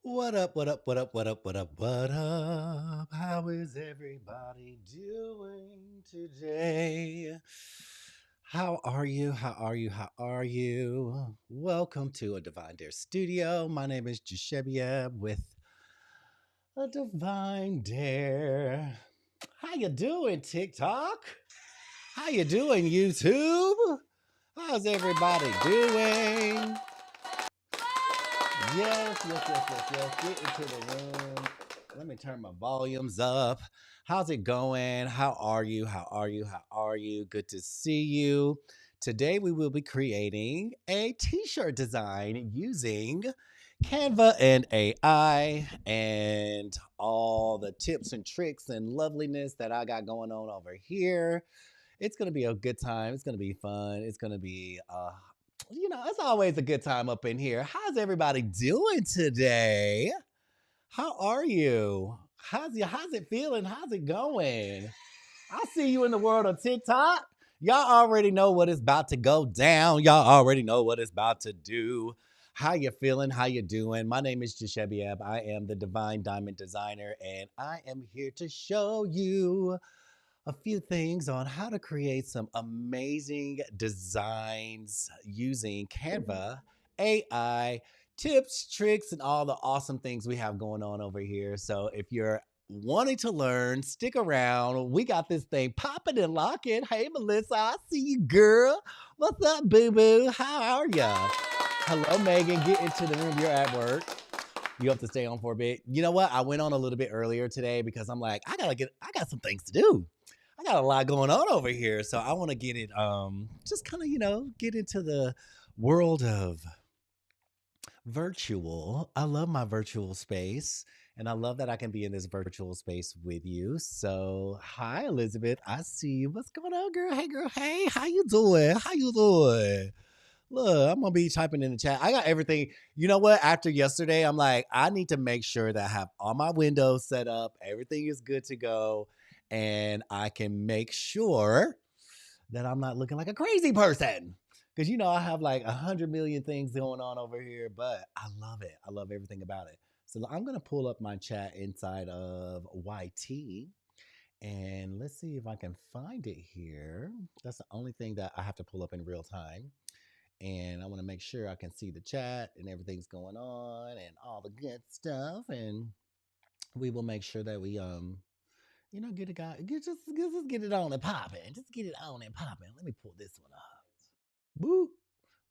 What up, what up, what up, what up, what up, what up? How is everybody doing today? How are you? How are you? How are you? Welcome to a Divine Dare Studio. My name is Jashebiab with a Divine Dare. How you doing, TikTok? How you doing, YouTube? How's everybody doing? Yes. Get into the room. Let me turn my volumes up. How's it going? How are you? How are you? How are you? Good to see you. Today we will be creating a t-shirt design using Canva and AI and all the tips and tricks and loveliness that I got going on over here. It's going to be a good time. It's going to be fun. It's going to be it's always a good time up in here. How's everybody doing today? How are you? How's it feeling? How's it going? I see you in the world of TikTok. Y'all already know what is about to go down. Y'all already know what it's about to do. How you feeling? How you doing? My name is Jashebiab. I am the Divine Diamond Designer, and I am here to show you a few things on how to create some amazing designs using Canva, AI, tips, tricks, and all the awesome things we have going on over here. So if you're wanting to learn, stick around. We got this thing popping and locking. Hey, Melissa, I see you, girl. What's up, boo boo? How are ya? Hello, Megan. Get into the room. You're at work. You have to stay on for a bit. You know what? I went on a little bit earlier today because I'm like, I got some things to do. I got a lot going on over here. So I want to get it just kind of, get into the world of virtual. I love my virtual space. And I love that I can be in this virtual space with you. So, hi, Elizabeth. I see you. What's going on, girl? Hey, girl. Hey, how you doing? How you doing? Look, I'm gonna be typing in the chat. I got everything. You know what? After yesterday, I'm like, I need to make sure that I have all my windows set up. Everything is good to go, and I can make sure that I'm not looking like a crazy person. Because I have like 100 million things going on over here, but I love it. I love everything about it. So I'm gonna pull up my chat inside of YT, and let's see if I can find it here. That's the only thing that I have to pull up in real time, and I want to make sure I can see the chat and everything's going on and all the good stuff. And we will make sure that we get it got just get it on and popping. Just get it on and popping. Let me pull this one up. Boop.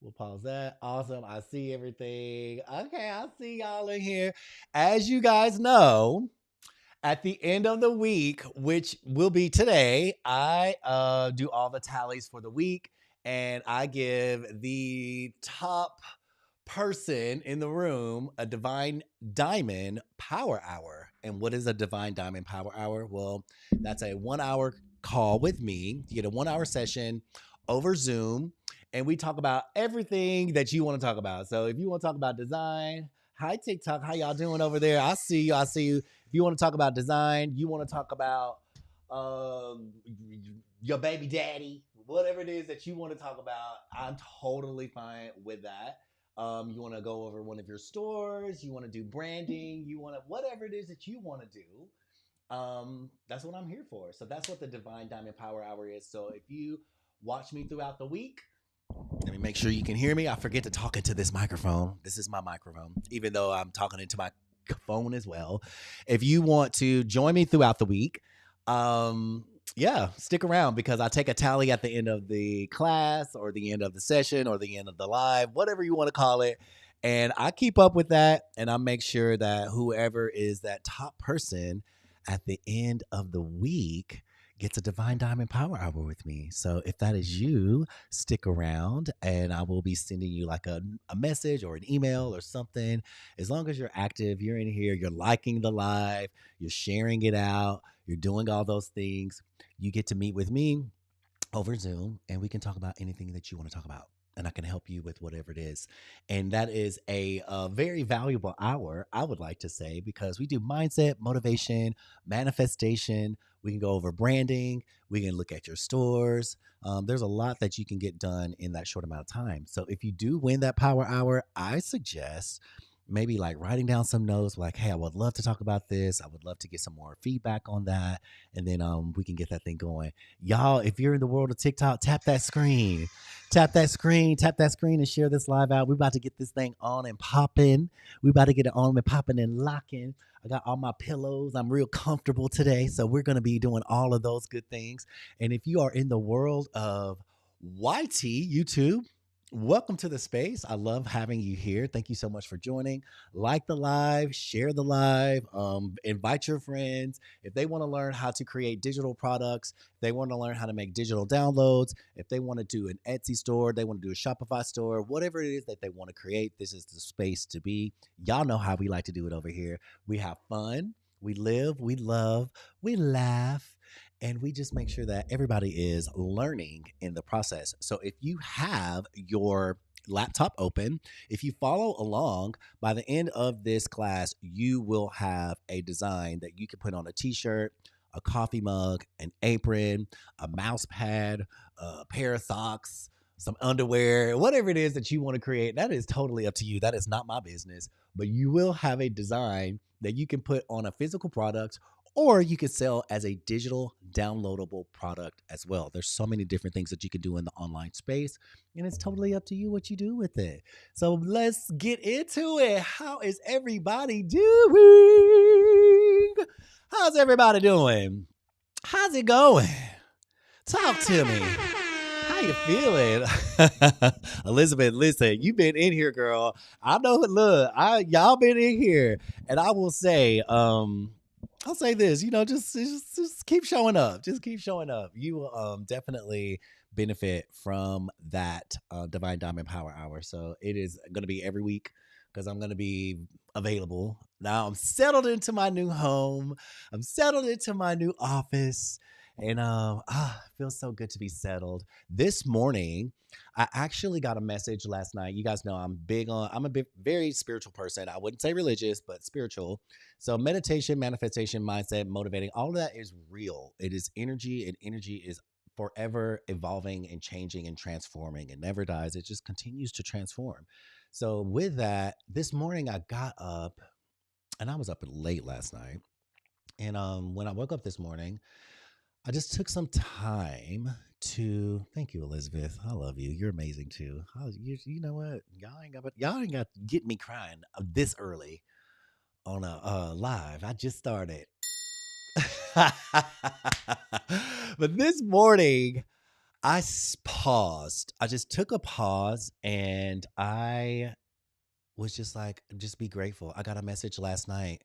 We'll pause that. Awesome. I see everything. Okay, I see y'all in here. As you guys know, at the end of the week, which will be today, I do all the tallies for the week, and I give the top person in the room a Divine Diamond Power Hour. And what is a Divine Diamond Power Hour? Well, that's a 1 hour call with me. You get a 1 hour session over Zoom, and we talk about everything that you want to talk about. So if you want to talk about design, hi TikTok, how y'all doing over there? I see you. I see you. If you want to talk about design, you want to talk about um, your baby daddy, whatever it is that you want to talk about, I'm totally fine with that. You want to go over one of your stores, you want to do branding, you want to whatever it is that you want to do. That's what I'm here for. So that's what the Divine Diamond Power Hour is. So if you watch me throughout the week, let me make sure you can hear me. I forget to talk into this microphone. This is my microphone, even though I'm talking into my phone as well. If you want to join me throughout the week, yeah, stick around because I take a tally at the end of the class or the end of the session or the end of the live, whatever you want to call it. And I keep up with that, and I make sure that whoever is that top person at the end of the week gets a Divine Diamond Power Hour with me. So if that is you, stick around and I will be sending you like a message or an email or something. As long as you're active, you're in here, you're liking the live, you're sharing it out, you're doing all those things, you get to meet with me over Zoom and we can talk about anything that you want to talk about. And I can help you with whatever it is. And that is a very valuable hour, I would like to say, because we do mindset, motivation, manifestation. We can go over branding. We can look at your stores. There's a lot that you can get done in that short amount of time. So if you do win that power hour, I suggest maybe like writing down some notes like, hey, I would love to talk about this. I would love to get some more feedback on that. And then we can get that thing going. Y'all, if you're in the world of TikTok, tap that screen. Tap that screen and share this live out. We're about to get this thing on and popping. We about to get it on and popping and locking. I got all my pillows. I'm real comfortable today. So we're going to be doing all of those good things. And if you are in the world of YT, YouTube, welcome to the space. I love having you here. Thank you so much for joining. Like the live, share the live, invite your friends. If they want to learn how to create digital products, they want to learn how to make digital downloads, if they want to do an Etsy store, they want to do a Shopify store, whatever it is that they want to create, this is the space to be. Y'all know how we like to do it over here. We have fun, we live, we love, we laugh, and we just make sure that everybody is learning in the process. So if you have your laptop open, if you follow along, by the end of this class, you will have a design that you can put on a t-shirt, a coffee mug, an apron, a mouse pad, a pair of socks, some underwear, whatever it is that you want to create. That is totally up to you. That is not my business, but you will have a design that you can put on a physical product, or you could sell as a digital downloadable product as well. There's so many different things that you can do in the online space, and it's totally up to you what you do with it. So let's get into it. How is everybody doing? How's everybody doing? How's it going? Talk to me. How you feeling? Elizabeth, listen, you been in here, girl. I know, look, y'all been in here. And I will say, I'll say this, just keep showing up. Just keep showing up. You will definitely benefit from that Divine Diamond Power Hour. So it is going to be every week because I'm going to be available. Now I'm settled into my new home. I'm settled into my new office. And it feels so good to be settled. This morning, I actually got a message last night. You guys know I'm a very spiritual person. I wouldn't say religious, but spiritual. So meditation, manifestation, mindset, motivating, all of that is real. It is energy, and energy is forever evolving and changing and transforming. It never dies. It just continues to transform. So with that, this morning I got up, and I was up late last night. And when I woke up this morning, I just took some time to thank you, Elizabeth. I love you. You're amazing too. You know what? Y'all ain't got to get me crying this early on a live. I just started. But this morning, paused. I just took a pause, and I was just like, just be grateful. I got a message last night,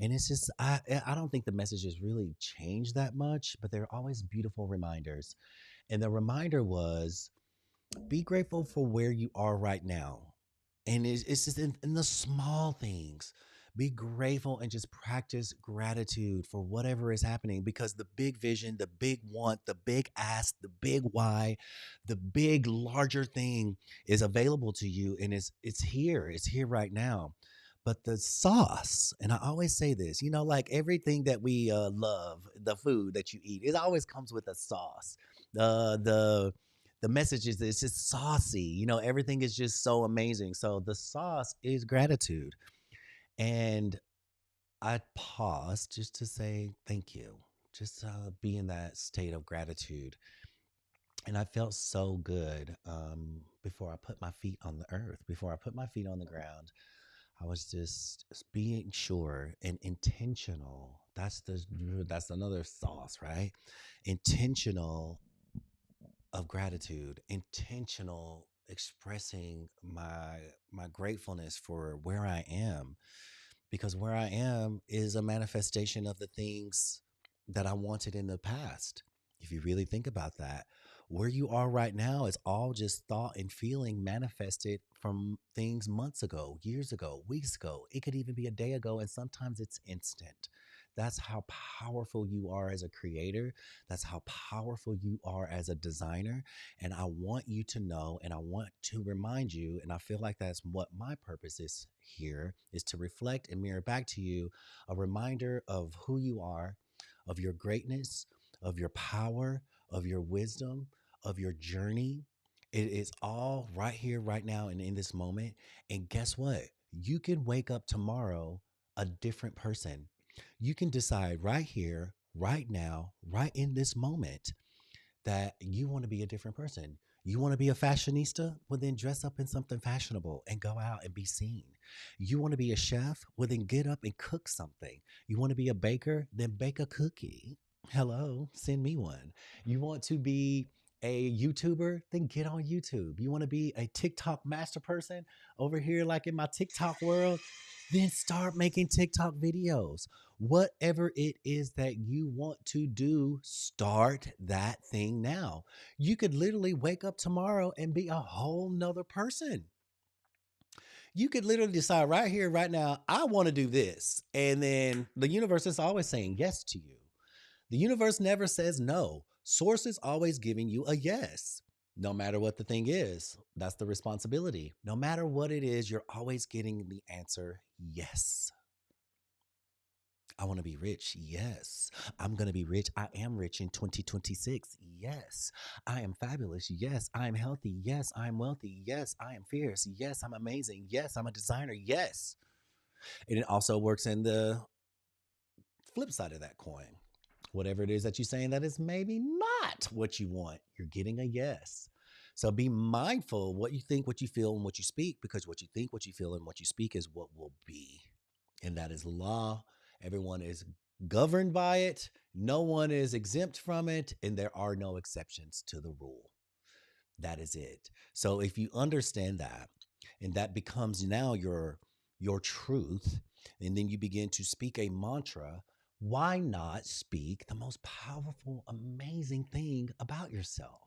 and it's just I don't think the messages really changed that much, but they're always beautiful reminders. And the reminder was, be grateful for where you are right now. And it's just in the small things. Be grateful and just practice gratitude for whatever is happening, because the big vision, the big want, the big ask, the big why, the big larger thing is available to you, and it's here. It's here right now. But the sauce, and I always say this, like everything that we love, the food that you eat, it always comes with a sauce. The message is, it's just saucy. Everything is just so amazing. So the sauce is gratitude. And I paused just to say thank you, just be in that state of gratitude. And I felt so good before I put my feet on the earth, before I put my feet on the ground. I was just being sure and intentional. That's another sauce, right? Intentional of gratitude, intentional expressing my gratefulness for where I am, because where I am is a manifestation of the things that I wanted in the past. If you really think about that, where you are right now is all just thought and feeling manifested from things months ago, years ago, weeks ago. It could even be a day ago, and sometimes it's instant. That's how powerful you are as a creator. That's how powerful you are as a designer. And I want you to know, and I want to remind you, and I feel like that's what my purpose is here, is to reflect and mirror back to you a reminder of who you are, of your greatness, of your power, of your wisdom, of your journey. It is all right here, right now, and in this moment. And guess what? You can wake up tomorrow a different person. You can decide right here, right now, right in this moment that you want to be a different person. You want to be a fashionista? Well, then dress up in something fashionable and go out and be seen. You want to be a chef? Well, then get up and cook something. You want to be a baker? Then bake a cookie. Hello, send me one. You want to be a YouTuber? Then get on YouTube. You want to be a TikTok master person over here, like in my TikTok world? Then start making TikTok videos. Whatever it is that you want to do, start that thing now. You could literally wake up tomorrow and be a whole nother person. You could literally decide right here, right now, I want to do this. And then the universe is always saying yes to you. The universe never says no. Source is always giving you a yes. No matter what the thing is, that's the responsibility. No matter what it is, you're always getting the answer yes. I want to be rich. Yes. I'm going to be rich. I am rich in 2026. Yes. I am fabulous. Yes. I am healthy. Yes. I am wealthy. Yes. I am fierce. Yes. I'm amazing. Yes. I'm a designer. Yes. And it also works in the flip side of that coin. Whatever it is that you're saying that is maybe not what you want, you're getting a yes. So be mindful what you think, what you feel, and what you speak, because what you think, what you feel, and what you speak is what will be. And that is law. Everyone is governed by it. No one is exempt from it. And there are no exceptions to the rule. That is it. So if you understand that, and that becomes now your truth, and then you begin to speak a mantra, why not speak the most powerful, amazing thing about yourself?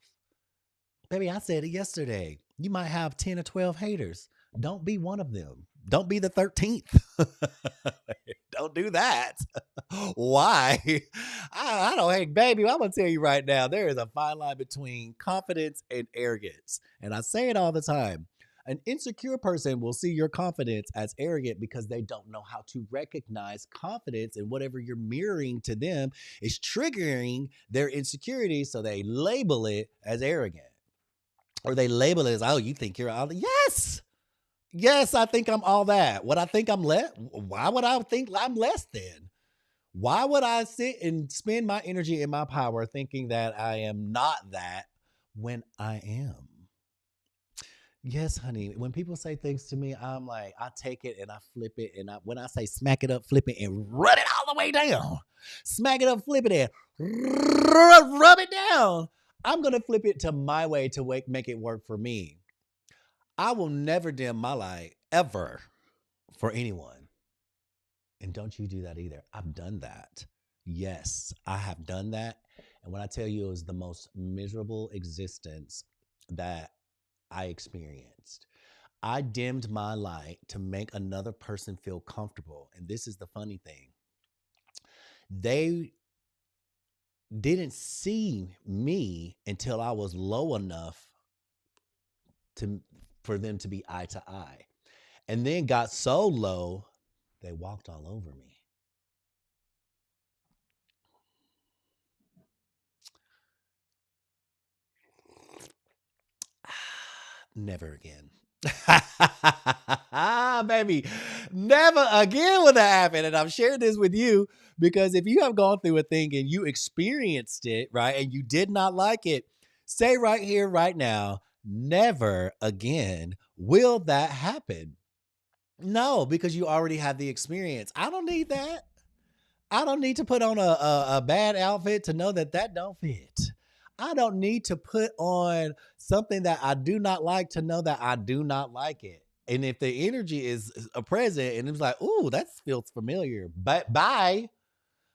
Baby, I said it yesterday. You might have 10 or 12 haters. Don't be one of them. Don't be the 13th. Don't do that. Why? I don't hate, baby. I'm going to tell you right now, there is a fine line between confidence and arrogance. And I say it all the time. An insecure person will see your confidence as arrogant because they don't know how to recognize confidence, and whatever you're mirroring to them is triggering their insecurity. So they label it as arrogant, or they label it as, oh, you think you're all. Yes. Yes, I think I'm all that. What I think I'm less. Why would I think I'm less than? Why would I sit and spend my energy and my power thinking that I am not that when I am? Yes, honey. When people say things to me, I'm like, I take it and I flip it. And when I say smack it up, flip it, and run it all the way down, smack it up, flip it, and rub it down, I'm going to flip it to my way to make it work for me. I will never dim my light ever for anyone. And don't you do that either. I've done that. Yes, I have done that. And when I tell you it was the most miserable existence that I experienced, I dimmed my light to make another person feel comfortable. And this is the funny thing. They didn't see me until I was low enough to for them to be eye to eye. And then got so low, they walked all over me. Never again. Baby, never again will that happen. And I've shared this with you because if you have gone through a thing and you experienced it, right, and you did not like it, say right here, right now, never again will that happen. No, because you already had the experience. I don't need that. I don't need to put on a bad outfit to know that that don't fit. I don't need to put on something that I do not like to know that I do not like it. And if the energy is a present and it's like, ooh, that feels familiar, but bye,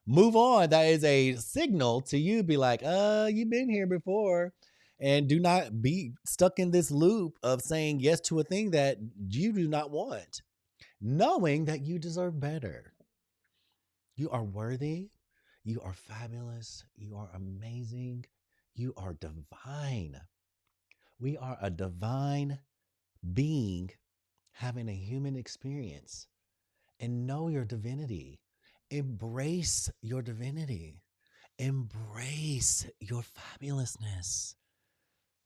move on. That is a signal to you. Be like, you've been here before. And do not be stuck in this loop of saying yes to a thing that you do not want, knowing that you deserve better. You are worthy. You are fabulous. You are amazing. You are divine. We are a divine being having a human experience. And know your divinity. Embrace your divinity. Embrace your fabulousness.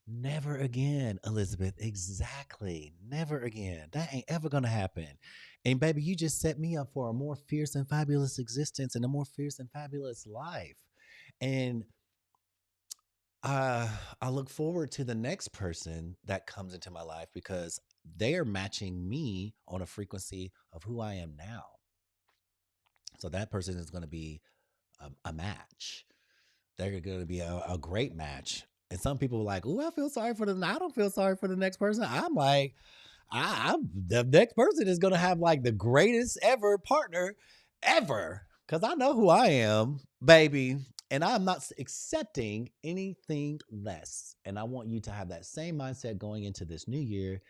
Never again, Elizabeth. Exactly. Never again. That ain't ever going to happen. And baby, you just set me up for a more fierce and fabulous existence and a more fierce and fabulous life. And uh, I look forward to the next person that comes into my life because they are matching me on a frequency of who I am now. So that person is going to be a match. They're going to be a great match. And some people are like, "Oh, I feel sorry for them." I don't feel sorry for the next person. I'm like, I'm the next person is going to have like the greatest ever partner ever because I know who I am, baby. And I'm not accepting anything less. And I want you to have that same mindset going into this new year.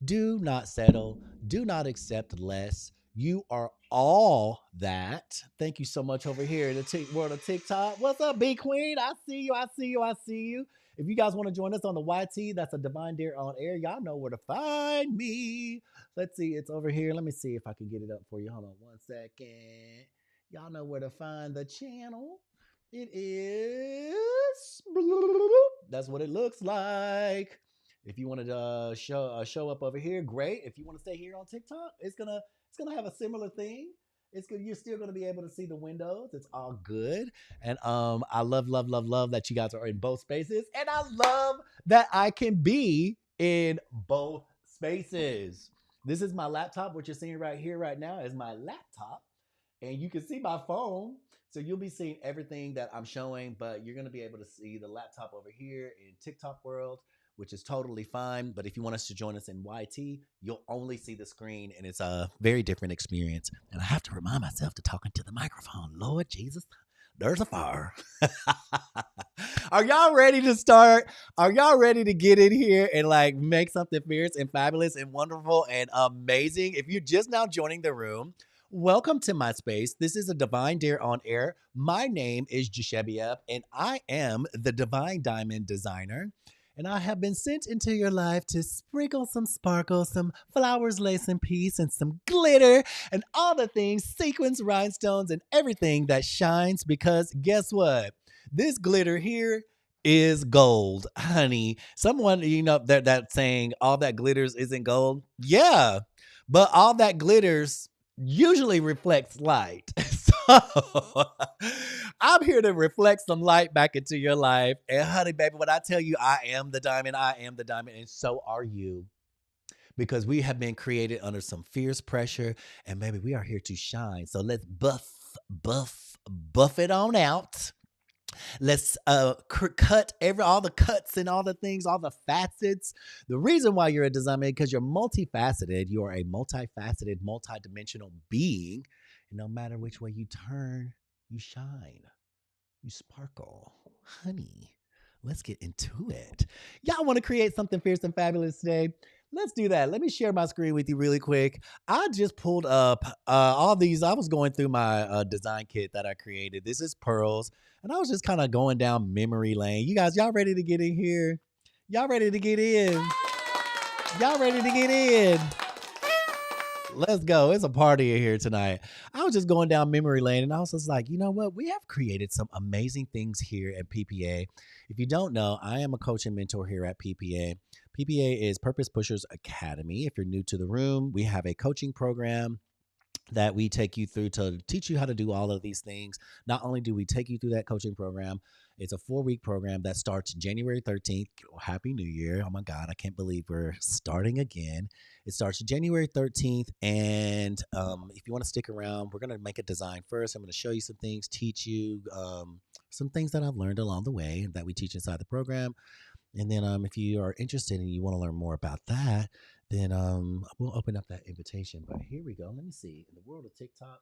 Do not settle. Do not accept less. You are all that. Thank you so much over here in the world of TikTok. What's up, B Queen? I see you. I see you. I see you. If you guys want to join us on the YT, that's a Divine Dare on Air. Y'all know where to find me. Let's see. It's over here. Let me see if I can get it up for you. Hold on one second. Y'all know where to find the channel. It is. That's what it looks like. If you wanted to show up over here, great. If you want to stay here on TikTok, it's gonna have a similar thing. It's good. You're still gonna be able to see the windows. It's all good. And I love that you guys are in both spaces. And I love that I can be in both spaces. This is my laptop. What you're seeing right here, right now, is my laptop. And you can see my phone. So you'll be seeing everything that I'm showing, but you're going to be able to see the laptop over here in TikTok world, which is totally fine. But if you want us to join us in YT, you'll only see the screen, and it's a very different experience. And I have to remind myself to talk into the microphone. Lord Jesus, there's a fire. Are y'all ready to start? Are y'all ready to get in here and like make something fierce and fabulous and wonderful and amazing? If you're just now joining the room, welcome to my space. This is a Divine Dare on Air. My name is Jashebiab, and I am the Divine Diamond Designer. And I have been sent into your life to sprinkle some sparkle, some flowers, lace, and peace, and some glitter, and all the things, sequins, rhinestones, and everything that shines. Because guess what? This glitter here is gold, honey. Someone, that saying all that glitters isn't gold. Yeah, but all that glitters usually reflects light. So I'm here to reflect some light back into your life. And honey, baby, when I tell you I am the diamond, I am the diamond, and so are you. Because we have been created under some fierce pressure, and baby, we are here to shine. So let's buff it on out. Let's cut all the cuts and all the things, all the facets. The reason why you're a designer is because you're multifaceted. You are a multifaceted, multidimensional being. And no matter which way you turn, you shine. You sparkle. Honey, let's get into it. Y'all want to create something fierce and fabulous today? Let's do that. Let me share my screen with you really quick. I just pulled up all these. I was going through my design kit that I created. This is pearls. And I was just kind of going down memory lane. You guys, y'all ready to get in here? Y'all ready to get in? Y'all ready to get in? Let's go. It's a party in here tonight. I was just going down memory lane and I was just like, you know what? We have created some amazing things here at PPA. If you don't know, I am a coach and mentor here at PPA. PPA is Purpose Pushers Academy. If you're new to the room, we have a coaching program that we take you through to teach you how to do all of these things. Not only do we take you through that coaching program, it's a 4-week program that starts January 13th. Happy New Year. Oh my God, I can't believe we're starting again. It starts January 13th. And if you want to stick around, we're going to make a design first. I'm going to show you some things, teach you some things that I've learned along the way that we teach inside the program. And then if you are interested and you want to learn more about that, then we'll open up that invitation. But here we go. Let me see. In the world of TikTok,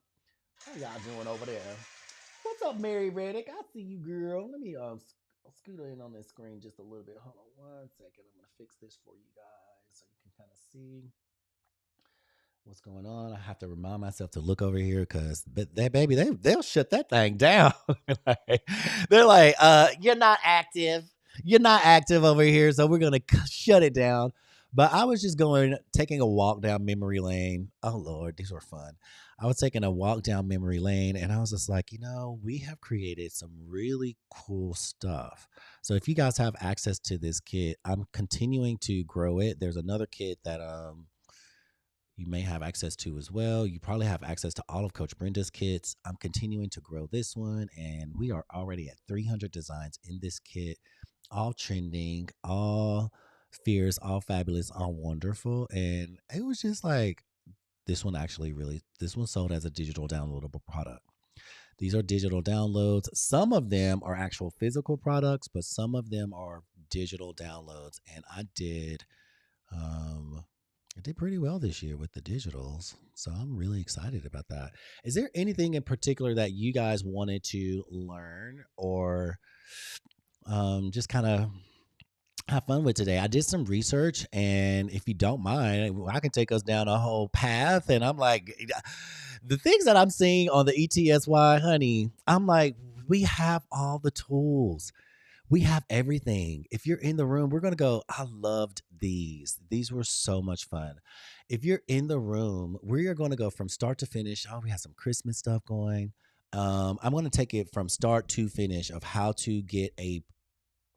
how y'all doing over there? What's up, Mary Reddick? I see you, girl. Let me scoot in on this screen just a little bit. Hold on one second. I'm going to fix this for you guys so you can kind of see what's going on. I have to remind myself to look over here because that baby, they'll shut that thing down. They're like, you're not active. You're not active over here, so we're going to shut it down. But I was just taking a walk down memory lane. Oh Lord, these were fun. I was taking a walk down memory lane and I was just like, we have created some really cool stuff. So if you guys have access to this kit, I'm continuing to grow it. There's another kit that you may have access to as well. You probably have access to all of Coach Brenda's kits. I'm continuing to grow this one, and we are already at 300 designs in this kit, all trending, all fierce, all fabulous, all wonderful. And it was just like, this one sold as a digital downloadable product. These are digital downloads. Some of them are actual physical products, but some of them are digital downloads. And I did pretty well this year with the digitals. So I'm really excited about that. Is there anything in particular that you guys wanted to learn or just kind of have fun with today? I did some research, and if you don't mind, I can take us down a whole path. And I'm like, the things that I'm seeing on the ETSY, honey, I'm like, we have all the tools. We have everything. If you're in the room, we're going to go, I loved these. These were so much fun. If you're in the room, we are going to go from start to finish. Oh, we have some Christmas stuff going. I'm going to take it from start to finish of how to get a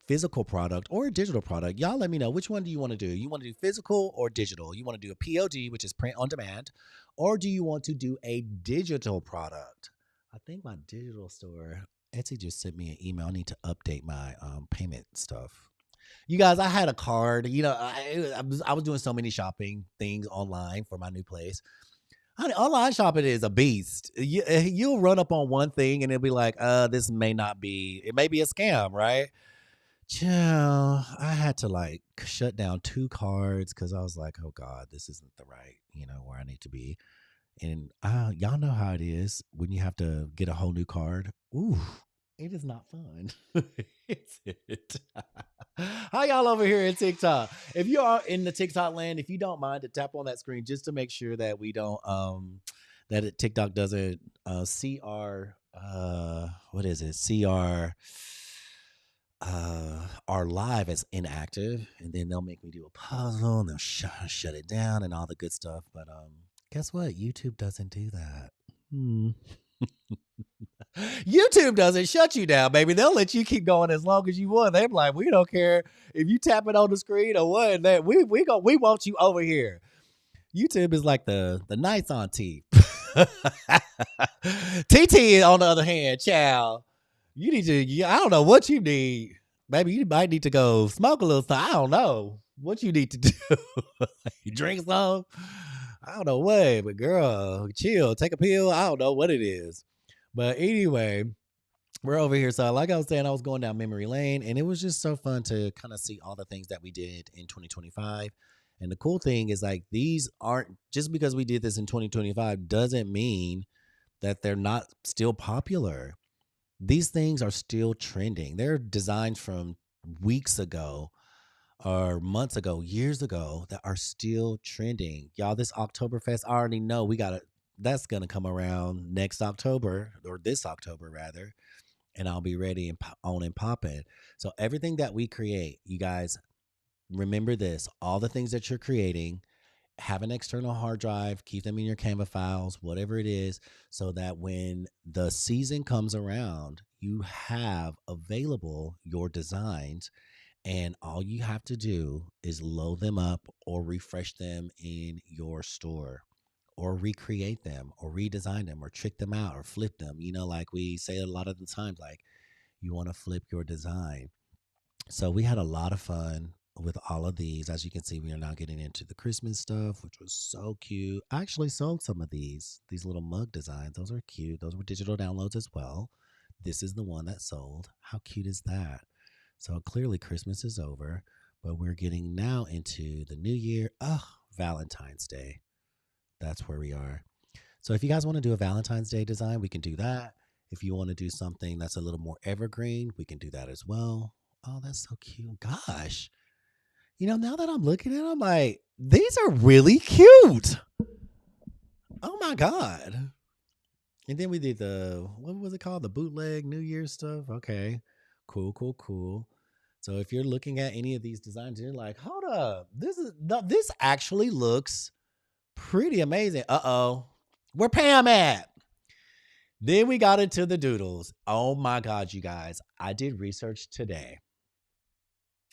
physical product or a digital product. Y'all let me know, which one do you want to do? You want to do physical or digital? You want to do a POD, which is print on demand, or do you want to do a digital product? I think my digital store, Etsy just sent me an email. I need to update my payment stuff. You guys, I had a card. I was doing so many shopping things online for my new place. Honey, online shopping is a beast. You'll run up on one thing and it'll be like, this may not be, it may be a scam, right? Child, I had to like shut down 2 cards because I was like, oh God, this isn't the right, where I need to be. And y'all know how it is when you have to get a whole new card. Ooh, it is not fun. It's it. How y'all over here in TikTok? If you are in the TikTok land, if you don't mind to tap on that screen just to make sure that we don't TikTok doesn't see our what is it? See our live as inactive, and then they'll make me do a puzzle and they'll shut it down and all the good stuff. But guess what? YouTube doesn't do that. YouTube doesn't shut you down, baby. They'll let you keep going as long as you want. They're like, we don't care if you tap it on the screen or what. That we want you over here. YouTube is like the nice auntie. TT, on the other hand, child, you need to. I don't know what you need, baby. You might need to go smoke a little something. I don't know what you need to do. You drink some. I don't know what, but girl, chill. Take a pill. I don't know what it is. But anyway, we're over here. So like I was saying, I was going down memory lane, and it was just so fun to kind of see all the things that we did in 2025. And the cool thing is, like, these aren't just because we did this in 2025 doesn't mean that they're not still popular. These things are still trending. They're designs from weeks ago or months ago, years ago, that are still trending. Y'all, this Oktoberfest, I already know that's going to come around next October, or this October rather, and I'll be ready and on and popping. So everything that we create, you guys, remember this, all the things that you're creating, have an external hard drive, keep them in your Canva files, whatever it is, so that when the season comes around, you have available your designs, and all you have to do is load them up or refresh them in your store, or recreate them or redesign them or trick them out or flip them. Like we say a lot of the times, like, you want to flip your design. So we had a lot of fun with all of these. As you can see, we are now getting into the Christmas stuff, which was so cute. I actually sold some of these little mug designs. Those are cute. Those were digital downloads as well. This is the one that sold. How cute is that? So clearly Christmas is over, but we're getting now into the new year. Valentine's Day. That's where we are. So if you guys want to do a Valentine's Day design, we can do that. If you want to do something that's a little more evergreen, we can do that as well. Oh, that's so cute. Gosh. Now that I'm looking at them, I'm like, these are really cute. Oh my God. And then we did what was it called? The bootleg New Year's stuff. Okay. Cool. So if you're looking at any of these designs and you're like, hold up, this actually looks pretty amazing. Uh-oh. Where Pam at? Then we got into the doodles. Oh my God, you guys. I did research today.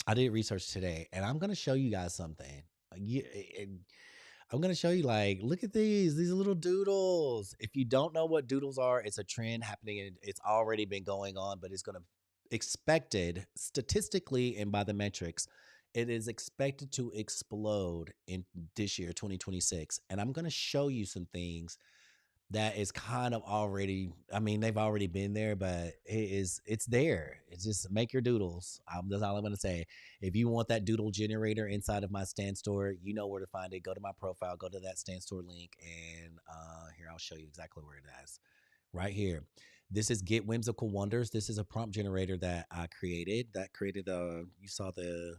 And I'm going to show you guys something. I'm going to show you, like, look at these little doodles. If you don't know what doodles are, it's a trend happening and it's already been going on, but it's going to expected statistically and by the metrics, it is expected to explode in this year, 2026. And I'm going to show you some things that is kind of already, I mean, they've already been there, but it's there. It's just make your doodles. That's all I'm going to say. If you want that doodle generator inside of my Stand Store, you know where to find it. Go to my profile, go to that Stand Store link, and here, I'll show you exactly where it is. Right here. This is Get Whimsical Wonders. This is a prompt generator that I created. You saw the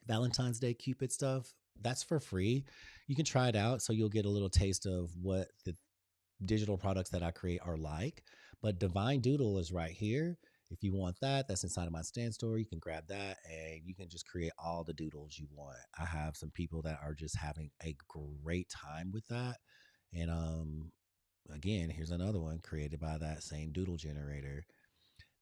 Valentine's Day Cupid stuff. That's for free. You can try it out so you'll get a little taste of what the digital products that I create are like. But Divine Doodle is right here. If you want that, that's inside of my Stand Store. You can grab that and you can just create all the doodles you want. I have some people that are just having a great time with that. And again, here's another one created by that same doodle generator.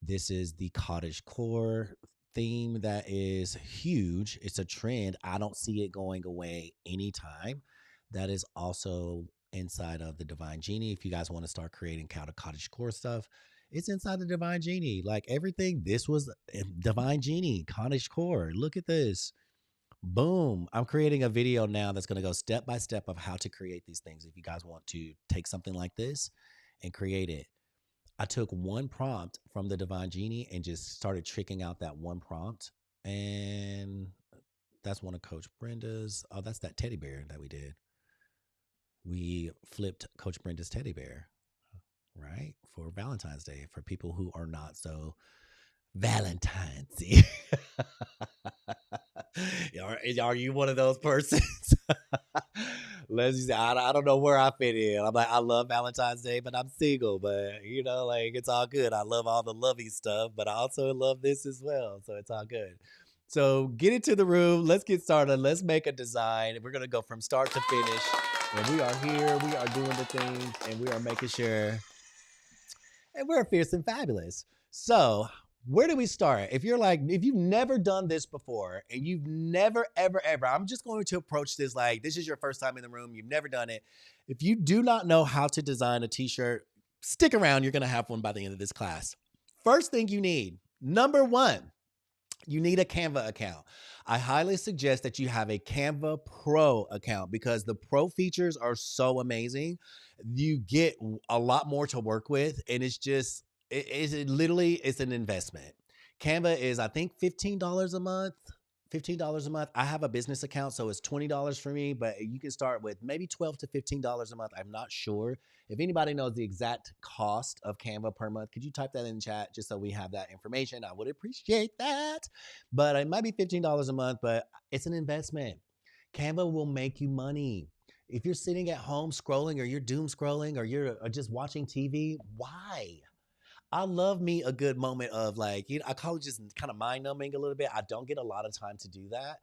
This is the cottage core theme that is huge. It's a trend. I don't see it going away anytime. That is also inside of the Divine Genie. If you guys want to start creating cottage core stuff, it's inside the Divine Genie. Like everything, this was Divine Genie, cottage core. Look at this. Boom. I'm creating a video now that's going to go step by step of how to create these things. If you guys want to take something like this and create it, I took one prompt from the Divine Genie and just started tricking out that one prompt. And that's one of Coach Brenda's. Oh, that's that teddy bear that we did. We flipped Coach Brenda's teddy bear, right? For Valentine's Day, for people who are not so Valentine's-y. Are you one of those persons? Let's just, I don't know where I fit in. I'm like, I love Valentine's Day, but I'm single. But, like, it's all good. I love all the lovey stuff, but I also love this as well. So it's all good. So get into the room. Let's get started. Let's make a design. We're going to go from start to finish. And we are here. We are doing the things, and we are making sure. And we're fierce and fabulous. So where do we start? If you've never done this before and you've never, ever, I'm just going to approach this like this is your first time in the room. You've never done it. If you do not know how to design a t-shirt, stick around. You're going to have one by the end of this class. First thing you need, number one, you need a Canva account. I highly suggest that you have a Canva Pro account because the Pro features are so amazing. You get a lot more to work with, and it's just it's an investment. Canva is, I think, $15 a month. $15 a month. I have a business account, so it's $20 for me, but you can start with maybe $12 to $15 a month. I'm not sure. If anybody knows the exact cost of Canva per month, could you type that in the chat just so we have that information? I would appreciate that. But it might be $15 a month, but it's an investment. Canva will make you money. If you're sitting at home scrolling or you're doom scrolling or you're just watching TV, why? I love me a good moment of like, I call it just kind of mind numbing a little bit. I don't get a lot of time to do that,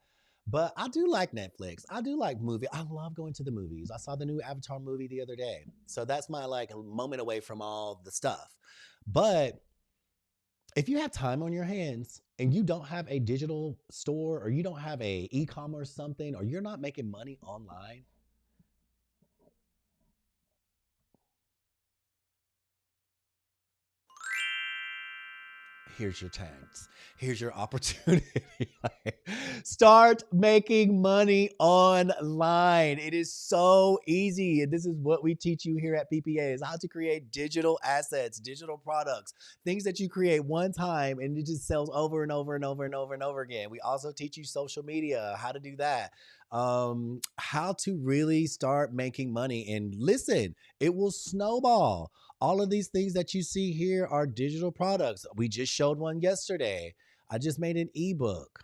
but I do like Netflix. I do like movie. I love going to the movies. I saw the new Avatar movie the other day. So that's my like moment away from all the stuff. But if you have time on your hands and you don't have a digital store or you don't have a e-commerce something or you're not making money online, here's your chance. Here's your opportunity. Start making money online. It is so easy. And this is what we teach you here at PPA is how to create digital assets, digital products, things that you create one time and it just sells over and over and over and over and over again. We also teach you social media, how to do that, how to really start making money. And listen, it will snowball. All of these things that you see here are digital products. We just showed one yesterday. I just made an ebook.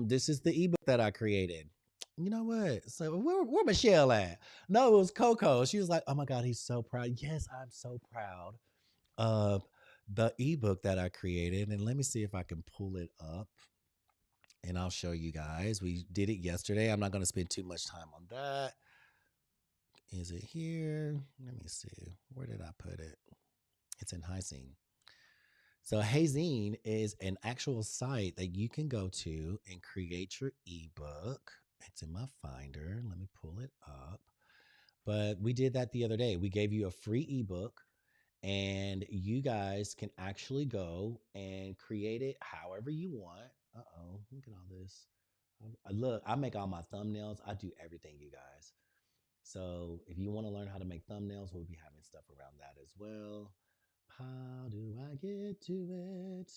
This is the ebook that I created. You know what? So where Michelle at? No, it was Coco. She was like, "Oh my God, he's so proud." Yes, I'm so proud of the ebook that I created. And let me see if I can pull it up. and I'll show you guys. We did it yesterday. I'm not going to spend too much time on that. Is it here? Let me see. Where did I put it? It's in Hysine. So Hazine is an actual site that you can go to and create your ebook. It's in my Finder. Let me pull it up. But we did that the other day. We gave you a free ebook, and you guys can actually go and create it however you want. Uh-oh, look at all this. Look, I make all my thumbnails. I do everything, you guys. So if you want to learn how to make thumbnails, we'll be having stuff around that as well. How do I get to it?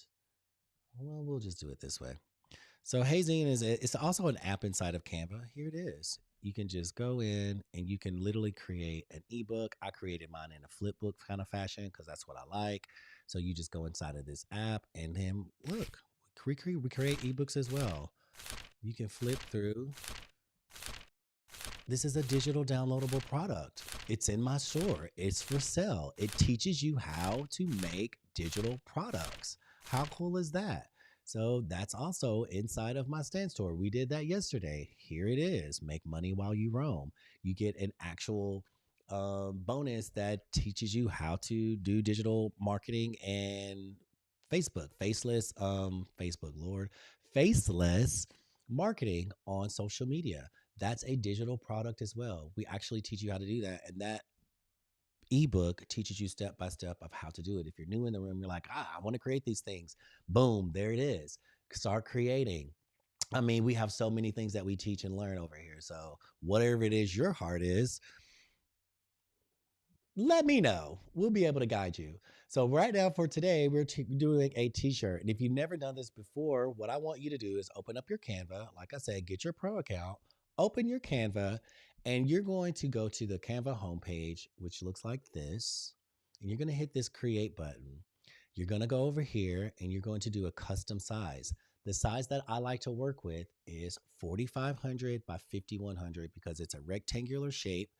Well, we'll just do it this way. So Hazine it's also an app inside of Canva. Here it is. You can just go in and you can literally create an ebook. I created mine in a flip book kind of fashion because that's what I like. So you just go inside of this app and then look, we create ebooks as well. You can flip through. This is a digital downloadable product. It's in my store. It's for sale. It teaches you how to make digital products. How cool is that? So that's also inside of my stand store. We did that yesterday. Here it is. Make money while you roam. You get an actual bonus that teaches you how to do digital marketing and faceless marketing on social media. That's a digital product as well. We actually teach you how to do that. And that ebook teaches you step by step of how to do it. If you're new in the room, you're like, I want to create these things. Boom, there it is. Start creating. I mean, we have so many things that we teach and learn over here. So whatever it is your heart is, let me know. We'll be able to guide you. So right now for today, we're doing a t-shirt. And if you've never done this before, what I want you to do is open up your Canva. Like I said, get your pro account, open your Canva, and you're going to go to the Canva homepage, which looks like this. And you're going to hit this create button. You're going to go over here and you're going to do a custom size. The size that I like to work with is 4,500 by 5,100 because it's a rectangular shape.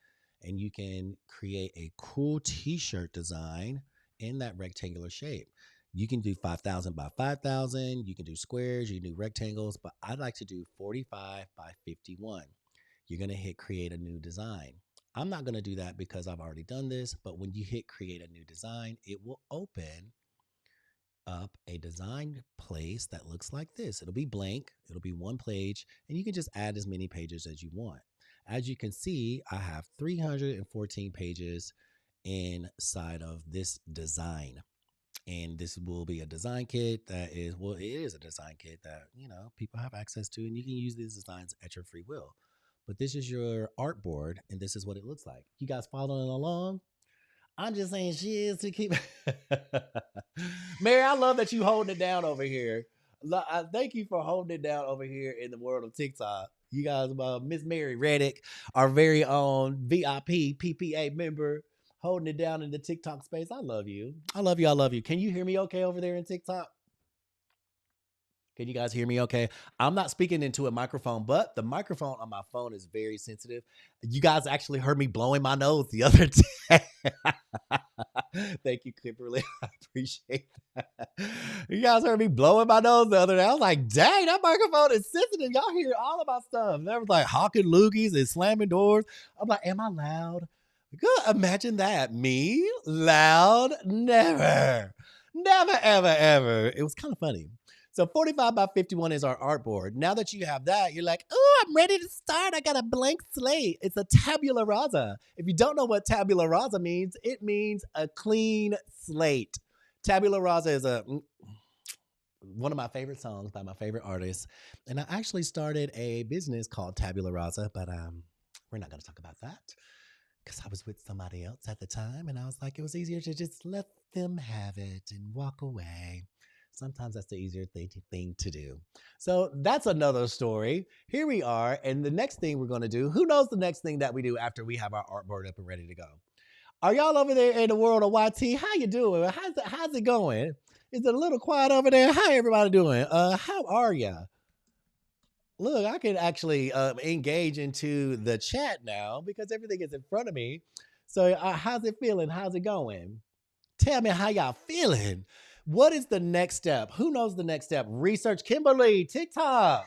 And you can create a cool t-shirt design in that rectangular shape. You can do 5,000 by 5,000. You can do squares, you can do rectangles, but I like to do 45 by 51. You're going to hit create a new design. I'm not going to do that because I've already done this, but when you hit create a new design, it will open up a design place that looks like this. It'll be blank. It'll be one page, and you can just add as many pages as you want. As you can see, I have 314 pages inside of this design. And this will be a design kit that is, well, it is a design kit that, people have access to, and you can use these designs at your free will. But this is your art board, and this is what it looks like. You guys following along? I'm just saying shiz to keep. Mary, I love that you holding it down over here. Thank you for holding it down over here in the world of TikTok. You guys, Miss Mary Reddick, our very own VIP PPA member, holding it down in the TikTok space. I love you. I love you. I love you. Can you hear me okay over there in TikTok? Can you guys hear me okay? I'm not speaking into a microphone, but the microphone on my phone is very sensitive. You guys actually heard me blowing my nose the other day. Thank you, Kimberly. I appreciate that. You guys heard me blowing my nose the other day. I was like, dang, that microphone is sensitive. Y'all hear all of my stuff. There was like hawking loogies and slamming doors. I'm like, am I loud? Good. Imagine that. Me? Loud? Never. Never, ever, ever. It was kind of funny. So 45 by 51 is our artboard. Now that you have that, you're like, oh, I'm ready to start. I got a blank slate. It's a tabula rasa. If you don't know what tabula rasa means, it means a clean slate. Tabula rasa is one of my favorite songs by my favorite artist. And I actually started a business called Tabula Rasa, but we're not going to talk about that because I was with somebody else at the time. And I was like, it was easier to just let them have it and walk away. Sometimes that's the easier thing to do. So that's another story. Here we are. And the next thing we're going to do, who knows the next thing that we do after we have our artboard up and ready to go? Are y'all over there in the world of YT? How you doing? How's it going? Is it a little quiet over there? How everybody doing? How are ya? Look, I can actually engage into the chat now because everything is in front of me. So how's it feeling? How's it going? Tell me how y'all feeling. What is the next step? Who knows the next step? Research Kimberly, TikTok.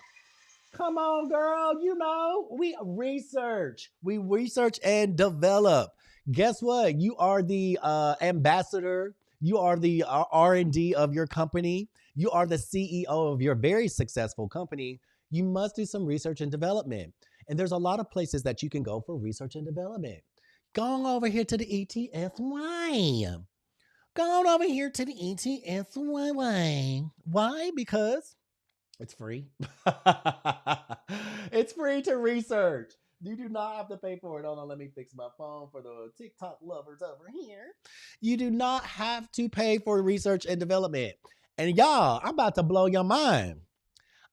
Come on, girl. You know, we research and develop. Guess what? You are the ambassador. You are the R&D of your company. You are the CEO of your very successful company. You must do some research and development. And there's a lot of places that you can go for research and development. Go on over here to the ETSY. Go on over here to the ETSY. Why? Because it's free. It's free to research. You do not have to pay for it. Hold on, let me fix my phone for the TikTok lovers over here. You do not have to pay for research and development. And y'all, I'm about to blow your mind.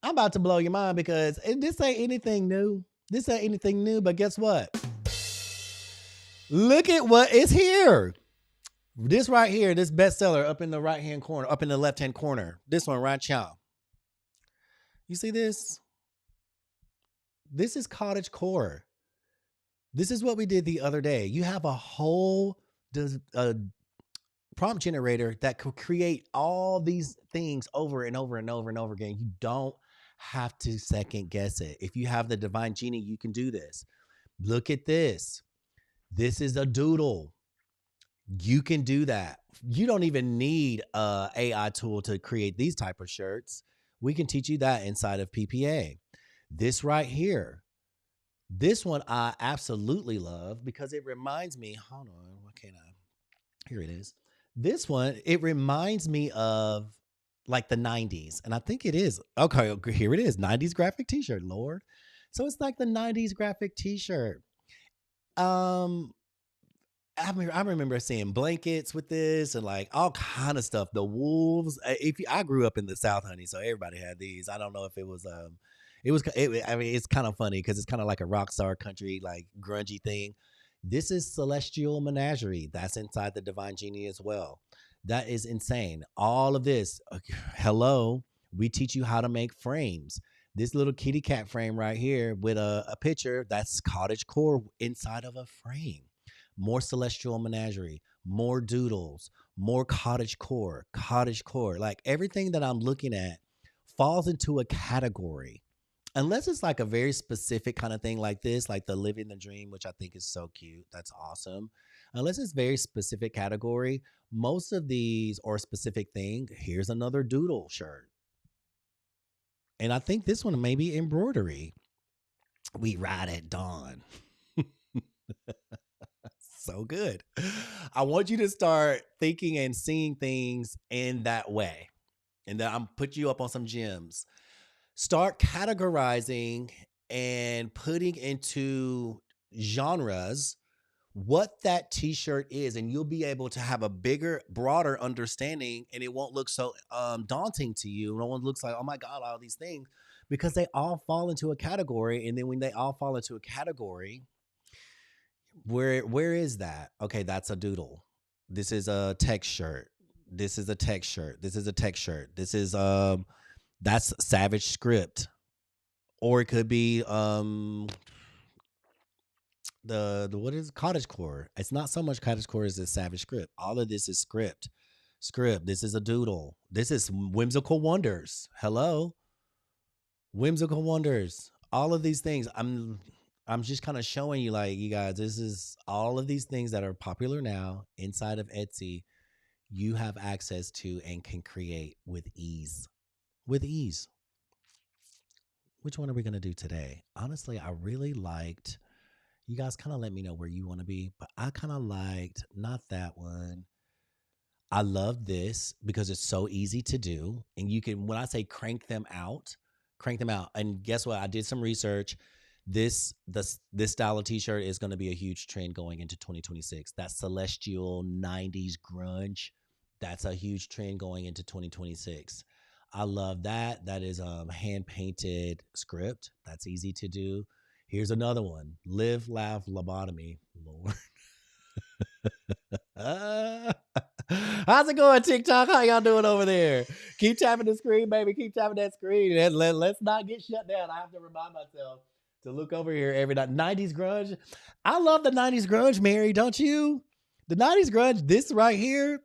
I'm about to blow your mind because this ain't anything new. This ain't anything new, but guess what? Look at what is here. This right here, this bestseller up in the right hand corner, up in the left hand corner. This one right here. You see this? This is cottage core. This is what we did the other day. You have a whole prompt generator that could create all these things over and over and over and over again. You don't have to second guess it. If you have the divine genie, you can do this. Look at this. This is a doodle. You can do that. You don't even need a AI tool to create these type of shirts. We can teach you that inside of PPA. This right here, this one I absolutely love because it reminds me, hold on, why can't I? Here it is. This one, it reminds me of like the 90s. And I think it is. Okay, here it is. 90s graphic t-shirt, Lord. So it's like the 90s graphic t-shirt. I remember seeing blankets with this and like all kind of stuff. The wolves. I grew up in the South, honey, so everybody had these. I don't know if it was I mean, it's kind of funny because it's kind of like a rock star country like grungy thing. This is Celestial Menagerie. That's inside the Divine Genie as well. That is insane. All of this. Hello, we teach you how to make frames. This little kitty cat frame right here with a picture that's cottage core inside of a frame. More Celestial Menagerie, more doodles, more cottage core. Like everything that I'm looking at falls into a category. Unless it's like a very specific kind of thing like this, like the living the dream, which I think is so cute. That's awesome. Unless it's very specific category, most of these or specific thing, here's another doodle shirt. And I think this one may be embroidery. We ride at dawn. So good. I want you to start thinking and seeing things in that way. And then I'm put you up on some gems. Start categorizing and putting into genres what that t-shirt is, and you'll be able to have a bigger, broader understanding, and it won't look so daunting to you. No one looks like, oh my God, all these things, because they all fall into a category. And then when they all fall into a category, where is that? Okay, that's a doodle. This is a text shirt. This is a text shirt. This is a text shirt. This is that's Savage Script. Or it could be the what is cottage core. It's not so much cottage core as it's Savage Script. All of this is script. This is a doodle. This is Whimsical Wonders. Hello. Whimsical Wonders. All of these things. I'm just kind of showing you, like, you guys, this is all of these things that are popular now inside of Etsy. You have access to and can create with ease. With ease. Which one are we going to do today? Honestly, I really liked, you guys kind of let me know where you want to be, but I kind of liked not that one. I love this because it's so easy to do. And you can, when I say crank them out. And guess what? I did some research. This style of t-shirt is going to be a huge trend going into 2026. That celestial 90s grunge, that's a huge trend going into 2026. I love that. That is hand painted script. That's easy to do. Here's another one. Live, laugh, lobotomy. Lord. How's it going, TikTok? How y'all doing over there? Keep tapping the screen, baby. Keep tapping that screen. Let's not get shut down. I have to remind myself to look over here every night. 90s grunge. I love the 90s grunge, Mary, don't you? The 90s grunge, this right here,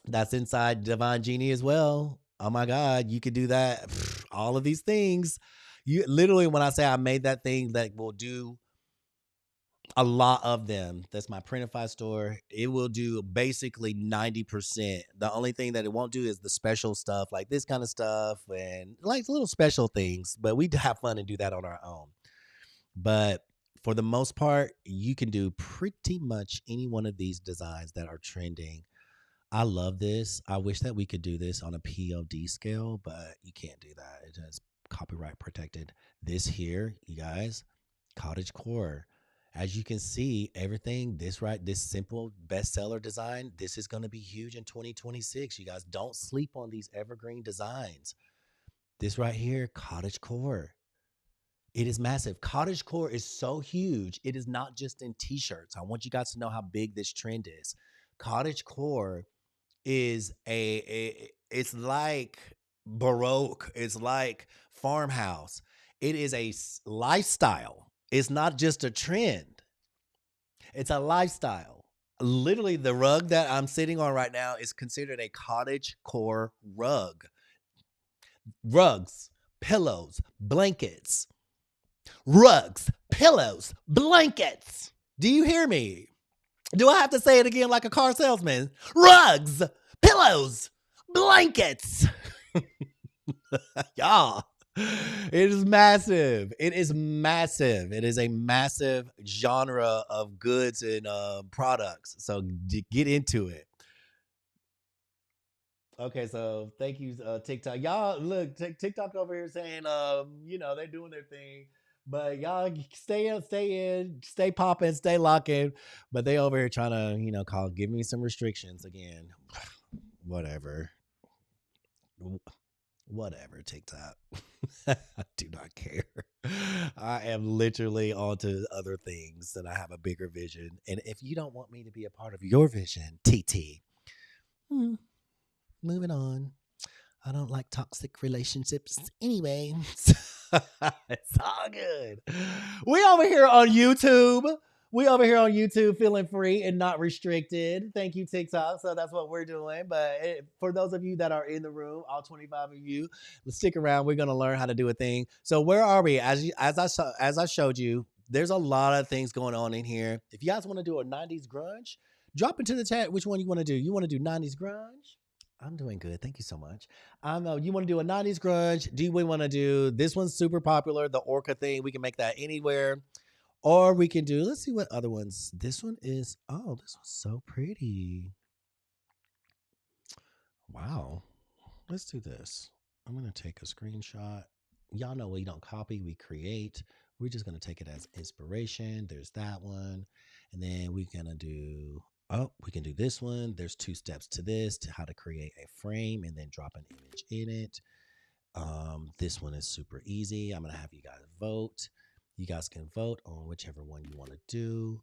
that's inside Divine Genie as well. Oh my God, you could do that. All of these things. You literally, when I say I made that thing that will do a lot of them, that's my Printify store. It will do basically 90%. The only thing that it won't do is the special stuff, like this kind of stuff and like little special things. But we have fun and do that on our own. But for the most part, you can do pretty much any one of these designs that are trending. I love this. I wish that we could do this on a POD scale, but you can't do that. It is copyright protected. This here, you guys, cottage core. As you can see, everything, this simple bestseller design, this is going to be huge in 2026. You guys, don't sleep on these evergreen designs. This right here, cottage core. It is massive. Cottage core is so huge. It is not just in t-shirts. I want you guys to know how big this trend is. Cottage core is it's like Baroque. It's like farmhouse. It is a lifestyle. It's not just a trend. It's a lifestyle. Literally, the rug that I'm sitting on right now is considered a cottage core rug. Rugs, pillows, blankets. Rugs, pillows, blankets. Do you hear me? Do I have to say it again like a car salesman? Rugs, pillows, blankets. Y'all, it is massive. It is massive. It is a massive genre of goods and products. So get into it. Okay, so thank you, TikTok. Y'all, look, TikTok over here saying, they're doing their thing, but y'all stay popping, stay locking. But they over here trying to, give me some restrictions again. Whatever, whatever, TikTok. I do not care. I am literally on to other things, and I have a bigger vision. And if you don't want me to be a part of your vision, TT, moving on. I don't like toxic relationships anyway. It's all good. We over here on YouTube. We over here on YouTube feeling free and not restricted. Thank you, TikTok. So that's what we're doing. But for those of you that are in the room, all 25 of you, let's stick around. We're going to learn how to do a thing. So where are we? As I showed you, there's a lot of things going on in here. If you guys want to do a 90s grunge, drop into the chat which one you want to do. You want to do 90s grunge? I'm doing good. Thank you so much. I know you want to do a 90s grunge. Do we want to do this one's super popular, the Orca thing? We can make that anywhere. Or we can do, let's see what other ones. This one is, this one's so pretty. Wow. Let's do this. I'm going to take a screenshot. Y'all know we don't copy, we create. We're just going to take it as inspiration. There's that one. And then we're going to do, we can do this one. There's 2 steps to this, to how to create a frame and then drop an image in it. This one is super easy. I'm going to have you guys vote. You guys can vote on whichever one you want to do.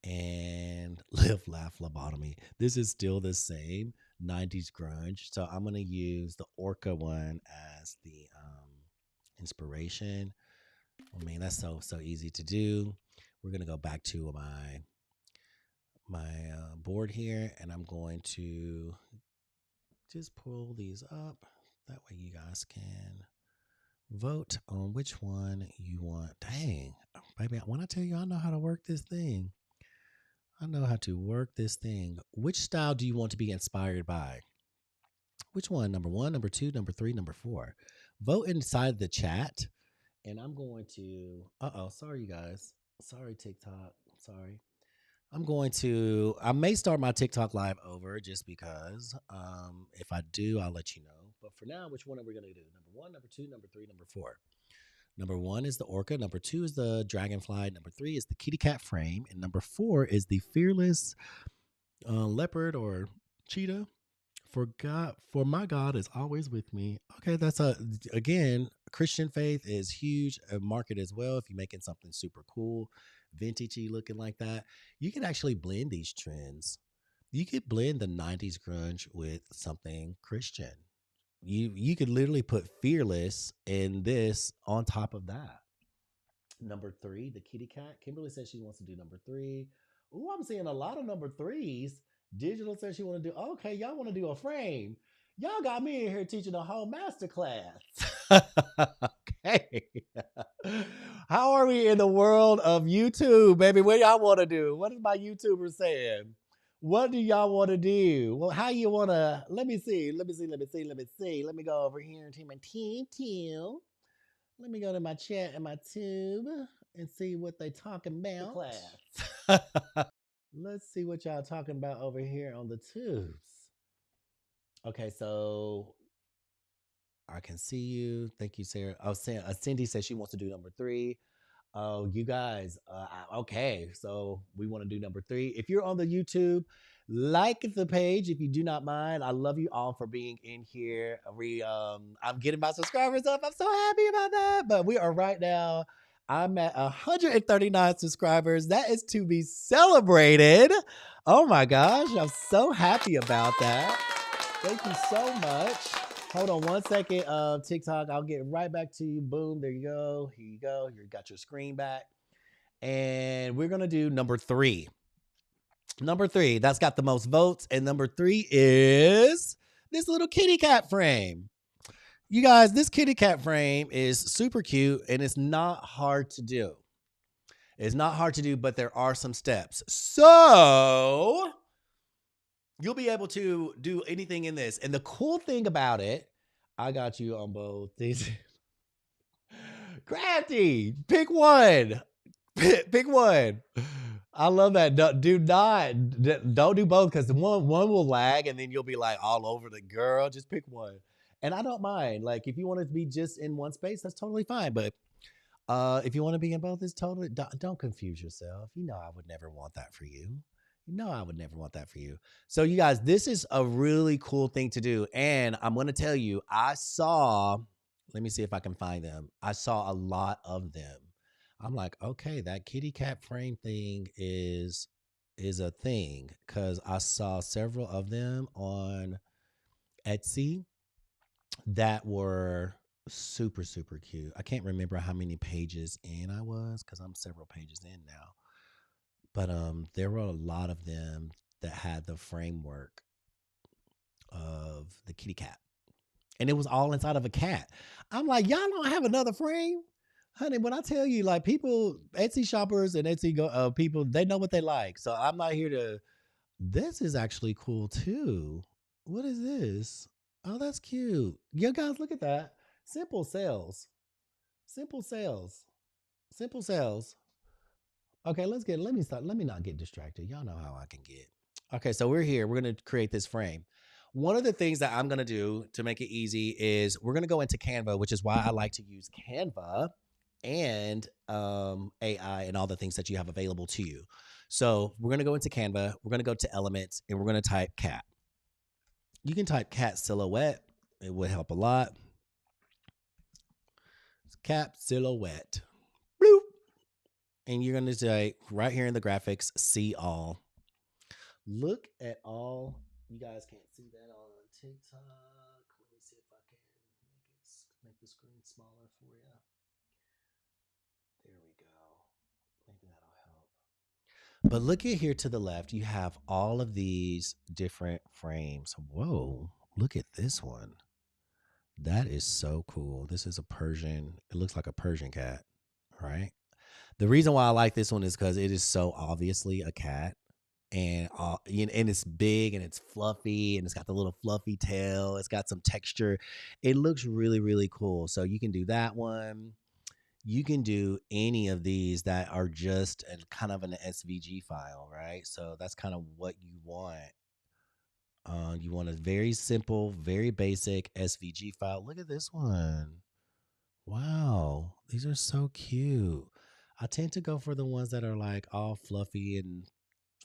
And live, laugh, lobotomy. This is still the same 90s grunge. So I'm going to use the Orca one as the inspiration. I mean, that's so easy to do. We're going to go back to my board here, and I'm going to just pull these up. That way you guys can vote on which one you want. Dang, baby, when I tell you I know how to work this thing. I know how to work this thing. Which style do you want to be inspired by? Which one? Number 1, number 2, number 3, number 4. Vote inside the chat. And I'm going to, sorry, you guys. Sorry, TikTok. Sorry. I may start my TikTok live over just because. If I do, I'll let you know. But for now, which one are we going to do? Number 1, number 2, number 3, number 4. Number 1 is the Orca. Number 2 is the Dragonfly. Number 3 is the Kitty Cat Frame. And number 4 is the Fearless Leopard or Cheetah. For my God is always with me. Okay, that's again, Christian faith is huge market as well. If you're making something super cool, vintagey looking like that, you can actually blend these trends. You could blend the 90s grunge with something Christian. You could literally put Fearless and this on top of that. Number 3, the Kitty Cat. Kimberly says she wants to do number 3. Ooh, I'm seeing a lot of number 3s. Digital says she want to do, okay, y'all want to do a frame. Y'all got me in here teaching a whole master class. Hey, how are we in the world of YouTube, baby? What y'all want to do? What is my YouTuber saying? What do y'all want to do? Well, how you want to? Let me see. Let me see. Let me see. Let me see. Let me go over here to my team. Let me go to my chat and my tube and see what they talking about. Class. Let's see what y'all talking about over here on the tubes. Okay, so I can see you. Thank you, Sarah. Oh, Cindy says she wants to do number 3. Oh, you guys. Okay, so we want to do number 3. If you're on the YouTube, like the page if you do not mind. I love you all for being in here. I'm getting my subscribers up. I'm so happy about that. But we are right now. I'm at 139 subscribers. That is to be celebrated. Oh my gosh, I'm so happy about that. Thank you so much. Hold on one second, TikTok. I'll get right back to you. Boom. There you go. Here you go. You got your screen back. And we're going to do number 3. Number 3, that's got the most votes. And number 3 is this little kitty cat frame. You guys, this kitty cat frame is super cute and it's not hard to do. It's not hard to do, but there are some steps. So you'll be able to do anything in this. And the cool thing about it, I got you on both these. Crafty, pick one. Pick one. I love that. Don't do both because one will lag and then you'll be like all over the girl. Just pick one. And I don't mind. Like if you want to be just in one space, that's totally fine. But if you want to be in both, it's totally don't confuse yourself. You know I would never want that for you. I would never want that for you. So you guys, this is a really cool thing to do. And I'm going to tell you, let me see if I can find them. I saw a lot of them. I'm like, okay, that kitty cat frame thing is a thing because I saw several of them on Etsy that were super, super cute. I can't remember how many pages in I was because I'm several pages in now. But there were a lot of them that had the framework of the kitty cat. And it was all inside of a cat. I'm like, y'all don't have another frame? Honey, when I tell you, like people, Etsy shoppers and Etsy people, they know what they like. So I'm not here to, this is actually cool too. What is this? Oh, that's cute. You guys, look at that. Simple sales. Simple sales. Simple sales. Okay, let me stop. Let me not get distracted. Y'all know how I can get. Okay, so we're here. We're going to create this frame. One of the things that I'm going to do to make it easy is we're going to go into Canva, which is why I like to use Canva and AI and all the things that you have available to you. So we're going to go into Canva. We're going to go to Elements, and we're going to type cat. You can type cat silhouette. It would help a lot. Cat silhouette. Bloop. And you're going to say right here in the graphics, see all. Look at all. You guys can't see that on TikTok. Let me see if I can make the screen smaller for you. There we go. Maybe that'll help. But look at here to the left. You have all of these different frames. Whoa, look at this one. That is so cool. This is a Persian. It looks like a Persian cat, right? The reason why I like this one is because it is so obviously a cat. And it's big and it's fluffy and it's got the little fluffy tail. It's got some texture. It looks really, really cool. So you can do that one. You can do any of these that are just kind of an SVG file, right? So that's kind of what you want. You want a very simple, very basic SVG file. Look at this one. Wow. These are so cute. I tend to go for the ones that are like all fluffy and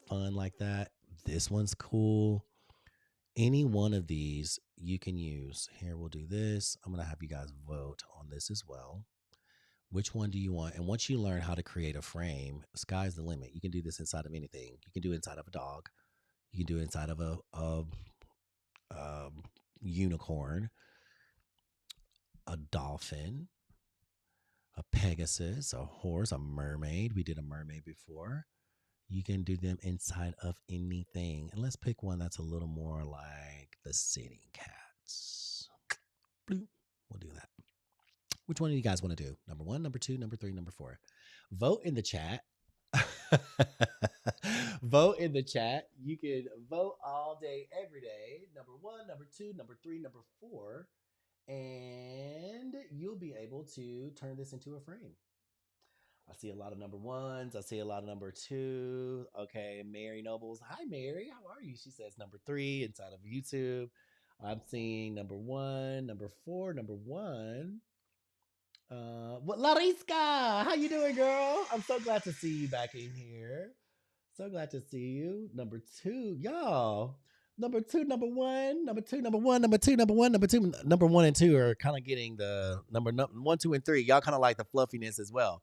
fun like that. This one's cool. Any one of these you can use. Here, we'll do this. I'm going to have you guys vote on this as well. Which one do you want? And once you learn how to create a frame, sky's the limit. You can do this inside of anything. You can do it inside of a dog. You can do it inside of a unicorn, a dolphin, a Pegasus, a horse, a mermaid. We did a mermaid before. You can do them inside of anything. And let's pick one that's a little more like the sitting cats. Bloop. We'll do that. Which one do you guys want to do? Number 1, number 2, number 3, number 4. Vote in the chat. Vote in the chat. You can vote all day, every day. Number 1, number 2, number 3, number 4. And you'll be able to turn this into a frame. I see a lot of number 1s. I see a lot of number 2. Okay, Mary Nobles. Hi, Mary. How are you? She says number 3 inside of YouTube. I'm seeing number 1, number 4, number 1. What Lariska? How you doing, girl? I'm so glad to see you back in here. So glad to see you. Number 2, y'all. Number 2, number 1, number 2, number 1, number 2, number 1, number 2, number 1 and 2 are kind of getting the number 1, 2, and 3. Y'all kind of like the fluffiness as well.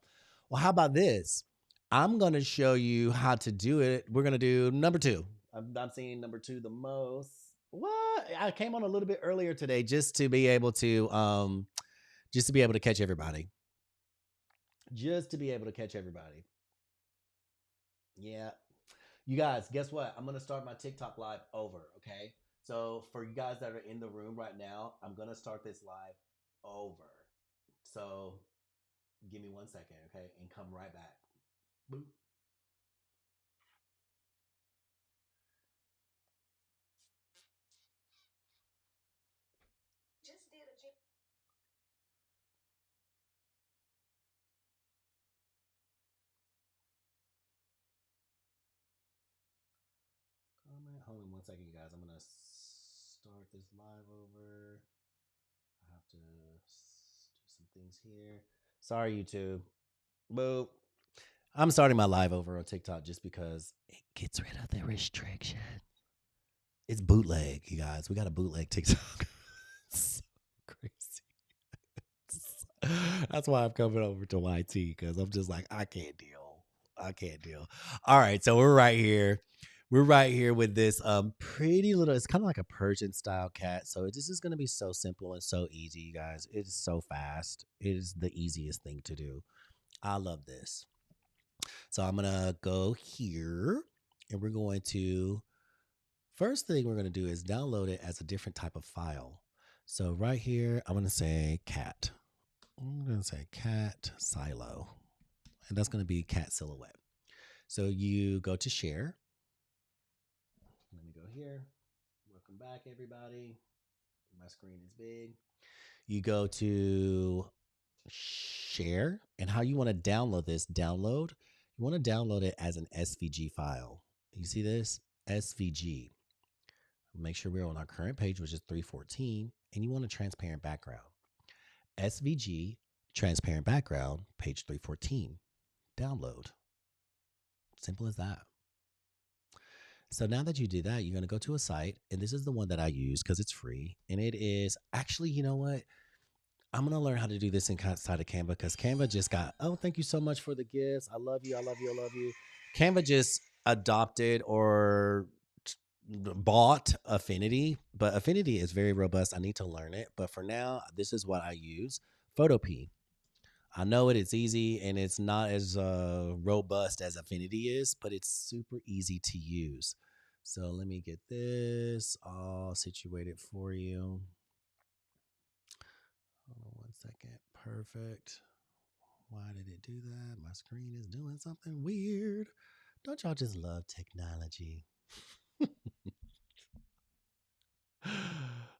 Well, how about this? I'm going to show you how to do it. We're going to do number 2. I'm seeing number 2 the most. What? I came on a little bit earlier today just to be able to catch everybody. Just to be able to catch everybody. Yeah. You guys, guess what? I'm going to start my TikTok live over, okay? So for you guys that are in the room right now, I'm going to start this live over. So give me 1 second, okay? And come right back. Boop. Hold on 1 second, you guys. I'm going to start this live over. I have to do some things here. Sorry, YouTube. Boop. I'm starting my live over on TikTok just because it gets rid of the restriction. It's bootleg, you guys. We got a bootleg TikTok. It's so crazy. That's why I'm coming over to YT, because I'm just like, I can't deal. All right, so we're right here. We're right here with this pretty little, it's kind of like a Persian style cat. So this is going to be so simple and so easy, you guys. It is so fast. It is the easiest thing to do. I love this. So I'm going to go here, and we're going to, first thing we're going to do is download it as a different type of file. So right here, I'm going to say cat. I'm going to say cat silo, and that's going to be cat silhouette. So you go to share. Let me go here. Welcome back, everybody. My screen is big. You go to share, and how you want to download this, you want to download it as an SVG file. You see this? SVG. Make sure we're on our current page, which is 314, and you want a transparent background. SVG, transparent background, page 314. Download. Simple as that. So now that you did that, you're going to go to a site, and this is the one that I use because it's free. And it is actually, you know what? I'm going to learn how to do this inside of Canva, because Canva just got, oh, thank you so much for the gifts. I love you. I love you. I love you. Canva just adopted or bought Affinity, but Affinity is very robust. I need to learn it. But for now, this is what I use. Photopea. I know it's easy, and it's not as robust as Affinity is, but it's super easy to use. So let me get this all situated for you. Hold on 1 second. Perfect. Why did it do that? My screen is doing something weird. Don't y'all just love technology?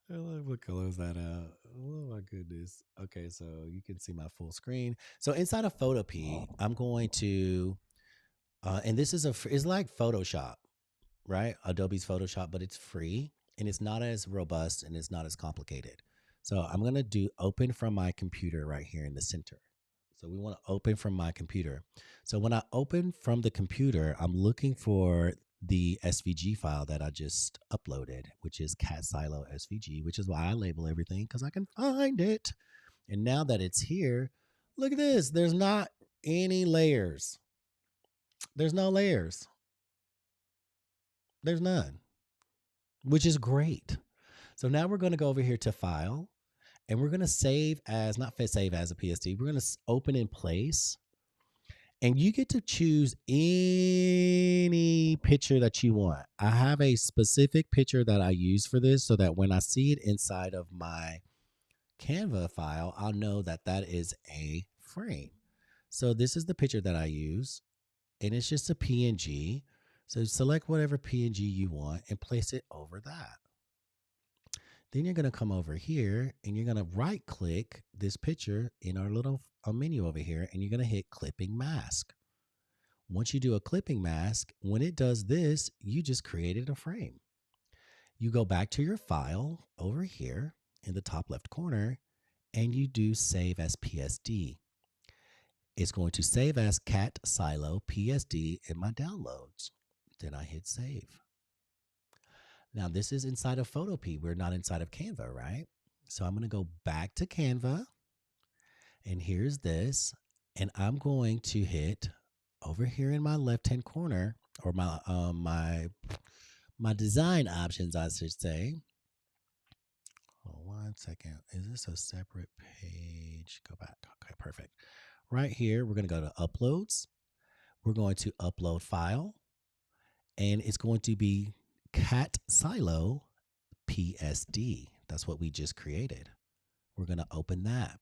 We'll close that out. Oh my goodness. Okay, so you can see my full screen. So inside of Photopea, I'm going to, and this is it's like Photoshop, right? Adobe's Photoshop, but it's free, and it's not as robust, and it's not as complicated. So I'm going to do open from my computer right here in the center. So we want to open from my computer. So when I open from the computer, I'm looking for the SVG file that I just uploaded, which is cat silo SVG, which is why I label everything, because I can find it. And now that it's here, look at this. There's not any layers. There's no layers. There's none, which is great. So now we're going to go over here to file, and we're going to save as, not save as a PSD. We're going to open in place. And you get to choose any picture that you want. I have a specific picture that I use for this, so that when I see it inside of my Canva file, I'll know that that is a frame. So this is the picture that I use, and it's just a PNG. So select whatever PNG you want and place it over that. Then you're going to come over here and you're going to right click this picture in our little menu over here, and you're going to hit clipping mask. Once you do a clipping mask, when it does this, you just created a frame. You go back to your file over here in the top left corner, and you do save as PSD. It's going to save as cat silo PSD in my downloads. Then I hit save. Now this is inside of Photopea. We're not inside of Canva, right? So I'm going to go back to Canva, and here's this, and I'm going to hit over here in my left-hand corner, or my design options, I should say. Oh, 1 second. Is this a separate page? Go back. Okay, perfect. Right here, we're going to go to uploads. We're going to upload file, and it's going to be cat silo PSD. That's what we just created. We're going to open that.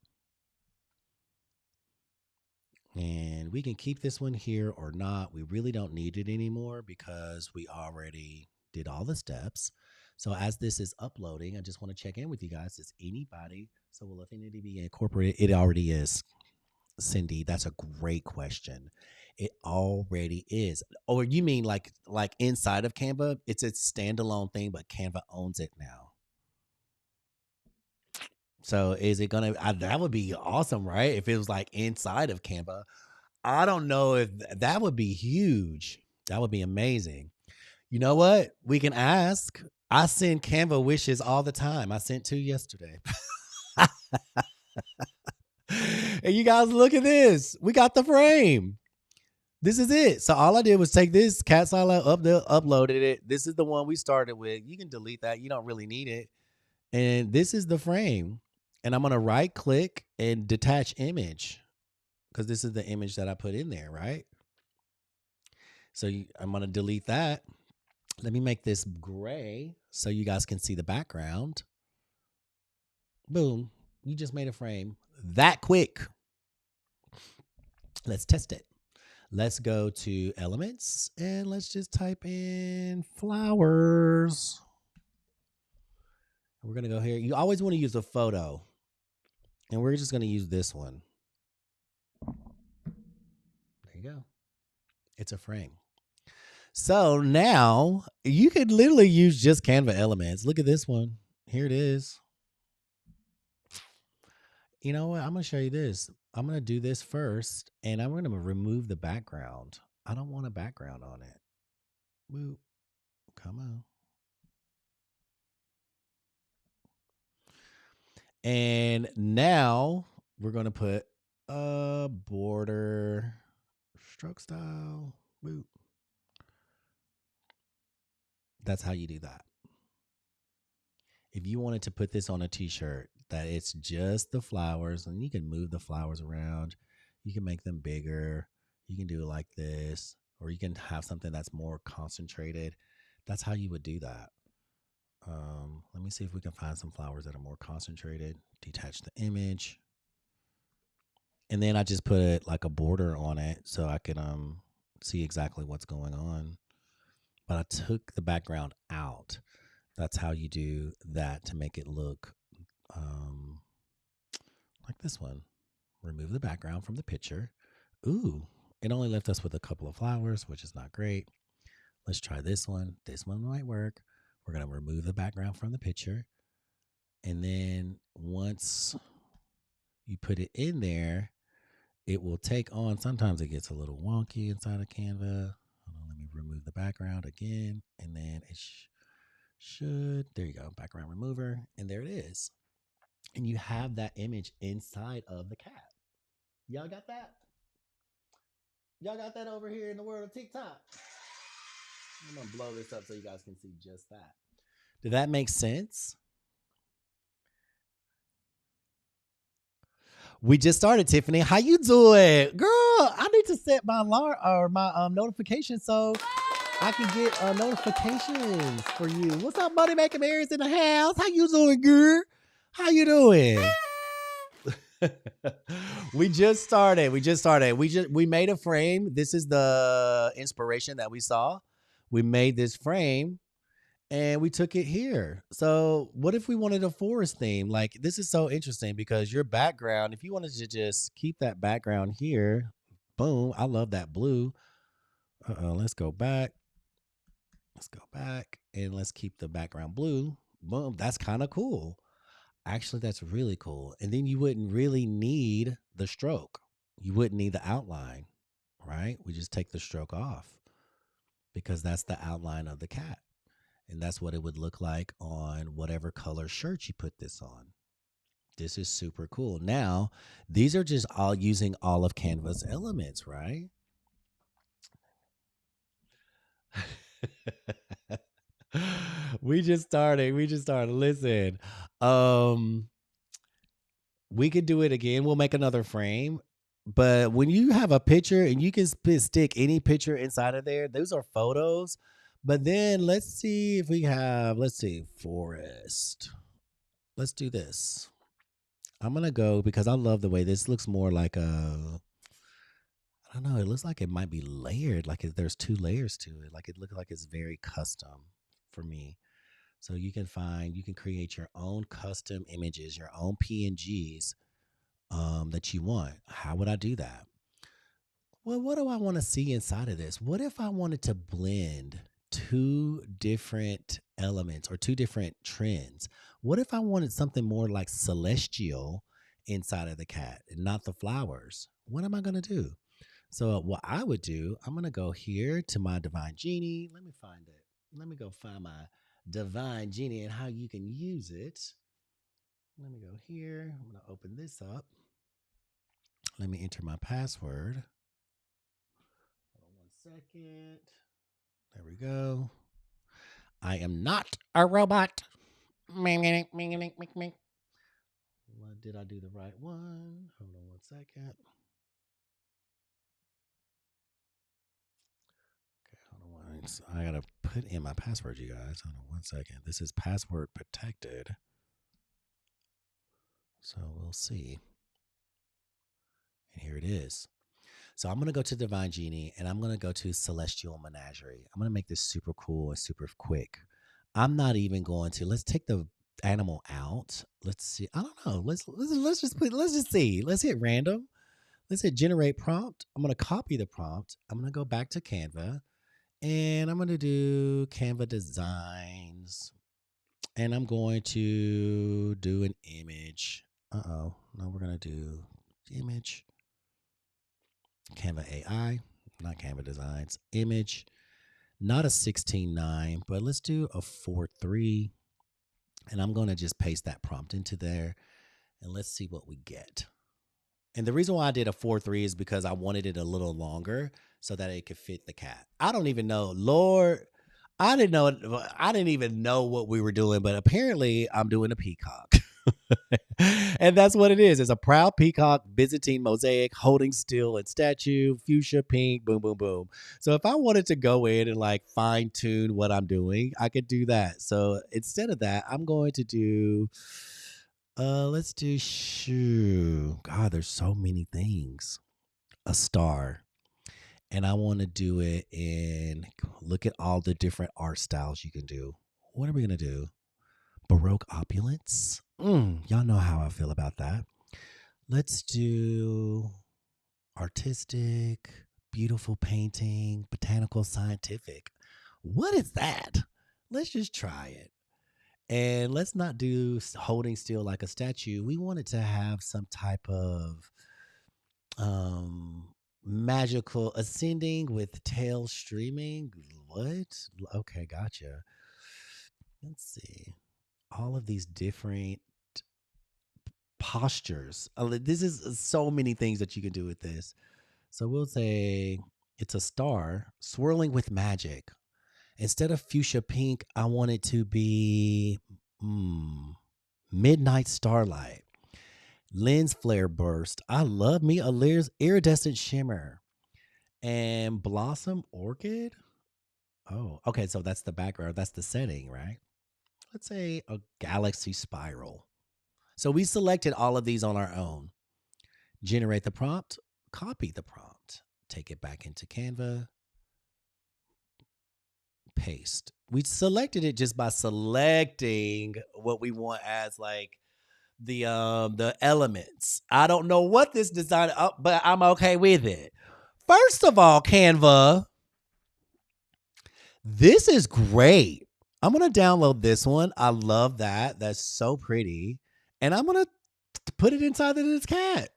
And we can keep this one here or not. We really don't need it anymore because we already did all the steps. So as this is uploading, I just want to check in with you guys. Is anybody, so will Affinity be incorporated? It already is. Cindy, that's a great question. It already is. Or you mean like inside of Canva? It's a standalone thing, but Canva owns it now. So is it gonna? That would be awesome, right? If it was like inside of Canva. I don't know if that would be huge. That would be amazing. You know what? We can ask. I send Canva wishes all the time. I sent 2 yesterday. And you guys, look at this. We got the frame. This is it. So all I did was take this cat silo, uploaded it. This is the one we started with. You can delete that. You don't really need it. And this is the frame. And I'm going to right click and detach image, because this is the image that I put in there, right? So I'm going to delete that. Let me make this gray so you guys can see the background. Boom. You just made a frame that quick. Let's test it. Let's go to elements and let's just type in flowers. We're going to go here. You always want to use a photo, and we're just going to use this one. There you go. It's a frame. So now you could literally use just Canva elements. Look at this one. Here it is. You know what? I'm going to show you this. I'm going to do this first, and I'm going to remove the background. I don't want a background on it. Woo. Come on. And now we're going to put a border stroke style. Woo. That's how you do that. If you wanted to put this on a t-shirt, that it's just the flowers, and you can move the flowers around. You can make them bigger. You can do it like this, or you can have something that's more concentrated. That's how you would do that. Let me see if we can find some flowers that are more concentrated. Detach the image. And then I just put like a border on it so I can see exactly what's going on. But I took the background out. That's how you do that to make it look like this one. Remove the background from the picture. Ooh, it only left us with a couple of flowers, which is not great. Let's try this one. This one might work. We're going to remove the background from the picture. And then once you put it in there, it will take on. Sometimes it gets a little wonky inside of Canva. Hold on, let me remove the background again. And then it should, there you go, background remover. And there it is. And you have that image inside of the cat. Y'all got that? Y'all got that over here in the world of TikTok? I'm going to blow this up so you guys can see just that. Did that make sense? We just started, Tiffany. How you doing? Girl, I need to set my alarm or my notification so I can get notifications for you. What's up, Money Making Marys in the house? How you doing, girl? How you doing? We just started. We just started. We made a frame. This is the inspiration that we saw. We made this frame and we took it here. So, what if we wanted a forest theme? Like, this is so interesting because your background, if you wanted to just keep that background here, boom, I love that blue. Let's go back. Let's go back and let's keep the background blue. Boom, that's kind of cool. Actually, that's really cool. And then you wouldn't really need the stroke. You wouldn't need the outline, right? We just take the stroke off because that's the outline of the cat. And that's what it would look like on whatever color shirt you put this on. This is super cool. Now, these are just all using all of Canva's elements, right? We just started. We just started. Listen, um, we could do it again. We'll make another frame. But when you have a picture and you can stick any picture inside of there, those are photos. But then let's see if we have, let's see, forest. Let's do this. I'm going to go because I love the way this looks more like a, I don't know, it looks like it might be layered. Like there's two layers to it. Like it looks like it's very custom for me. So you can create your own custom images, your own PNGs that you want. How would I do that? Well, what do I want to see inside of this? What if I wanted to blend two different elements or two different trends? What if I wanted something more like celestial inside of the cat and not the flowers? What am I going to do? So, what I would do, I'm going to go here to my Divine Genie. Let me find it. Let me go find my Divine Genie and how you can use it. Let me go here. I'm going to open this up. Let me enter my password. Hold on 1 second. There we go. I am not a robot. Did I do the right one? Hold on 1 second. Okay, hold on one. I gotta put in my password, you guys. Hold on 1 second. This is password protected. So we'll see. And here it is. So I'm going to go to Divine Genie and I'm going to go to Celestial Menagerie. I'm going to make this super cool and super quick. I'm not even going to, let's take the animal out. Let's see. I don't know. Let's just see. Let's hit random. Let's hit generate prompt. I'm going to copy the prompt. I'm going to go back to Canva and I'm going to do Canva designs and I'm going to do an image. No, we're going to do image. Canva AI, not Canva Designs. Image, not a 16:9, but let's do a 4:3. And I'm going to just paste that prompt into there and let's see what we get. And the reason why I did a 4:3 is because I wanted it a little longer so that it could fit the cat. I don't even know, Lord. I didn't even know what we were doing, but apparently I'm doing a peacock. And that's what it is. It's a proud peacock, Byzantine mosaic, holding still and statue, fuchsia pink, boom, boom, boom. So if I wanted to go in and like fine tune what I'm doing, I could do that. So instead of that, I'm going to do, let's do shoo. God, there's so many things. A star. And I want to do it in, look at all the different art styles you can do. What are we going to do? Baroque opulence. Y'all know how I feel about that. Let's do artistic, beautiful painting, botanical, scientific. What is that? Let's just try it. And let's not do holding still like a statue. We want it to have some type of magical ascending with tail streaming. What? Okay, gotcha. Let's see. All of these different postures. This is so many things that you can do with this. So we'll say it's a star swirling with magic. Instead of fuchsia pink, I want it to be midnight starlight. Lens flare burst. I love me a iridescent shimmer. And blossom orchid. Oh, okay. So that's the background. That's the setting, right? Let's say a galaxy spiral. So we selected all of these on our own. generate the prompt, copy the prompt, take it back into Canva, paste. We selected it just by selecting what we want as like the elements. I don't know what this design, but I'm okay with it. First of all, Canva, this is great. I'm gonna download this one. I love that. That's so pretty, and I'm gonna put it inside of this cat.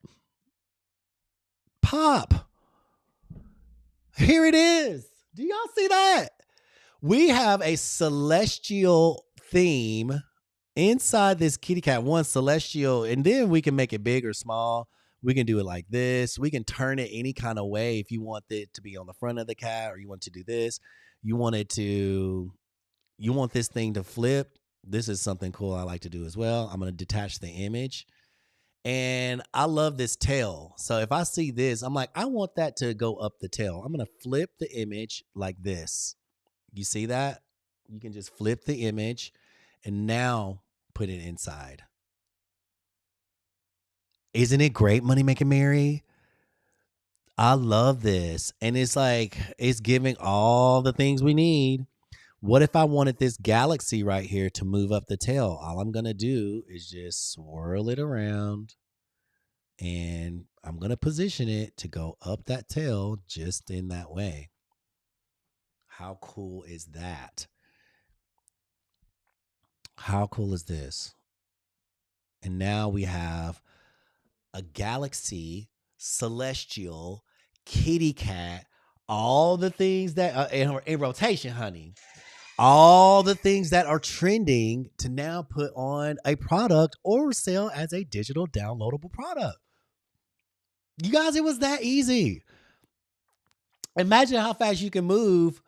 Pop. Here it is. Do y'all see that? We have a celestial theme inside this kitty cat. One celestial, and then we can make it big or small. We can do it like this. We can turn it any kind of way. If you want it to be on the front of the cat, or you want to do this, you want this thing to flip. This is something cool I like to do as well. I'm going to detach the image. And I love this tail. So if I see this, I'm like, I want that to go up the tail. I'm going to flip the image like this. You see that? You can just flip the image and now put it inside. Isn't it great, Money Making Mary? I love this. And it's like, it's giving all the things we need. What if I wanted this galaxy right here to move up the tail? All I'm going to do is just swirl it around, and I'm going to position it to go up that tail just in that way. How cool is that? How cool is this? And now we have a galaxy, celestial, kitty cat, all the things that are in rotation, honey. All the things that are trending to now put on a product or sell as a digital downloadable product. You guys, it was that easy. Imagine how fast you can move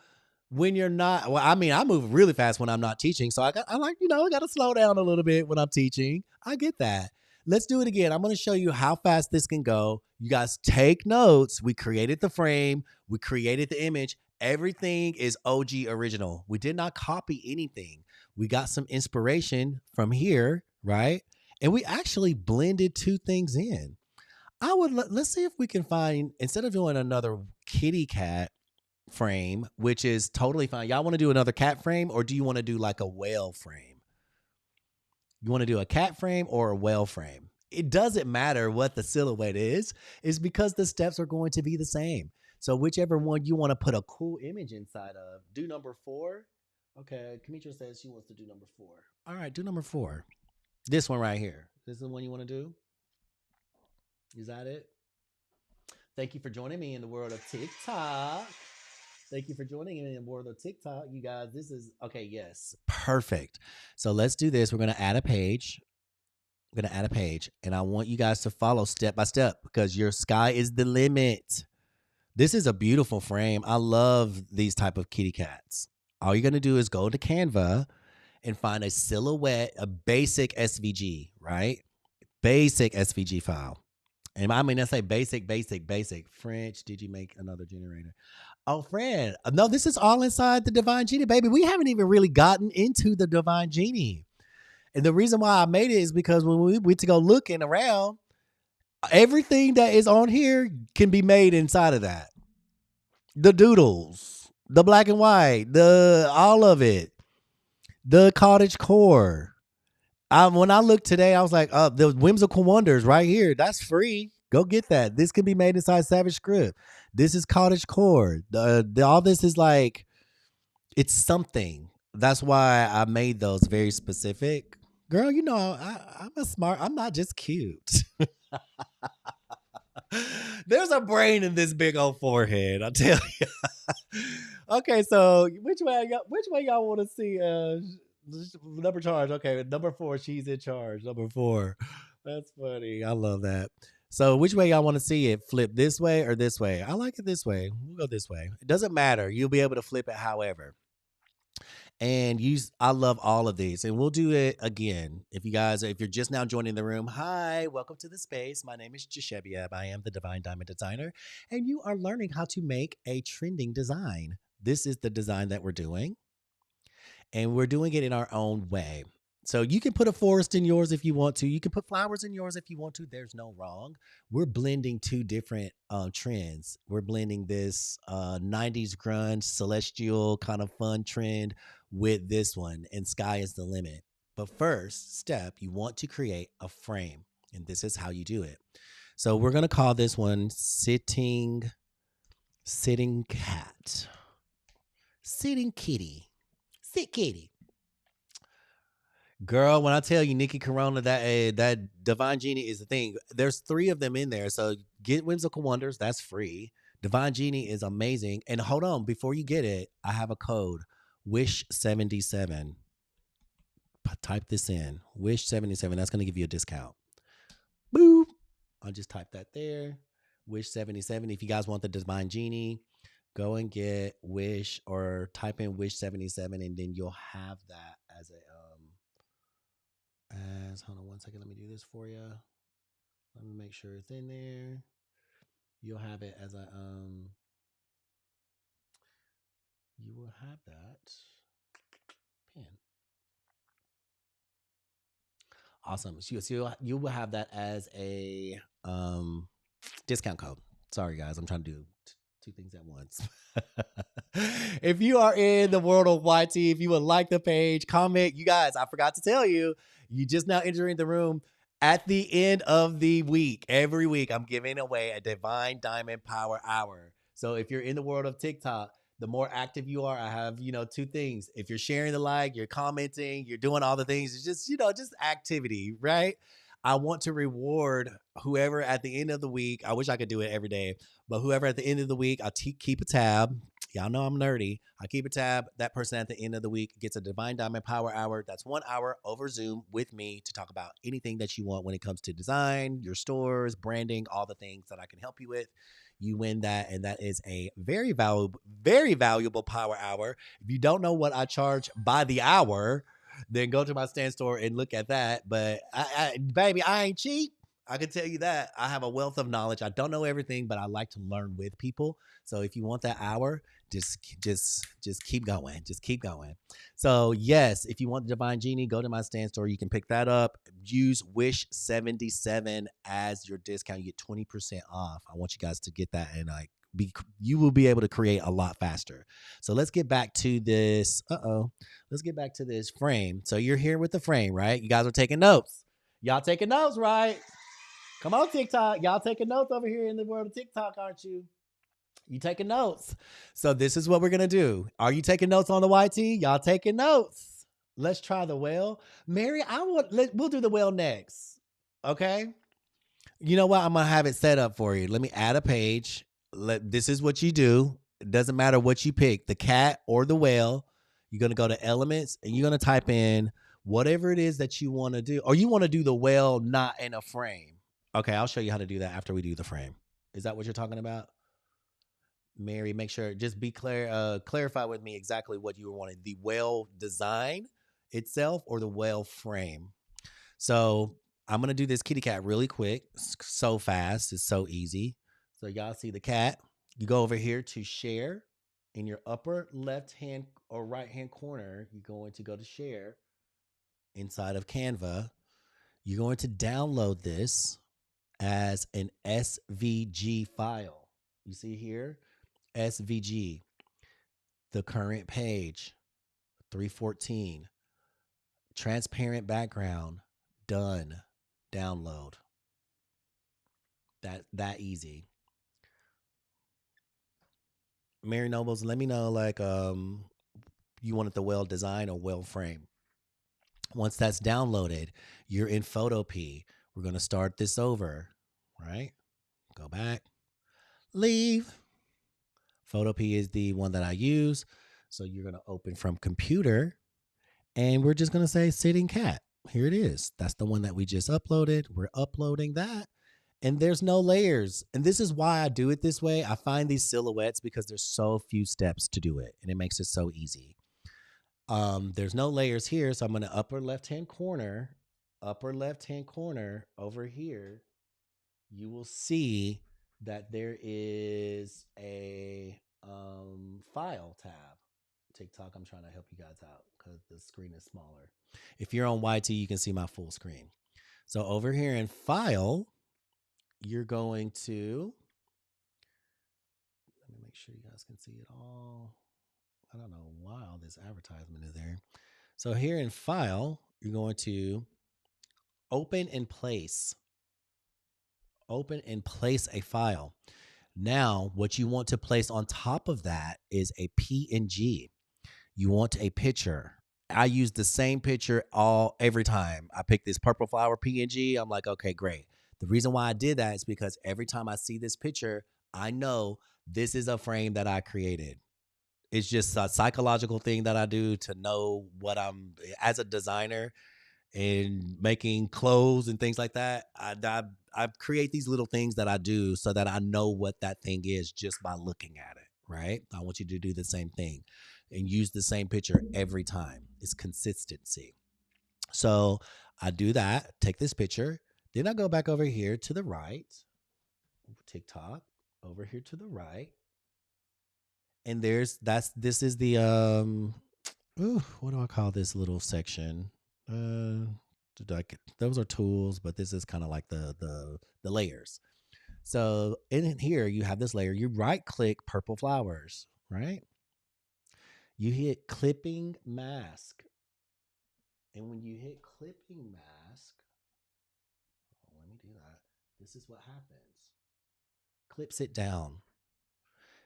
when you're not. Well, I mean, I move really fast when I'm not teaching. So I got to slow down a little bit when I'm teaching. I get that. Let's do it again. I'm going to show you how fast this can go. You guys take notes. We created the frame. We created the image. Everything is OG original. We did not copy anything. We got some inspiration from here, right? And we actually blended two things in. Let's see if we can find, instead of doing another kitty cat frame, which is totally fine. Y'all want to do another cat frame, or do you want to do like a whale frame? You want to do a cat frame or a whale frame? It doesn't matter what the silhouette is because the steps are going to be the same. So whichever one you want to put a cool image inside of, do number 4. Okay, Kamitra says she wants to do number 4. All right, do number 4. This one right here. This is the one you want to do? Is that it? Thank you for joining me in the world of TikTok. Thank you for joining me in the world of TikTok. You guys, this is, okay, yes, perfect. So let's do this. We're going to add a page. And I want you guys to follow step by step because your sky is the limit. This is a beautiful frame. I love these type of kitty cats. All you're going to do is go to Canva and find a silhouette, a basic SVG, right? Basic SVG file. And I mean, I say basic. French, did you make another generator? Oh, friend. No, this is all inside the Divine Genie, baby. We haven't even really gotten into the Divine Genie. And the reason why I made it is because when we went to go looking around, everything that is on here can be made inside of that. The doodles, the black and white, all of it, the cottage core. When I looked today, I was like, the Whimsical Wonders right here. That's free. Go get that. This can be made inside Savage Script. This is cottage core. All this is like, it's something. That's why I made those very specific. Girl, you know, I'm not just cute. There's a brain in this big old forehead, I tell you. Okay, so which way y'all want to see number charge? Okay, number 4, she's in charge. Number 4. That's funny. I love that. So which way y'all want to see it? Flip this way or this way? I like it this way. We'll go this way. It doesn't matter. You'll be able to flip it however. And I love all of these, and we'll do it again. If you're just now joining the room, hi, welcome to the space. My name is Jeshebiab. I am the Divine Diamond Designer, and you are learning how to make a trending design. This is the design that we're doing, and we're doing it in our own way. So you can put a forest in yours if you want to. You can put flowers in yours if you want to. There's no wrong. We're blending two different trends. We're blending this 90s grunge, celestial kind of fun trend with this one, and sky is the limit. But first step, you want to create a frame, and this is how you do it. So we're gonna call this one sitting cat, sitting kitty, sit kitty. Girl, when I tell you Nikki Corona, that Divine Genie is the thing. There's 3 of them in there. So get Whimsical Wonders, that's free. Divine Genie is amazing. And hold on, before you get it, I have a code. Wish77. Type this in. Wish77. That's gonna give you a discount. Boop. I'll just type that there. Wish77. If you guys want the Divine Genie, go and get Wish or type in Wish77 and then you'll have that as a hold on one second, let me do this for you. Let me make sure it's in there. You'll have it as a you will have that pen. Awesome. So you will have that as a discount code. Sorry guys, I'm trying to do 2 things at once. If you are in the world of YT, if you would like the page, comment. You guys, I forgot to tell you, you just now entering the room. At the end of the week, every week, I'm giving away a Divine Diamond Power Hour. So if you're in the world of TikTok, the more active you are, I have, 2 things. If you're sharing the like, you're commenting, you're doing all the things, it's just, just activity, right? I want to reward whoever at the end of the week. I wish I could do it every day, but whoever at the end of the week, I'll keep a tab. Y'all know I'm nerdy. I keep a tab. That person at the end of the week gets a Divine Diamond Power Hour. That's 1 hour over Zoom with me to talk about anything that you want when it comes to design, your stores, branding, all the things that I can help you with. You win that, and that is a very valuable power hour. If you don't know what I charge by the hour, then go to my stand store and look at that. But baby, I ain't cheap. I can tell you that. I have a wealth of knowledge. I don't know everything, but I like to learn with people. So if you want that hour, just keep going. Just keep going. So yes, if you want the Divine Genie, go to my stand store. You can pick that up. Use Wish77 as your discount. You get 20% off. I want you guys to get that and you will be able to create a lot faster. So let's get back to this. Let's get back to this frame. So you're here with the frame, right? You guys are taking notes. Y'all taking notes, right? Come on, TikTok. Y'all taking notes over here in the world of TikTok, aren't you? You taking notes. So this is what we're going to do. Are you taking notes on the YT? Y'all taking notes. Let's try the whale. Mary, we'll do the whale next. Okay? You know what? I'm going to have it set up for you. Let me add a page. This is what you do. It doesn't matter what you pick, the cat or the whale. You're going to go to elements and you're going to type in whatever it is that you want to do. Or you want to do the whale not in a frame. Okay, I'll show you how to do that after we do the frame. Is that what you're talking about? Mary, make sure, just be clear, clarify with me exactly what you were wanting, the whale design itself or the whale frame. So I'm going to do this kitty cat really quick, so fast. It's so easy. So y'all see the cat. You go over here to share. In your upper left hand or right hand corner, you're going to go to share inside of Canva. You're going to download this as an SVG file. You see here, SVG, the current page, 314, transparent background, done, download. That easy. Mary Nobles, let me know you wanted the well design or well frame. Once that's downloaded, you're in Photopea. We're going to start this over, right? Go back, leave. Photopea is the one that I use. So you're going to open from computer and we're just going to say sitting cat. Here it is. That's the one that we just uploaded. We're uploading that. And there's no layers. And this is why I do it this way. I find these silhouettes because there's so few steps to do it. And it makes it so easy. There's no layers here. So I'm going to upper left-hand corner over here. You will see that there is a file tab. TikTok, I'm trying to help you guys out because the screen is smaller. If you're on YT, you can see my full screen. So over here in File, you're going to, let me make sure you guys can see it all. I don't know why all this advertisement is there. So here in File, you're going to open and place. Open and place a file. Now, what you want to place on top of that is a PNG. You want a picture. I use the same picture every time. I pick this purple flower PNG. I'm like, okay, great. The reason why I did that is because every time I see this picture, I know this is a frame that I created. It's just a psychological thing that I do to know what I'm as a designer and making clothes and things like that. I create these little things that I do so that I know what that thing is just by looking at it, right? I want you to do the same thing and use the same picture every time. It's consistency. So I do that, take this picture, then I go back over here to the right, TikTok, over here to the right. And this is the what do I call this little section? Those are tools, but this is kind of like the layers. So in here you have this layer. You right click purple flowers, right? You hit clipping mask, and when you hit clipping mask, let me do that. This is what happens. Clips it down.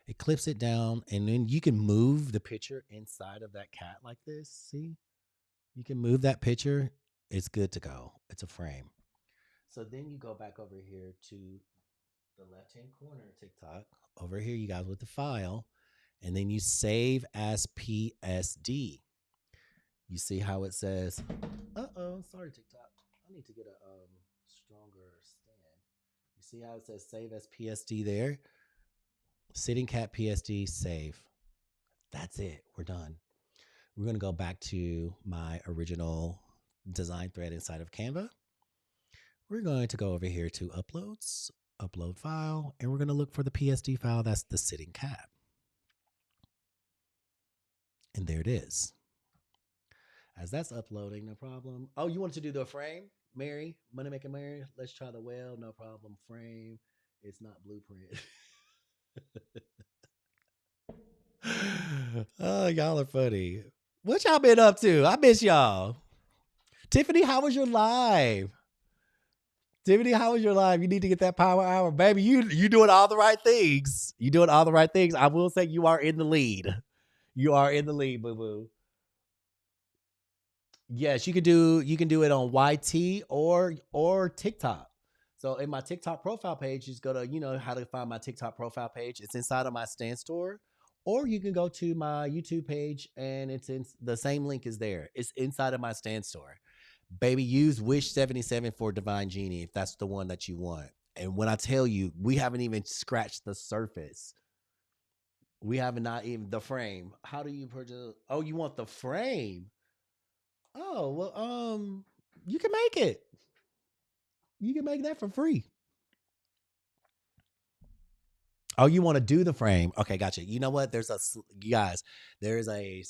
It clips it down, and then you can move the picture inside of that cat like this. See? You can move that picture. It's good to go. It's a frame. So then you go back over here to the left-hand corner of TikTok. Over here, you guys with the file. And then you save as PSD. You see how it says, sorry, TikTok. I need to get a stronger stand. You see how it says save as PSD there? Sitting cat PSD, save. That's it. We're done. We're going to go back to my original design thread inside of Canva. We're going to go over here to uploads, upload file, and we're going to look for the PSD file. That's the sitting cat. And there it is. As that's uploading, no problem. Oh, you want to do the frame? Mary, Money Making Mary, let's try the whale, no problem. Frame, it's not blueprint. Oh, y'all are funny. What y'all been up to? I miss y'all. Tiffany, how was your live? Tiffany, how was your live? You need to get that power hour. Baby, you doing all the right things. You doing all the right things. I will say you are in the lead. You are in the lead, boo-boo. Yes, you can do it on YT or TikTok. So in my TikTok profile page, just go to, you know how to find my TikTok profile page. It's inside of my stand store. Or you can go to my YouTube page and it's in the same link is there. It's inside of my stand store. Baby, use Wish 77 for Divine Genie if that's the one that you want. And when I tell you, we haven't even scratched the surface. We haven't not even the frame. How do you purchase? Oh, you want the frame? Oh, well, you can make it. You can make that for free. Oh, you want to do the frame? Okay, gotcha. You know what? You guys, there's a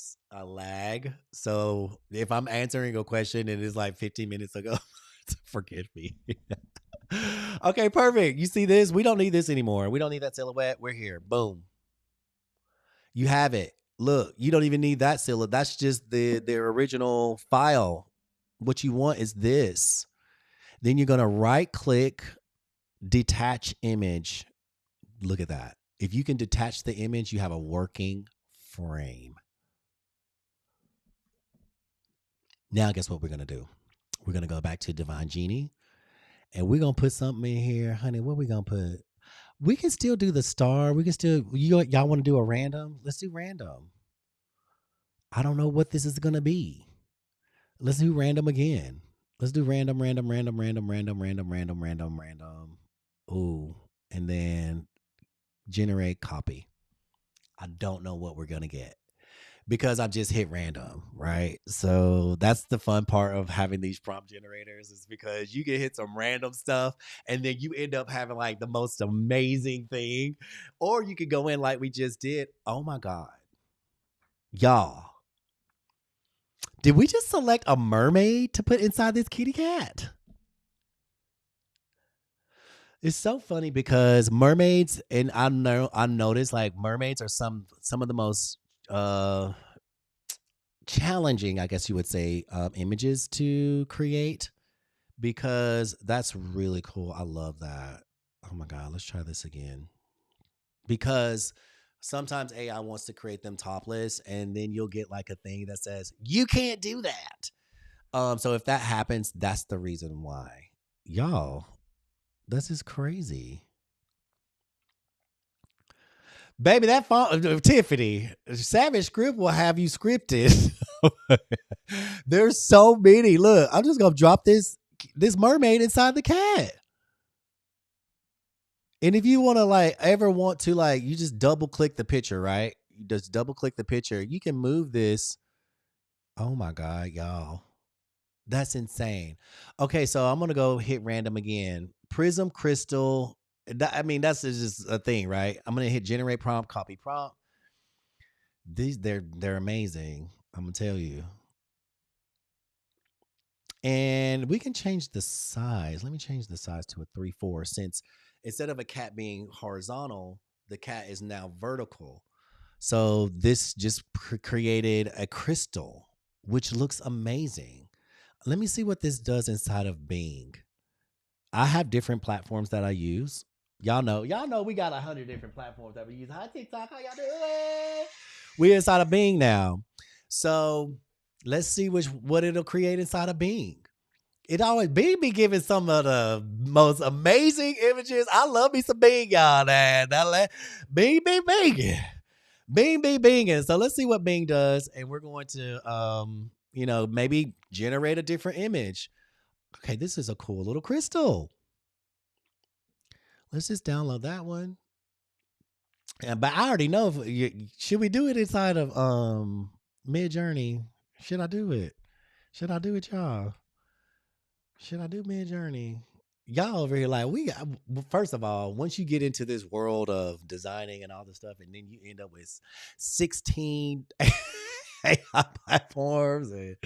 lag. So if I'm answering a question and it's like 15 minutes ago, forgive me. Okay, perfect. You see this? We don't need this anymore. We don't need that silhouette. We're here. Boom. You have it. Look, you don't even need that silhouette. That's just the original file. What you want is this. Then you're going to right click, detach image. Look at that. If you can detach the image, you have a working frame. Now, guess what we're going to do? We're going to go back to Divine Genie and we're going to put something in here. Honey, what are we going to put? We can still do the star. We can still, y'all want to do a random? Let's do random. I don't know what this is going to be. Let's do random again. Let's do random. Ooh, and then generate copy. I don't know what we're going to get because I just hit random, right? So that's the fun part of having these prompt generators is because you can hit some random stuff and then you end up having like the most amazing thing. Or you could go in like we just did. Oh my God. Y'all, did we just select a mermaid to put inside this kitty cat? It's so funny because mermaids, and I noticed like mermaids are some of the most uh challenging, I guess you would say, images to create because that's really cool. I love that. Oh my god, let's try this again. Because sometimes AI wants to create them topless, and then you'll get like a thing that says you can't do that. So if that happens, that's the reason why. Y'all, this is crazy. Baby, that font, Tiffany, Savage Script will have you scripted. There's so many. Look, I'm just gonna drop this mermaid inside the cat. And if you want to like ever want to like, you just double click the picture, right? You just double click the picture. You can move this. Oh my god, y'all, that's insane. Okay, so I'm gonna go hit random again. Prism crystal. I mean, that's just a thing, right? I'm gonna hit generate prompt, copy prompt. They're amazing. I'm gonna tell you. And we can change the size. Let me change the size to a 3/4 since instead of a cat being horizontal, the cat is now vertical. So this just created a crystal, which looks amazing. Let me see what this does inside of Bing. I have different platforms that I use. Y'all know we got 100 different platforms that we use. Hi TikTok, how y'all doing? We inside of Bing now. So let's see what it'll create inside of Bing. It always Bing be giving some of the most amazing images. I love me some Bing, y'all. Bing, Bing, Bing, Bing, Bing, Bing. And so let's see what Bing does, and we're going to, maybe generate a different image. Okay, this is a cool little crystal. Let's just download that one. But I already know should we do it inside of Mid Journey? Should I do it? Should I do it, y'all? Should I do Mid Journey? Y'all over here like we got. First of all, once you get into this world of designing and all this stuff, and then you end up with 16 AI platforms, and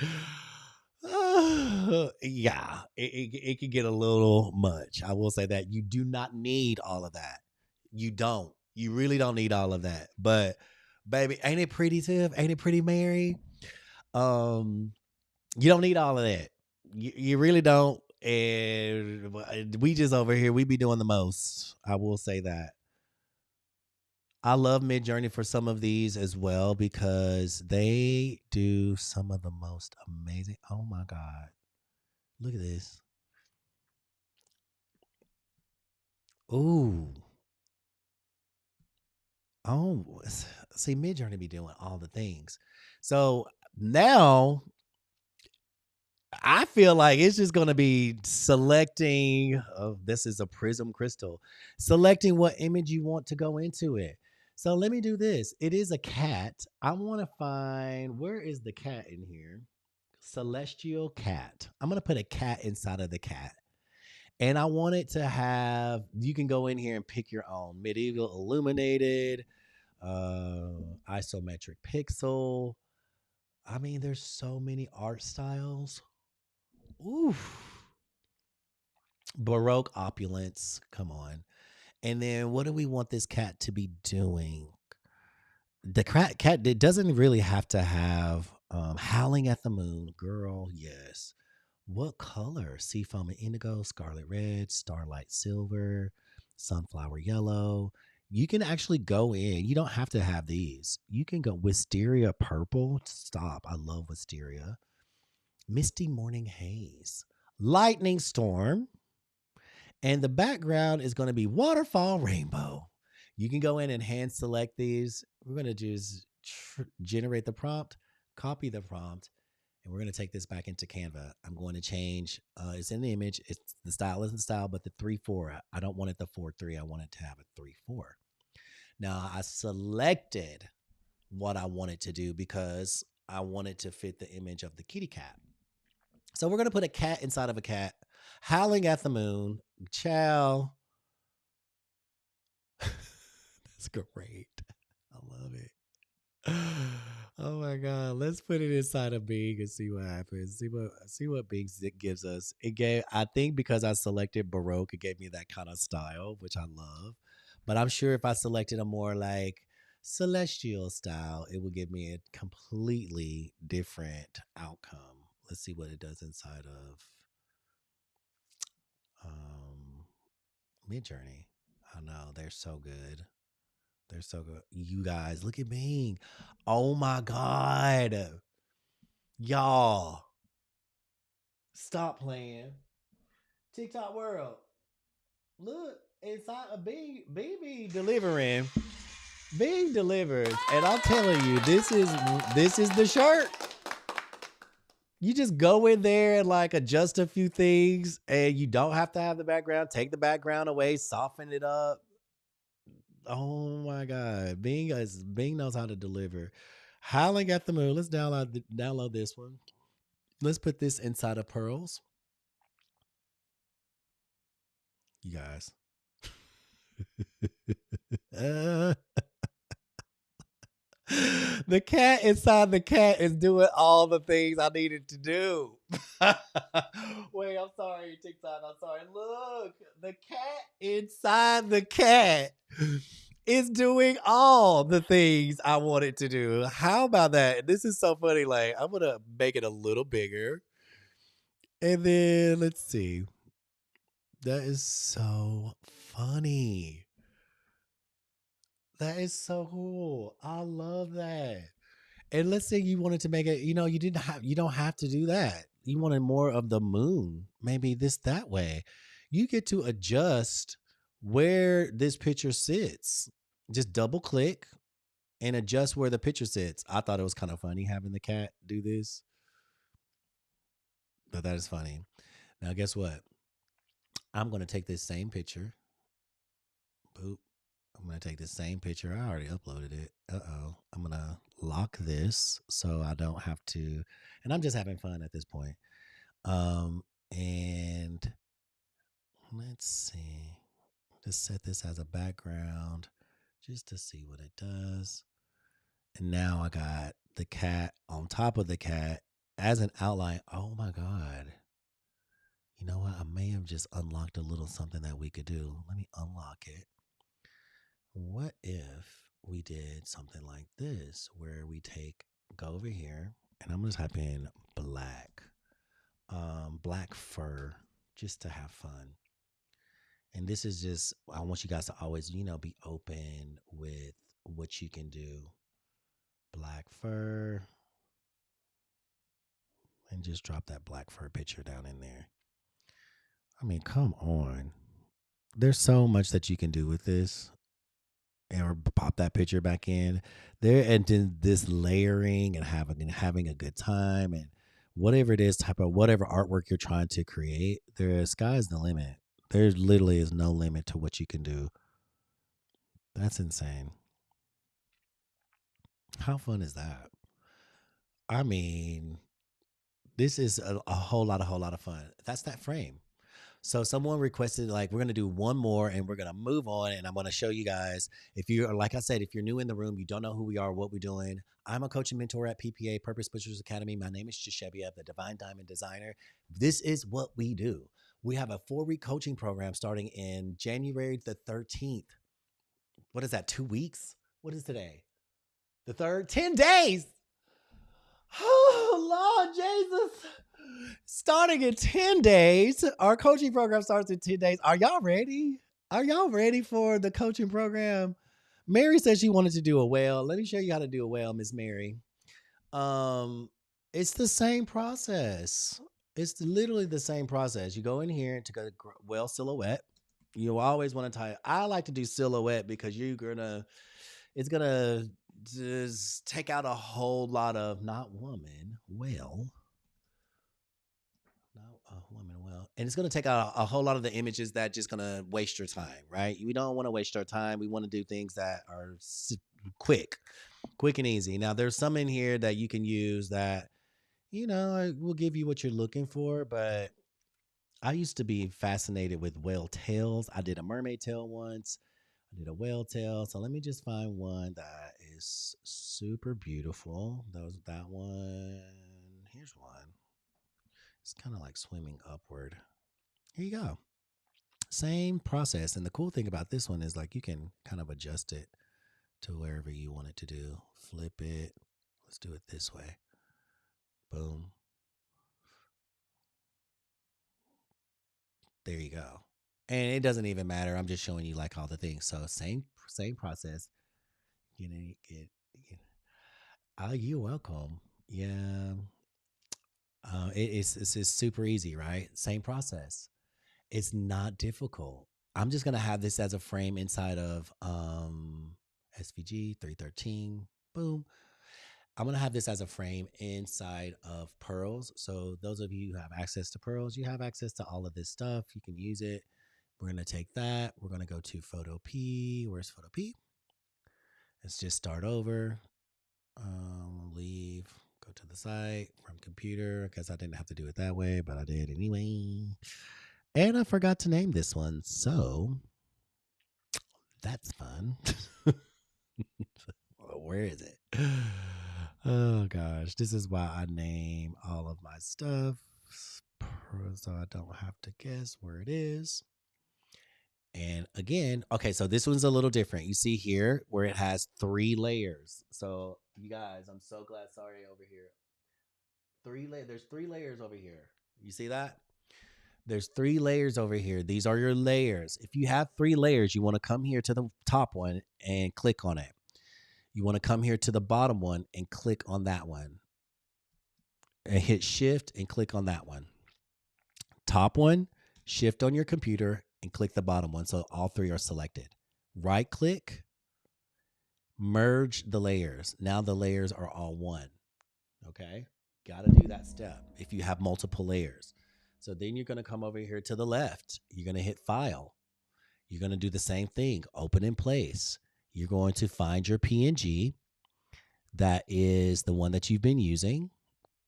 yeah, it can get a little much. I will say that you do not need all of that. You don't. You really don't need all of that. But baby, ain't it pretty, Tiff? Ain't it pretty, Mary? Um, you don't need all of that. You really don't. And we just over here, we be doing the most. I will say that. I love Midjourney for some of these as well because they do some of the most amazing. Oh my God. Look at this. Ooh. Oh, see, Midjourney be doing all the things. So now I feel like it's just going to be selecting. Oh, this is a prism crystal. Selecting what image you want to go into it. So let me do this. It is a cat. I want to find where is the cat in here? Celestial cat. I'm going to put a cat inside of the cat. And I want it to have, you can go in here and pick your own medieval illuminated, isometric pixel. I mean, there's so many art styles. Oof. Baroque opulence. Come on. And then what do we want this cat to be doing? The cat it doesn't really have to have howling at the moon. Girl, yes. What color? Seafoam and indigo, scarlet red, starlight silver, sunflower yellow. You can actually go in. You don't have to have these. You can go wisteria purple. Stop. I love wisteria. Misty morning haze. Lightning storm. And the background is going to be waterfall rainbow. You can go in and hand select these. We're going to just generate the prompt, copy the prompt, and we're going to take this back into Canva. I'm going to change, it's in the image. It's the style isn't style, but the 3/4. I don't want it the 4/3. I want it to have a 3/4. Now I selected what I wanted to do because I wanted to fit the image of the kitty cat. So we're going to put a cat inside of a cat, howling at the moon. Ciao. That's great. I love it. Oh my god! Let's put it inside of Bing and see what happens. See what Bing gives us. It gave. I think because I selected Baroque, it gave me that kind of style, which I love. But I'm sure if I selected a more like celestial style, it would give me a completely different outcome. Let's see what it does inside of um Midjourney. I know they're so good. They're so good. You guys, look at Bing. Oh my god. Y'all, stop playing. TikTok world. Look, inside a Bing delivering. Bing delivers. And I'm telling you, this is the shirt. You just go in there and like adjust a few things and you don't have to have the background. Take the background away, soften it up. Oh my God. Bing knows how to deliver. Howling at the Moon. Let's download this one. Let's put this inside of Pearls. You guys. The cat inside the cat is doing all the things I needed to do. Wait, I'm sorry, TikTok. I'm sorry. Look, the cat inside the cat is doing all the things I wanted to do. How about that? This is so funny. Like, I'm going to make it a little bigger. And then let's see. That is so funny. That is so cool. I love that. And let's say you wanted to make it, you don't have to do that. You wanted more of the moon, maybe this that way. You get to adjust where this picture sits. Just double click and adjust where the picture sits. I thought it was kind of funny having the cat do this, but that is funny. Now, guess what? I'm going to take this same picture. Boop. I'm going to take this same picture. I already uploaded it. I'm going to lock this so I don't have to. And I'm just having fun at this point. And let's see. Just set this as a background just to see what it does. And now I got the cat on top of the cat as an outline. Oh my God. You know what? I may have just unlocked a little something that we could do. Let me unlock it. What if we did something like this where we go over here and I'm going to type in black fur just to have fun. And this is just, I want you guys to always, be open with what you can do. Black fur. And just drop that black fur picture down in there. I mean, come on. There's so much that you can do with this. Or pop that picture back in there, and then this layering and having a good time and whatever it is, type of whatever artwork you're trying to create, the sky's the limit. There literally is no limit to what you can do. That's insane. How fun is that? I mean, this is a whole lot of fun. That's that frame. So someone requested, like, we're going to do one more and we're going to move on. And I'm going to show you guys, if you're, like I said, if you're new in the room, you don't know who we are, what we're doing. I'm a coach and mentor at PPA, Purpose Pushers Academy. My name is Jashebia, the Divine Diamond Designer. This is what we do. We have a 4-week coaching program starting in January the 13th. What is that, 2 weeks? What is today? The 3rd? 10 days. Oh, Lord Jesus. Starting in 10 days. Our coaching program starts in 10 days. Are y'all ready? Are y'all ready for the coaching program? Mary said she wanted to do a whale. Let me show you how to do a whale, Miss Mary. It's the same process. It's literally the same process. You go in here to go to whale silhouette. You always want to tie. I like to do silhouette because it's gonna just take out a whole lot of not woman, whale. And it's going to take out a whole lot of the images that just going to waste your time, right? We don't want to waste our time. We want to do things that are quick and easy. Now, there's some in here that you can use that, will give you what you're looking for. But I used to be fascinated with whale tails. I did a mermaid tail once. I did a whale tail. So let me just find one that is is super beautiful. That one. Here's one. It's kind of like swimming upward. Here you go. Same process. And the cool thing about this one is like you can kind of adjust it to wherever you want it to do. Flip it. Let's do it this way. Boom. There you go. And it doesn't even matter. I'm just showing you like all the things. So same process. You know, oh, you're welcome. Yeah. It's super easy, right? Same process. It's not difficult. I'm just gonna have this as a frame inside of SVG 313. Boom. I'm gonna have this as a frame inside of Pearls. So those of you who have access to Pearls, you have access to all of this stuff. You can use it. We're gonna take that. We're gonna go to Photo P. Where's Photo P? Let's just start over. Leave. Go to the site from computer. I guess I didn't have to do it that way, but I did anyway. And I forgot to name this one, so that's fun. Where is it? Oh gosh, this is why I name all of my stuff so I don't have to guess where it is. And again, okay, so this one's a little different. You see here where it has 3 layers. So you guys, I'm so glad. Sorry, over here. There's 3 layers over here. You see that? There's 3 layers over here. These are your layers. If you have 3 layers, you want to come here to the top one and click on it. You want to come here to the bottom one and click on that one. And hit shift and click on that one. Top one, shift on your computer and click the bottom one so all 3 are selected. Right click, merge the layers. Now the layers are all one. Okay? Got to do that step if you have multiple layers. So then you're going to come over here to the left. You're going to hit File. You're going to do the same thing. Open in place. You're going to find your PNG. That is the one that you've been using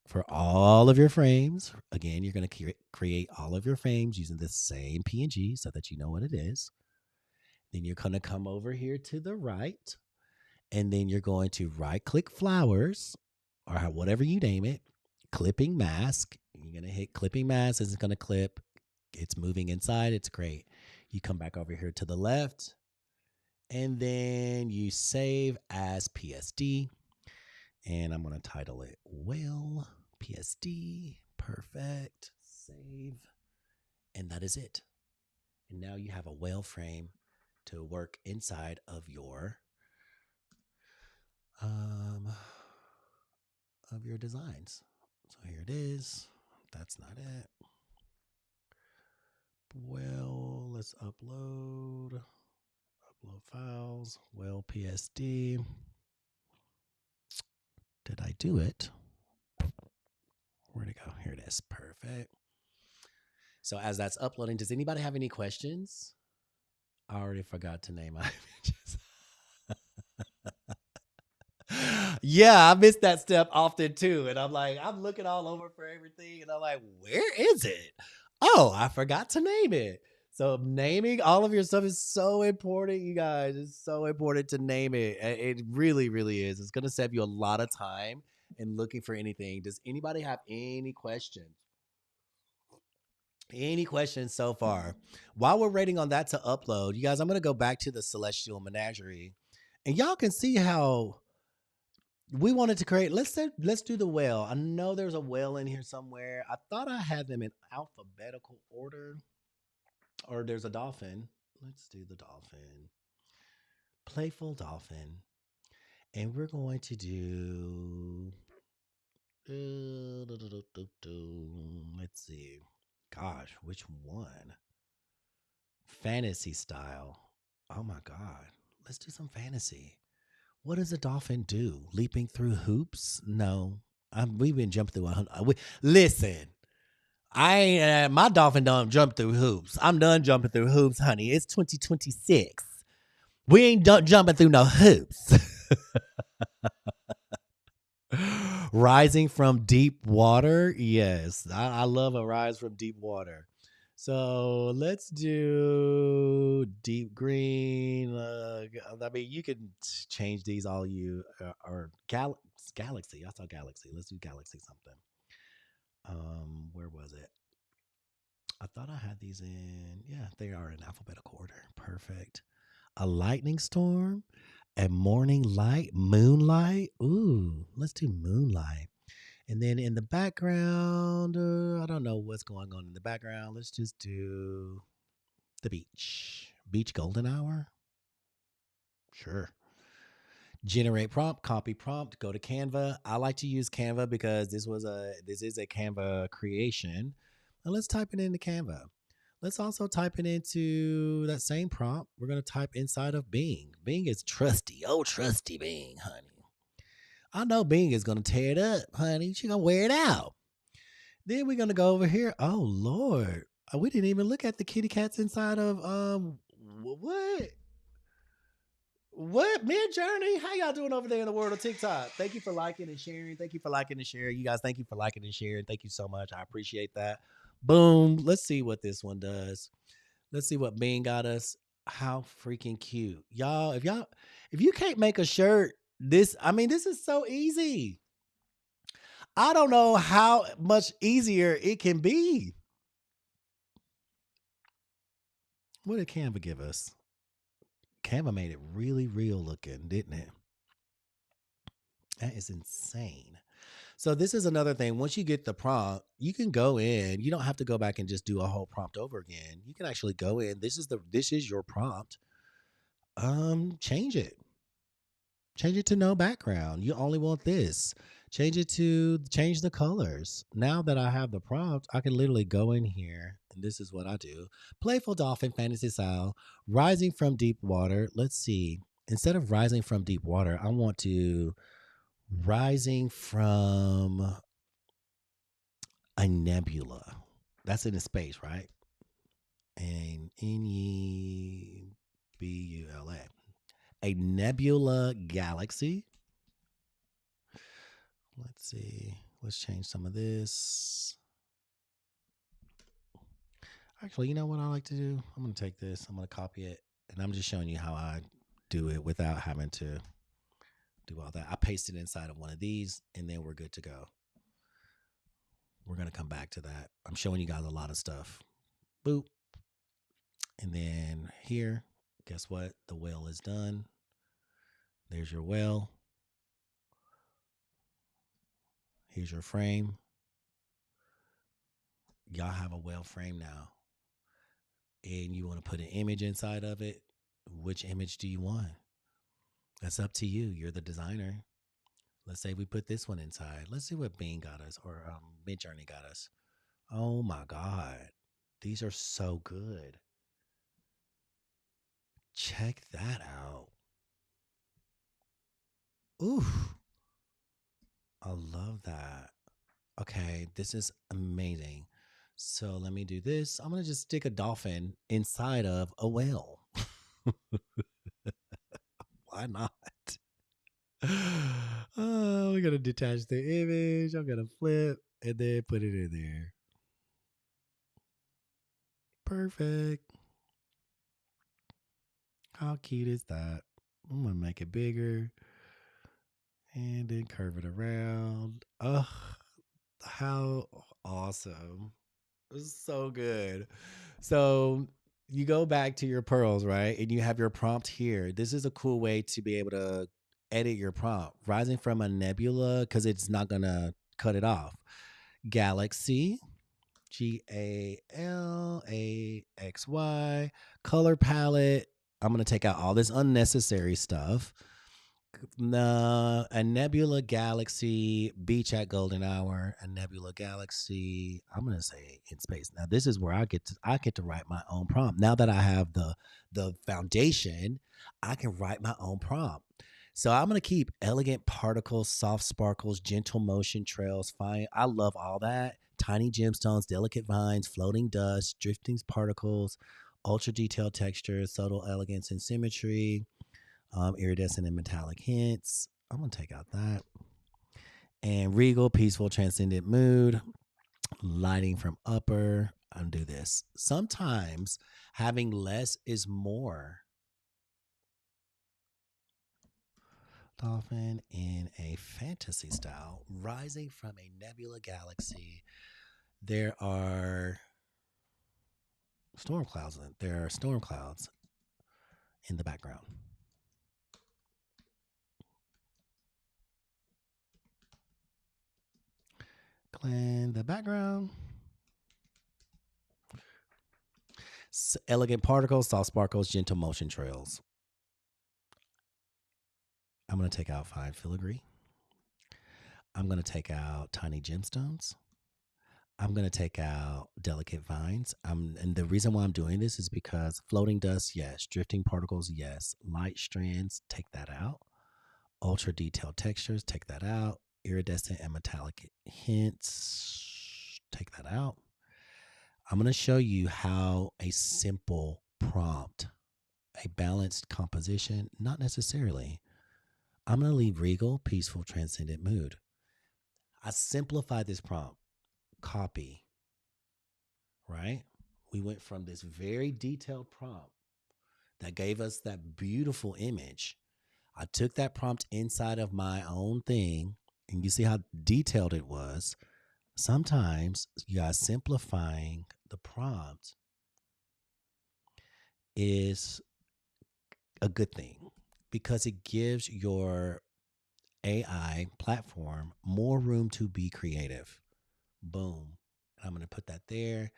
for all of your frames. Again, you're going to create all of your frames using the same PNG so that you know what it is. Then you're going to come over here to the right. And then you're going to right-click Flowers or whatever you name it. Clipping mask. You're going to hit clipping mask. It's going to clip. It's moving inside. It's great. You come back over here to the left. And then you save as PSD. And I'm going to title it Whale PSD. Perfect. Save. And that is it. And now you have a whale frame to work inside of your designs. So here it is. That's not it. Well, let's upload files. Well, PSD. Did I do it? Where'd it go? Here it is. Perfect. So as that's uploading, does anybody have any questions? I already forgot to name my images. Yeah, I miss that step often too. And I'm like, I'm looking all over for everything. And I'm like, where is it? Oh, I forgot to name it. So naming all of your stuff is so important, you guys. It's so important to name it. It really, really is. It's going to save you a lot of time in looking for anything. Does anybody have any questions? Any questions so far? While we're waiting on that to upload, you guys, I'm going to go back to the Celestial Menagerie. And y'all can see how we wanted to create. Let's do the whale. I know there's a whale in here somewhere. I thought I had them in alphabetical order. Or there's a dolphin. Let's do the dolphin. Playful dolphin. And we're going to do... Let's see. Gosh, which one? Fantasy style. Oh my God. Let's do some fantasy. What does a dolphin do? Leaping through hoops? No. We've been jumping through listen. I ain't my dolphin don't jump through hoops. I'm done jumping through hoops, honey. It's 2026. We ain't jumping through no hoops. Rising from deep water. Yes, I love a rise from deep water. So let's do deep green. I mean, you can change these all you or galaxy. I saw galaxy. Let's do galaxy something. Where was it? I thought I had these in. Yeah, they are in alphabetical order. Perfect. A lightning storm, a morning light, moonlight. Ooh, let's do moonlight. And then in the background, I don't know what's going on in the background. Let's just do the beach. Beach golden hour? Sure. Generate prompt, copy prompt, go to Canva. I like to use Canva because this is a Canva creation. And let's type it into Canva. Let's also type it into that same prompt. We're going to type inside of Bing. Bing is trusty. Oh, trusty Bing, honey. I know Bing is going to tear it up, honey. She's going to wear it out. Then we're going to go over here. Oh, Lord. We didn't even look at the kitty cats inside of, what? What? Mid Journey? How y'all doing over there in the world of TikTok? Thank you for liking and sharing. Thank you for liking and sharing. You guys, thank you for liking and sharing. Thank you so much. I appreciate that. Boom. Let's see what this one does. Let's see what Bing got us. How freaking cute. If you can't make a shirt, this is so easy. I don't know how much easier it can be. What did Canva give us? Canva made it really real looking, didn't it? That is insane. So this is another thing. Once you get the prompt, you can go in. You don't have to go back and just do a whole prompt over again. You can actually go in. This is your prompt. Change it. Change it to no background. You only want this. Change the colors. Now that I have the prompt, I can literally go in here and this is what I do. Playful dolphin fantasy style, rising from deep water. Let's see. Instead of rising from deep water, I want to rising from a nebula. That's in the space, right? And Nebula. A nebula galaxy. Let's see. Let's change some of this. Actually, you know what I like to do? I'm going to take this. I'm going to copy it. And I'm just showing you how I do it without having to do all that. I paste it inside of one of these, and then we're good to go. We're going to come back to that. I'm showing you guys a lot of stuff. Boop. And then here, guess what? The whale is done. There's your whale. Here's your frame. Y'all have a whale frame now. And you want to put an image inside of it. Which image do you want? That's up to you. You're the designer. Let's say we put this one inside. Let's see what Bing got us or Midjourney got us. Oh my God. These are so good. Check that out. Ooh. I love that. Okay, this is amazing. So let me do this. I'm going to just stick a dolphin inside of a whale. Why not? Oh, we're going to detach the image. I'm going to flip and then put it in there. Perfect. How cute is that? I'm going to make it bigger and then curve it around. Oh, how awesome. It's so good. So you go back to your pearls, right? And you have your prompt here. This is a cool way to be able to edit your prompt. Rising from a nebula, because it's not going to cut it off. Galaxy, Galaxy. Color palette. I'm going to take out all this unnecessary stuff. A nebula galaxy, beach at golden hour, a nebula galaxy. I'm gonna say in space. Now this is where I get to write my own prompt. Now that I have the foundation, I can write my own prompt. So I'm gonna keep elegant particles, soft sparkles, gentle motion trails. Fine, I love all that. Tiny gemstones, delicate vines, floating dust, drifting particles, ultra detailed textures, subtle elegance and symmetry. Iridescent and metallic hints. I'm going to take out that. And regal, peaceful, transcendent mood. Lighting from upper. undo this. Sometimes having less is more. Dolphin in a fantasy style, rising from a nebula galaxy. There are storm clouds. There are storm clouds in the background. Clean the background. Elegant particles, soft sparkles, gentle motion trails. I'm going to take out fine filigree. I'm going to take out tiny gemstones. I'm going to take out delicate vines. And the reason why I'm doing this is because floating dust, yes. Drifting particles, yes. Light strands, take that out. Ultra detailed textures, take that out. Iridescent and metallic hints, take that out. I'm going to show you how a simple prompt, a balanced composition, not necessarily. I'm going to leave regal, peaceful, transcendent mood. I simplified this prompt. Copy, right? We went from this very detailed prompt that gave us that beautiful image. I took that prompt inside of my own thing, and you see how detailed it was. Sometimes you guys simplifying the prompt is a good thing because it gives your AI platform more room to be creative. Boom. I'm going to put that there,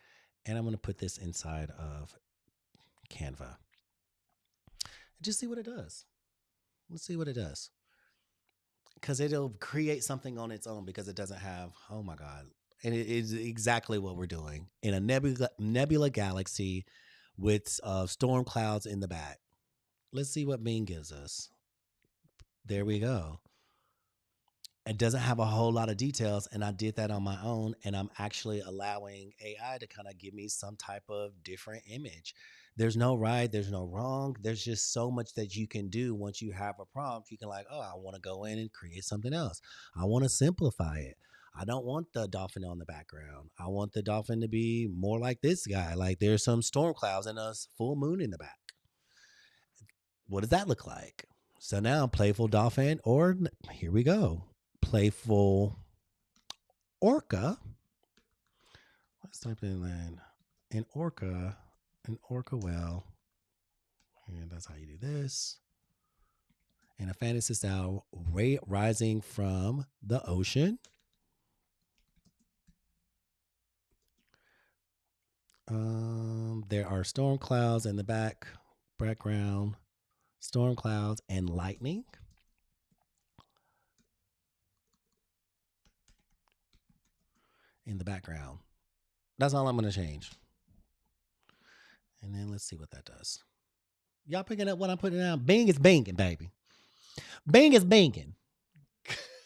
and I'm going to put this inside of Canva. Just see what it does. Let's see what it does. Because it'll create something on its own because it doesn't have, oh my God. And it is exactly what we're doing in a nebula galaxy with storm clouds in the back. Let's see what Bing gives us. There we go. It doesn't have a whole lot of details, and I did that on my own, and I'm actually allowing AI to kind of give me some type of different image. There's no right, there's no wrong. There's just so much that you can do once you have a prompt. You can like, oh, I want to go in and create something else. I want to simplify it. I don't want the dolphin on the background. I want the dolphin to be more like this guy. Like there's some storm clouds and a full moon in the back. What does that look like? So now playful dolphin, or here we go. Playful orca. Let's type in then an orca whale. And that's how you do this. And a fantasy style rising from the ocean. There are storm clouds in the background, storm clouds and lightning. In the background. That's all I'm going to change. And then let's see what that does. Y'all picking up what I'm putting down? Bing is binging, baby. Bing is binging.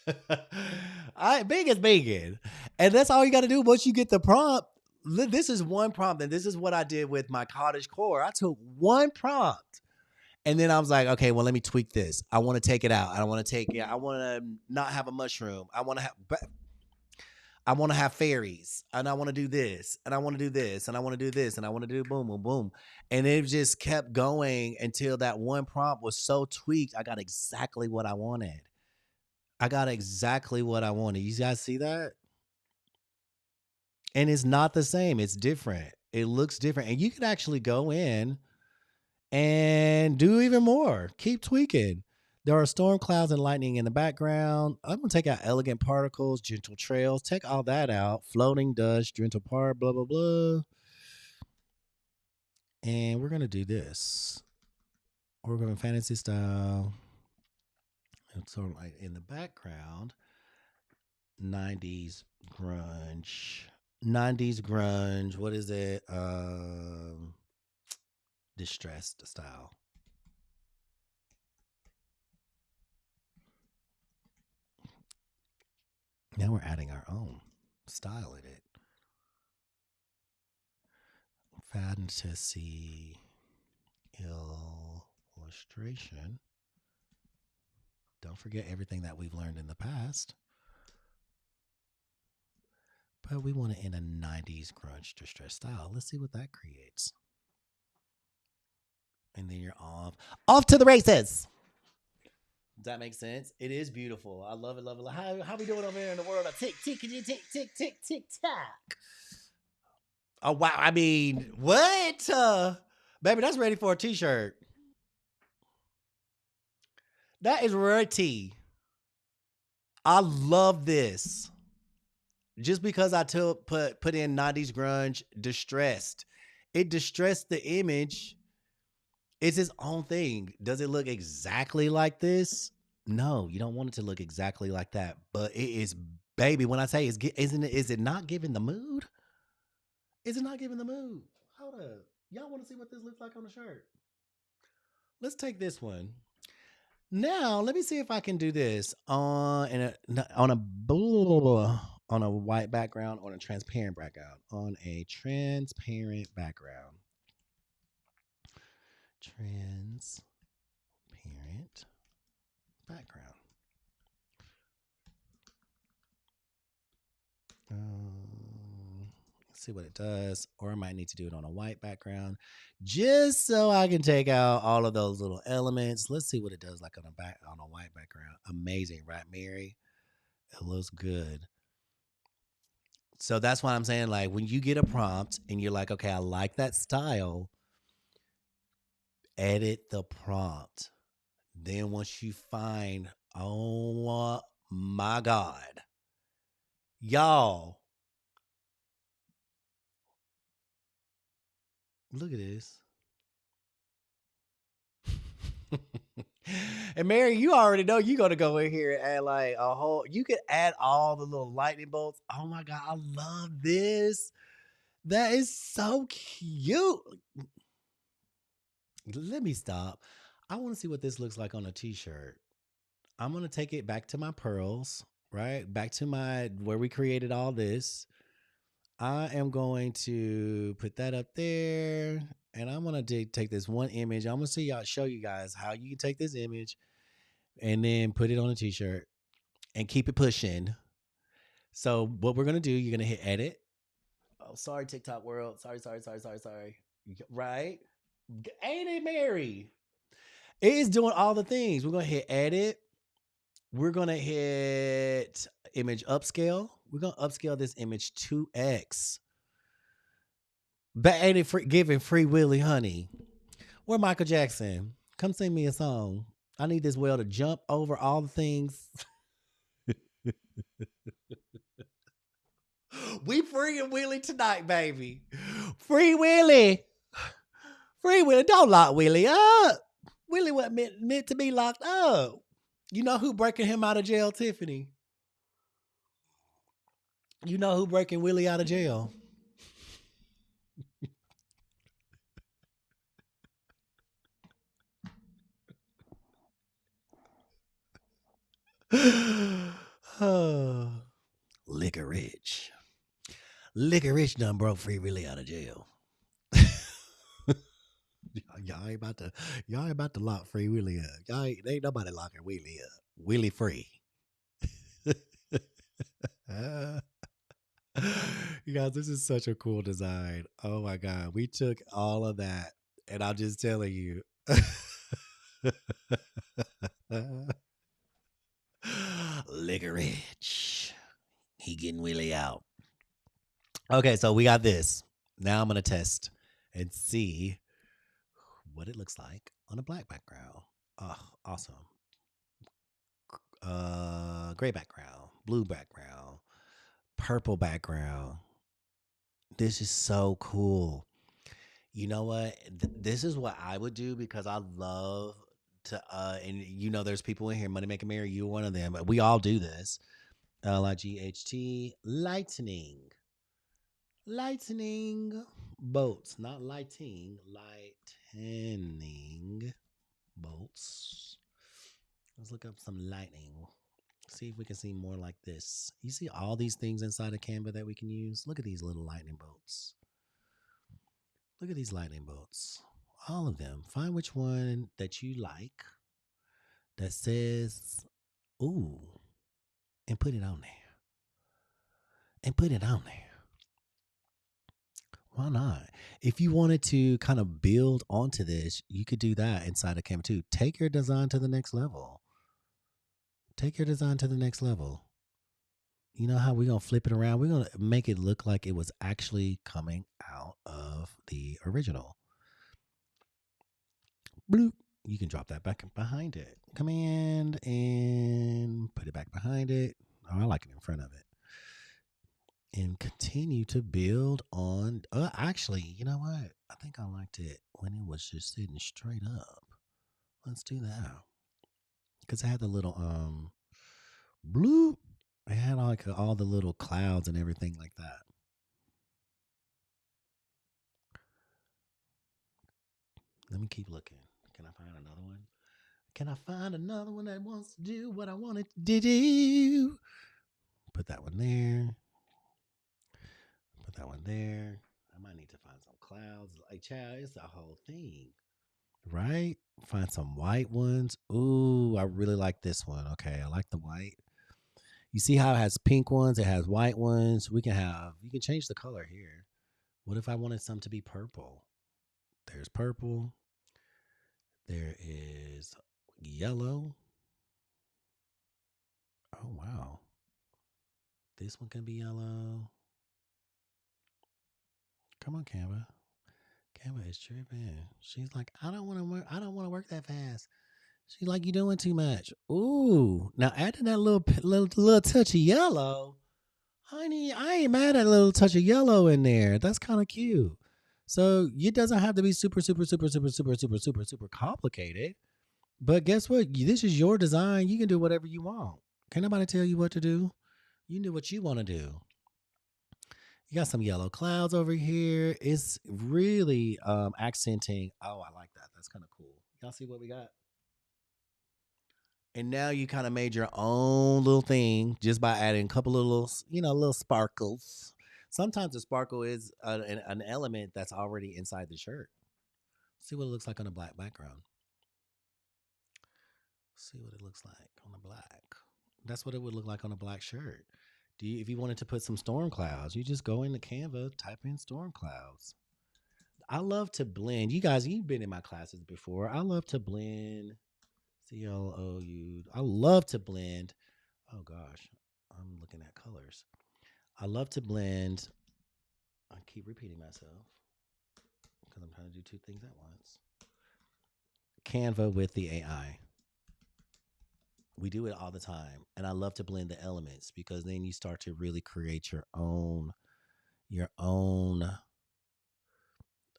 Bing is binging. And that's all you got to do once you get the prompt. This is one prompt, and this is what I did with my cottage core. I took one prompt, and then I was like, okay, well, let me tweak this. I want to take it out. I want to not have a mushroom. I want to have fairies, and I want to do this, and I want to do this, and I want to do this, and I want to do boom, boom, boom. And it just kept going until that one prompt was so tweaked. I got exactly what I wanted. You guys see that? And it's not the same. It's different. It looks different. And you can actually go in and do even more. Keep tweaking. There are storm clouds and lightning in the background. I'm going to take out elegant particles, gentle trails. Take all that out. Floating dust, gentle part, blah, blah, blah. And we're going to do this. We're going to fantasy style. And sort of like in the background, 90s grunge. 90s grunge. What is it? Distressed style. Now we're adding our own style in it. Fantasy illustration. Don't forget everything that we've learned in the past. But we want it in a 90s grunge distress style. Let's see what that creates. And then you're off. Off to the races. Does that make sense? It is beautiful. I love it, love it. How we doing over here in the world of tick, tick, tick, tick, tick, tick, tick, tack? Oh, wow. I mean, what? Baby, that's ready for a t-shirt. That is rarity. I love this. Just because I put in 90s grunge distressed. It distressed the image. It's its own thing. Does it look exactly like this? No, you don't want it to look exactly like that. But it is, baby. When I say is it not giving the mood? Is it not giving the mood? Hold up. Y'all want to see what this looks like on the shirt? Let's take this one. Now, let me see if I can do this on a white background, on a transparent background, on a transparent background. Transparent background. Let's see what it does. Or I might need to do it on a white background just so I can take out all of those little elements. Let's see what it does like on a white background. Amazing, right, Mary? It looks good. So that's why I'm saying, like, when you get a prompt and you're like, okay, I like that style, edit the prompt. Then once you find, oh my God, y'all, look at this. And Mary, you already know you're gonna go in here and add like a whole. You could add all the little lightning bolts. Oh my God, I love this. That is so cute. Let me stop. I want to see what this looks like on a t-shirt. I'm gonna take it back to my pearls, right? Back to my where we created all this. I am going to put that up there, and I'm gonna take this one image. I'm gonna show you guys how you can take this image and then put it on a t-shirt and keep it pushing. So what we're gonna do, you're gonna hit edit. Oh, sorry, TikTok world. Sorry. Right? Ain't it, Mary? It is doing all the things. We're gonna hit edit. We're gonna hit image upscale. We're gonna upscale this image 2x. But ain't it giving Free Willy, honey? Where Michael Jackson? Come sing me a song. I need this whale to jump over all the things. We freeing Willie tonight, baby. Free Willie. Free Willie. Don't lock Willie up. Willie wasn't meant to be locked up. You know who breaking him out of jail, Tiffany? You know who breaking Willie out of jail? Licorice. Licorice done broke Free Willie out of jail. Y'all ain't about to lock Free Willie up. Ain't nobody locking Willie up. Willie free. You guys, this is such a cool design. Oh my God. We took all of that, and I'm just telling you. Licorice. He getting Willie out. Okay, so we got this. Now I'm gonna test and see what it looks like on a black background. Oh, awesome. Gray background, blue background, purple background. This is so cool. You know what? This is what I would do because I love to and you know there's people in here, Money Making Mary, you're one of them. But we all do this. LIGHT lightning. Lightning bolts, not lighting, lightening bolts. Let's look up some lightning. See if we can see more like this. You see all these things inside of Canva that we can use? Look at these little lightning bolts. Look at these lightning bolts. All of them. Find which one that you like that says, ooh, and put it on there. and put it on there. Why not? If you wanted to kind of build onto this, you could do that inside of Canva too. Take your design to the next level. Take your design to the next level. You know how we're going to flip it around? We're going to make it look like it was actually coming out of the original. Bloop. You can drop that back behind it. Command and put it back behind it. Oh, I like it in front of it. And continue to build on. Actually, you know what? I think I liked it when it was just sitting straight up. Let's do that. Because I had the little bloop. I had like all the little clouds and everything like that. Let me keep looking. Can I find another one? Can I find another one that wants to do what I wanted to do? Put that one there. Put that one there. I might need to find some clouds. Like, child, it's the whole thing. Right? Find some white ones. Ooh, I really like this one. Okay, I like the white. You see how it has pink ones? It has white ones. You can change the color here. What if I wanted some to be purple? There's purple. There is yellow. Oh, wow. This one can be yellow. Come on, Canva. Canva is tripping. She's like, I don't want to work. I don't want to work that fast. She's like, you doing too much. Ooh, now adding that little touch of yellow, honey. I ain't mad at a little touch of yellow in there. That's kind of cute. So it doesn't have to be super complicated. But guess what? This is your design. You can do whatever you want. Can't nobody tell you what to do. You can do what you want to do. You got some yellow clouds over here. It's really accenting. Oh, I like that. That's kind of cool. Y'all see what we got? And now you kind of made your own little thing just by adding a couple of little sparkles. Sometimes the sparkle is an element that's already inside the shirt. See what it looks like on a black background. See what it looks like on a black. That's what it would look like on a black shirt. If you wanted to put some storm clouds, you just go into Canva, type in storm clouds. I love to blend. You guys, you've been in my classes before. I love to blend. CLOU. I love to blend. Oh gosh, I'm looking at colors. I love to blend. I keep repeating myself because I'm trying to do two things at once. Canva with the AI. We do it all the time, and I love to blend the elements because then you start to really create your own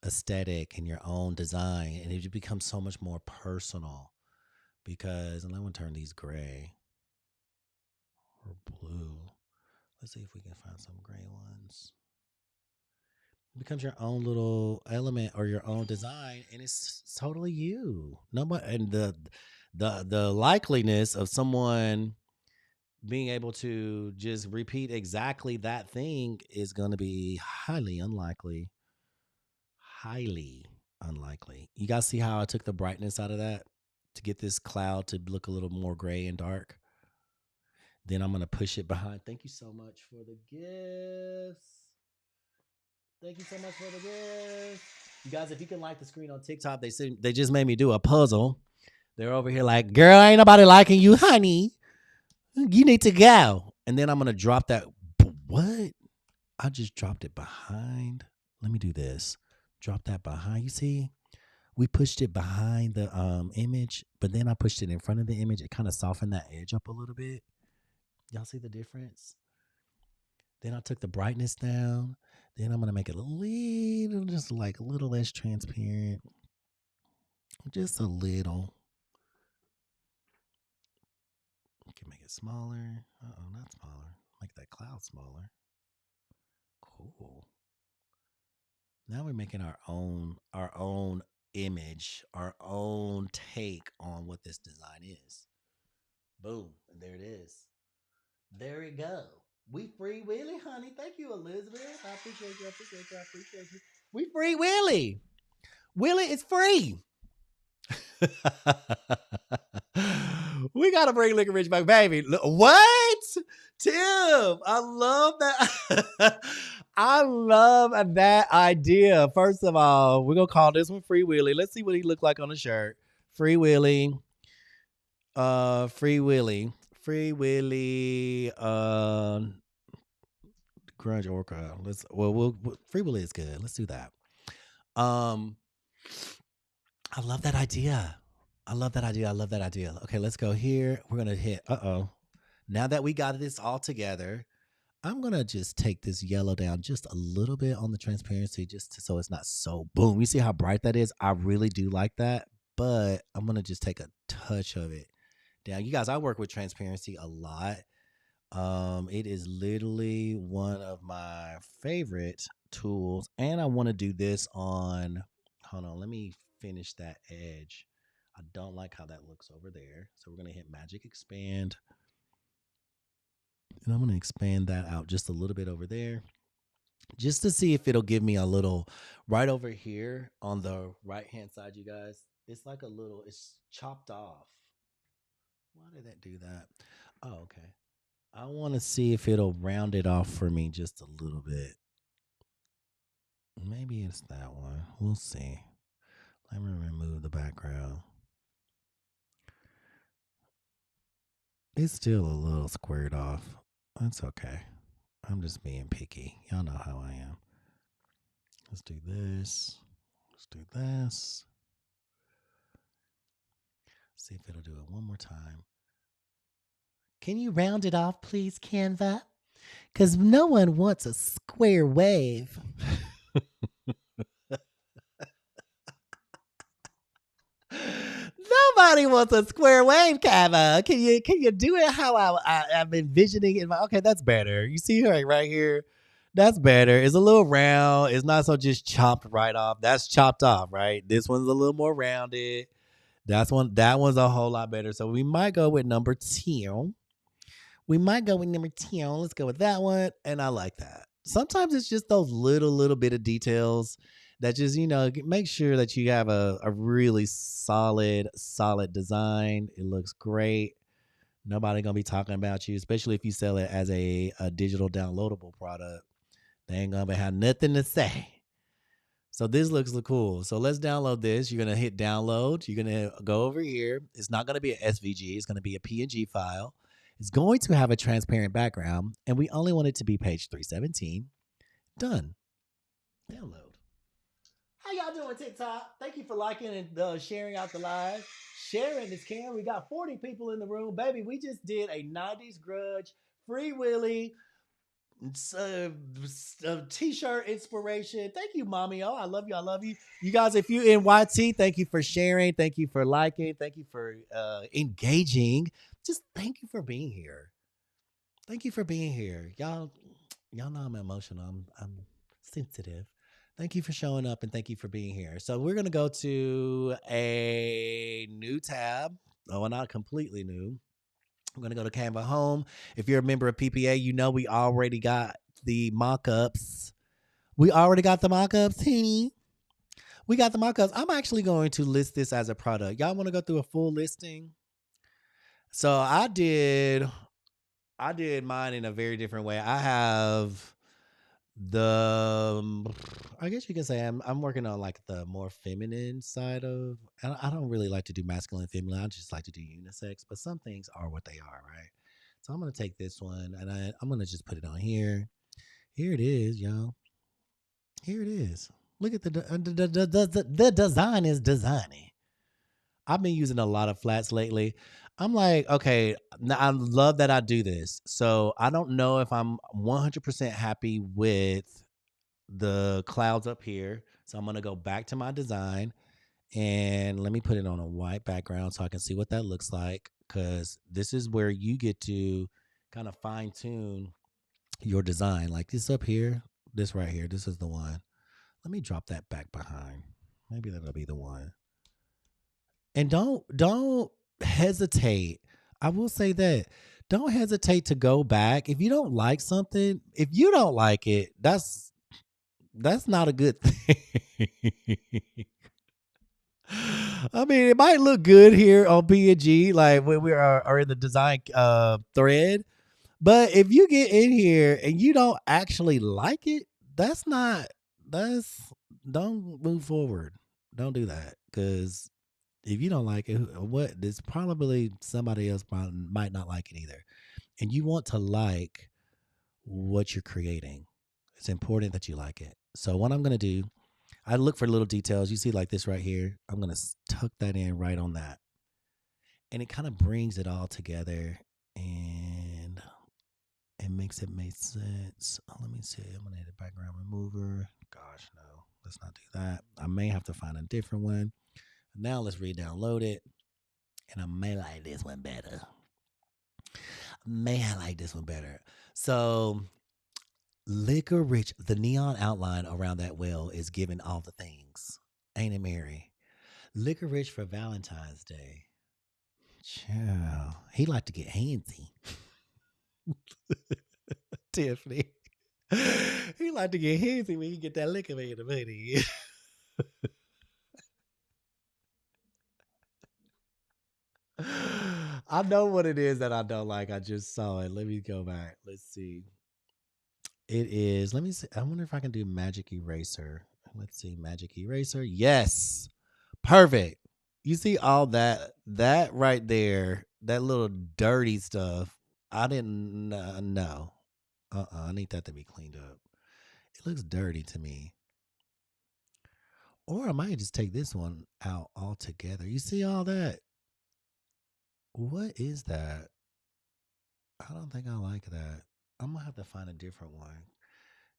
aesthetic and your own design, and it becomes so much more personal. Because, and I'm gonna turn these gray or blue. Let's see if we can find some gray ones. It becomes your own little element or your own design, and it's totally you. Nobody, and the likeliness of someone being able to just repeat exactly that thing is going to be highly unlikely. Highly unlikely. You guys see how I took the brightness out of that to get this cloud to look a little more gray and dark? Then I'm going to push it behind. Thank you so much for the gifts. Thank you so much for the gifts. You guys, if you can like the screen on TikTok, they just made me do a puzzle. They're over here like, girl, ain't nobody liking you, honey. You need to go. And then I'm going to drop that. What? I just dropped it behind. Let me do this. Drop that behind. You see? We pushed it behind the image, but then I pushed it in front of the image. It kind of softened that edge up a little bit. Y'all see the difference? Then I took the brightness down. Then I'm going to make it just like a little less transparent. Just a little. You can make it smaller. Not smaller. Make that cloud smaller. Cool. Now we're making our own image, our own take on what this design is. Boom. And there it is. There we go. We free Willie, honey. Thank you, Elizabeth. I appreciate you. I appreciate you. We free Willie. Willie is free. We got to bring Licorice back, baby. What? Tim, I love that. I love that idea. First of all, we're gonna call this one Free Willy. Let's see what he looked like on the shirt. Free Willy. Free Willy. Free Willy. Grunge Orca. Free Willy is good. Let's do that. Um, I love that idea. I love that idea. I love that idea. Okay, let's go here. We're gonna hit. Now that we got this all together, I'm gonna just take this yellow down just a little bit on the transparency, so it's not so boom. You see how bright that is? I really do like that, but I'm gonna just take a touch of it down. You guys, I work with transparency a lot. It is literally one of my favorite tools, and I want to do this on. Hold on, let me finish that edge. I don't like how that looks over there, so we're gonna hit Magic Expand. And I'm going to expand that out just a little bit over there, just to see if it'll give me a little right over here on the right hand side, you guys. It's like it's chopped off. Why did that do that? Oh, okay. I want to see if it'll round it off for me just a little bit. Maybe it's that one. We'll see. Let me remove the background. It's still a little squared off. That's okay. I'm just being picky. Y'all know how I am. Let's do this. Let's do this. See if it'll do it one more time. Can you round it off, please, Canva? Because no one wants a square wave. Nobody wants a square wave, Canva. Can you do it how I'm envisioning it? Okay, that's better. You see her right here? That's better. It's a little round. It's not so just chopped right off. That's chopped off, right? This one's a little more rounded. That one's a whole lot better. So we might go with number 2. Let's go with that one. And I like that. Sometimes it's just those little bit of details that just, make sure that you have a really solid design. It looks great. Nobody gonna be talking about you, especially if you sell it as a digital downloadable product. They ain't gonna have nothing to say. So this looks cool. So let's download this. You're gonna hit download. You're gonna go over here. It's not gonna be an SVG. It's gonna be a PNG file. It's going to have a transparent background, and we only want it to be page 317. Done. Download. How y'all doing, TikTok? Thank you for liking and sharing out the live. Sharing this, Cam. We got 40 people in the room. Baby, we just did a 90s grudge, Free Willy, t-shirt inspiration. Thank you, mommy. Oh, I love you. I love you. You guys, if you're in YT, thank you for sharing. Thank you for liking. Thank you for engaging. Just thank you for being here. Thank you for being here. Y'all know I'm emotional. I'm sensitive. Thank you for showing up and thank you for being here. So we're going to go to a new tab. Oh, well, not completely new. I'm going to go to Canva Home. If you're a member of PPA, you know we already got the mock-ups. We already got the mock-ups, honey. We got the mock-ups. I'm actually going to list this as a product. Y'all want to go through a full listing? So I did mine in a very different way. I have I guess you can say I'm working on like the more feminine side of. I don't really like to do masculine, feminine. I just like to do unisex. But some things are what they are, right? So I'm gonna take this one and I'm gonna just put it on here. Here it is, y'all. Here it is. Look at the design is designing. I've been using a lot of flats lately. I'm like, okay, I love that I do this. So I don't know if I'm 100% happy with the clouds up here. So I'm going to go back to my design and let me put it on a white background so I can see what that looks like. Because this is where you get to kind of fine tune your design. Like this up here, this right here, this is the one. Let me drop that back behind. Maybe that'll be the one. And don't hesitate. I will say that. Don't hesitate to go back. If you don't like something, if you don't like it, that's not a good thing. I mean, it might look good here on P&G, like when we are in the design thread, But if you get in here and you don't actually like it, that's don't move forward. Don't do that. Because if you don't like it, there's probably somebody else might not like it either. And you want to like what you're creating. It's important that you like it. So what I'm going to do, I look for little details. You see like this right here. I'm going to tuck that in right on that. And it kind of brings it all together and it makes it make sense. Oh, let me see. I'm going to hit a background remover. Gosh, no. Let's not do that. I may have to find a different one. Now let's re-download it. And I may like this one better. So licorice, the neon outline around that well is giving all the things. Ain't it, Mary? Licorice for Valentine's Day. Child. He like to get handsy. Tiffany. He like to get handsy when you get that liquor in the money. I know what it is that I don't like. I just saw it. Let me go back. Let's see. It is, let me see. I wonder if I can do magic eraser. Let's see. Magic eraser. Yes. Perfect. You see all that right there, that little dirty stuff. I didn't know. I need that to be cleaned up. It looks dirty to me. Or I might just take this one out altogether. You see all that? What is that? I don't think I like that. I'm gonna have to find a different one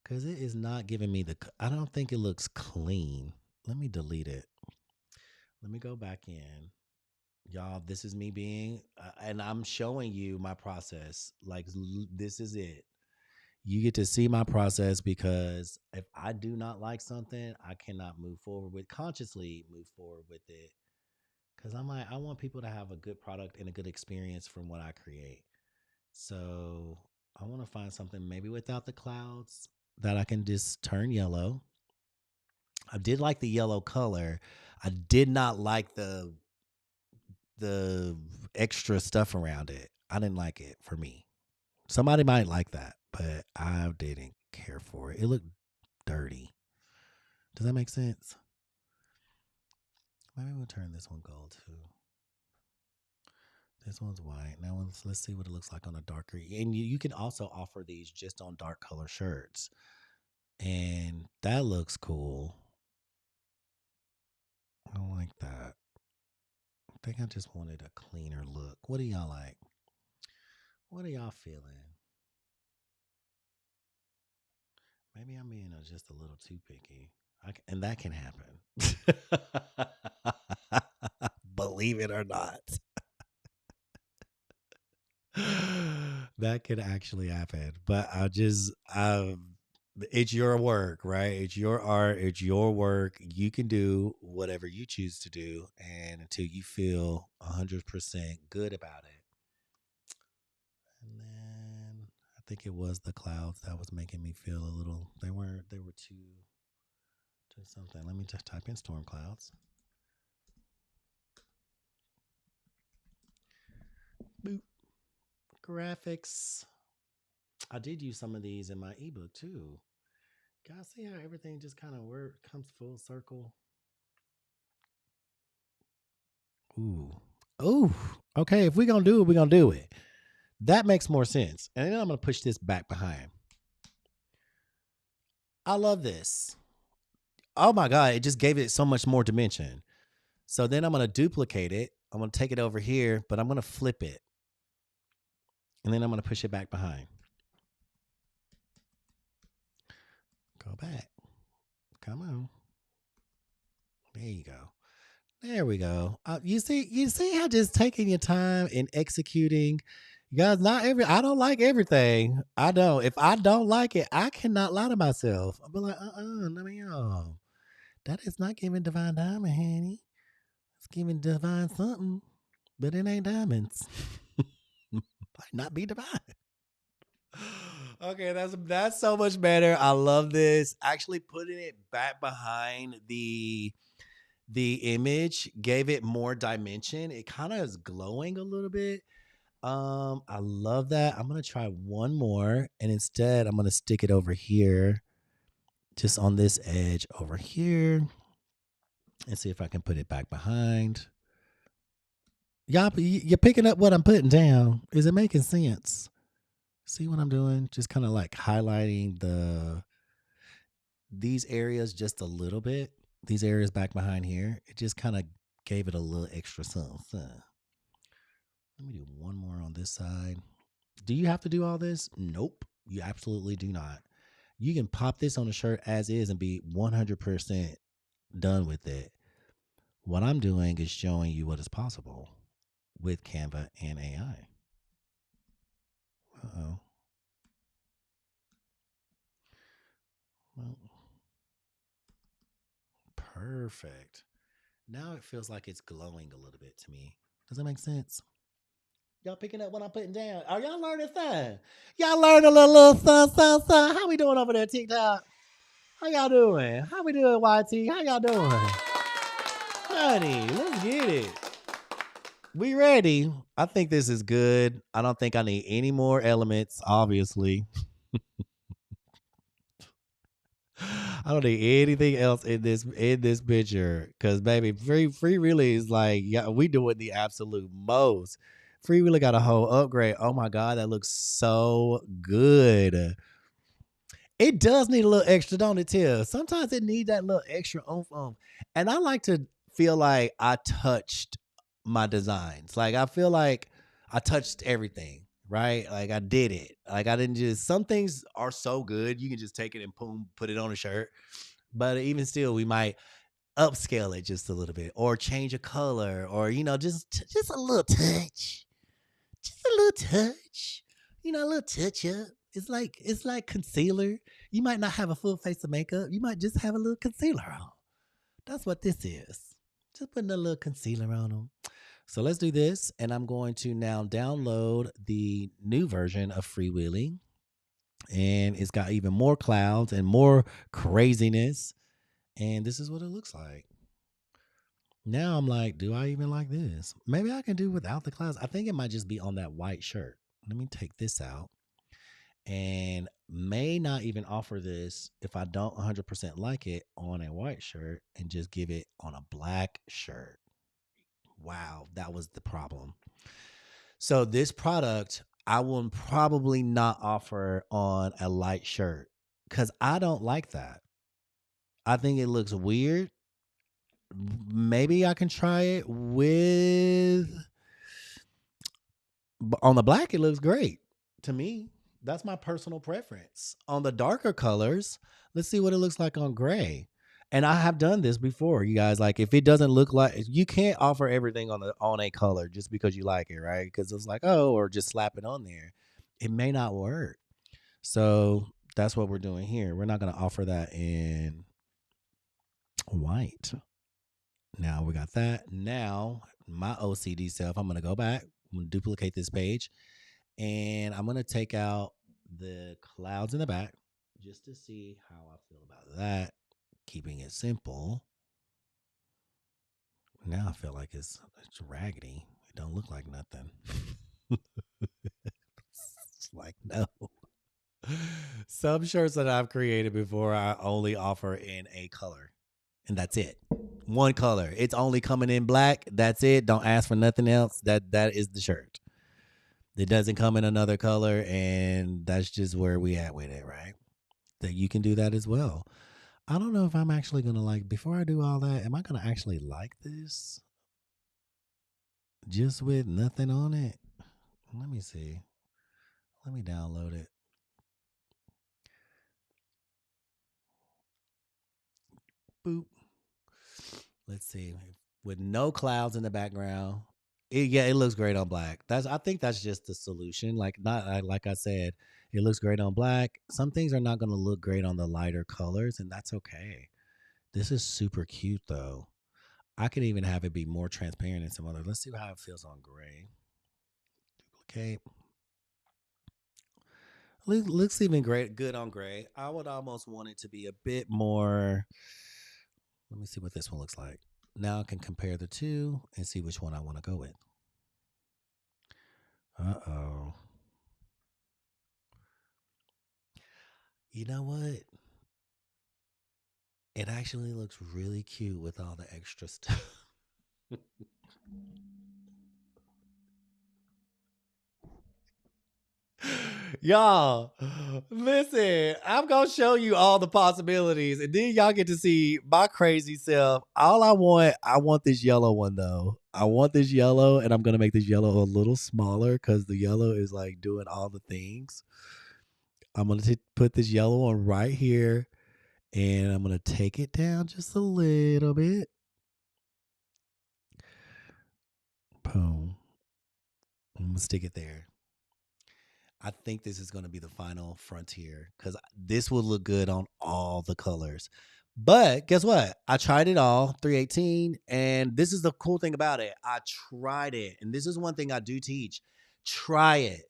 because it is not giving me I don't think it looks clean. Let me delete it. Let me go back in. Y'all, this is me being, and I'm showing you my process. Like, this is it. You get to see my process because if I do not like something, I cannot consciously move forward with it. Because I'm like, I want people to have a good product and a good experience from what I create. So I want to find something maybe without the clouds that I can just turn yellow. I did like the yellow color. I did not like the extra stuff around it. I didn't like it for me. Somebody might like that, but I didn't care for it. It looked dirty. Does that make sense? Maybe we'll turn this one gold too. This one's white. Now let's see what it looks like on a darker. And you can also offer these just on dark color shirts. And that looks cool. I like that. I think I just wanted a cleaner look. What do y'all like? What are y'all feeling? Maybe I'm being just a little too picky. And that can happen. Believe it or not. That could actually happen. But it's your work, right? It's your art, it's your work. You can do whatever you choose to do, and until you feel 100% good about it. And then I think it was the clouds that was making me feel a little. They were too something. Let me just type in storm clouds. Boop. Graphics. I did use some of these in my ebook too. Guys, see how everything just kind of comes full circle. Ooh. Ooh. Okay, if we're gonna do it, we're gonna do it. That makes more sense. And then I'm gonna push this back behind. I love this. Oh my God, it just gave it so much more dimension. So then I'm gonna duplicate it. I'm gonna take it over here, but I'm gonna flip it. And then I'm gonna push it back behind. Go back. Come on. There you go. There we go. You see how just taking your time and executing. You guys, I don't like everything. I don't. If I don't like it, I cannot lie to myself. I'll be like, let me know. That is not giving divine diamond, honey. It's giving divine something, but it ain't diamonds. Might not be divine. Okay, that's so much better. I love this. Actually putting it back behind the image gave it more dimension. It kind of is glowing a little bit. I love that. I'm gonna try one more, and instead I'm gonna stick it over here, just on this edge over here, and see if I can put it back behind. Y'all, you're picking up what I'm putting down. Is it making sense? See what I'm doing? Just kind of like highlighting these areas just a little bit. These areas back behind here. It just kind of gave it a little extra something. Let me do one more on this side. Do you have to do all this? Nope. You absolutely do not. You can pop this on a shirt as is and be 100% done with it. What I'm doing is showing you what is possible with Canva and AI. Uh-oh. Well, perfect. Now it feels like it's glowing a little bit to me. Does that make sense? Y'all picking up what I'm putting down? Are y'all learning something? Y'all learning a little something? How we doing over there, TikTok? How y'all doing? How we doing, YT? How y'all doing? Honey, let's get it. We ready. I think this is good. I don't think I need any more elements, obviously. I don't need anything else in this picture. Cause baby, free really is like, yeah, we doing the absolute most. Free really got a whole upgrade. Oh my God, that looks so good. It does need a little extra, don't it, Tia? Sometimes it needs that little extra oomph. And I like to feel like I touched my designs. Like I feel like I touched everything, right? Like I did it. Like I didn't just, some things are so good, you can just take it and boom, put it on a shirt. But even still, we might upscale it just a little bit or change a color or, just a little touch. Just a little touch. A little touch up. It's like concealer. You might not have a full face of makeup. You might just have a little concealer on. That's what this is. Just putting a little concealer on them. So let's do this. And I'm going to now download the new version of Freewheeling. And it's got even more clouds and more craziness. And this is what it looks like. Now I'm like, do I even like this? Maybe I can do without the clouds. I think it might just be on that white shirt. Let me take this out. And may not even offer this if I don't 100% like it on a white shirt and just give it on a black shirt. Wow, that was the problem. So this product I will probably not offer on a light shirt because I don't like that. I think it looks weird. Maybe I can try it with on the black. It looks great to me. That's my personal preference. On the darker colors, let's see what it looks like on gray. And I have done this before, you guys. Like, if it doesn't look like, you can't offer everything on a color just because you like it, right? Because it's like, oh, or just slap it on there. It may not work. So that's what we're doing here. We're not going to offer that in white. Now we got that. Now my OCD self, I'm going to go back. I'm going to duplicate this page. And I'm going to take out the clouds in the back just to see how I feel about that. Keeping it simple. Now I feel like it's raggedy. It don't look like nothing. It's like, no. Some shirts that I've created before, I only offer in a color. And that's it. One color. It's only coming in black. That's it. Don't ask for nothing else. That is the shirt. It doesn't come in another color, and that's just where we at with it, right? That you can do that as well. I don't know if I'm actually gonna like, before I do all that, am I gonna actually like this? Just with nothing on it? Let me see. Let me download it. Boop. Let's see. With no clouds in the background. It looks great on black. I think that's just the solution. Like, not like I said, it looks great on black. Some things are not going to look great on the lighter colors, and that's okay. This is super cute though. I could even have it be more transparent in some other. Let's see how it feels on gray. Duplicate. Looks even good on gray. I would almost want it to be a bit more. Let me see what this one looks like. Now I can compare the two and see which one I want to go with. Uh-oh. You know what? It actually looks really cute with all the extra stuff. Y'all, listen, I'm gonna show you all the possibilities, and then y'all get to see my crazy self. All I want this yellow one though. I want this yellow, and I'm gonna make this yellow a little smaller because the yellow is like doing all the things. I'm gonna put this yellow one right here, and I'm gonna take it down just a little bit. Boom. I'm gonna stick it there. I think this is going to be the final frontier because this will look good on all the colors. But guess what? I tried it all, 318, and this is the cool thing about it. I tried it, and this is one thing I do teach. Try it.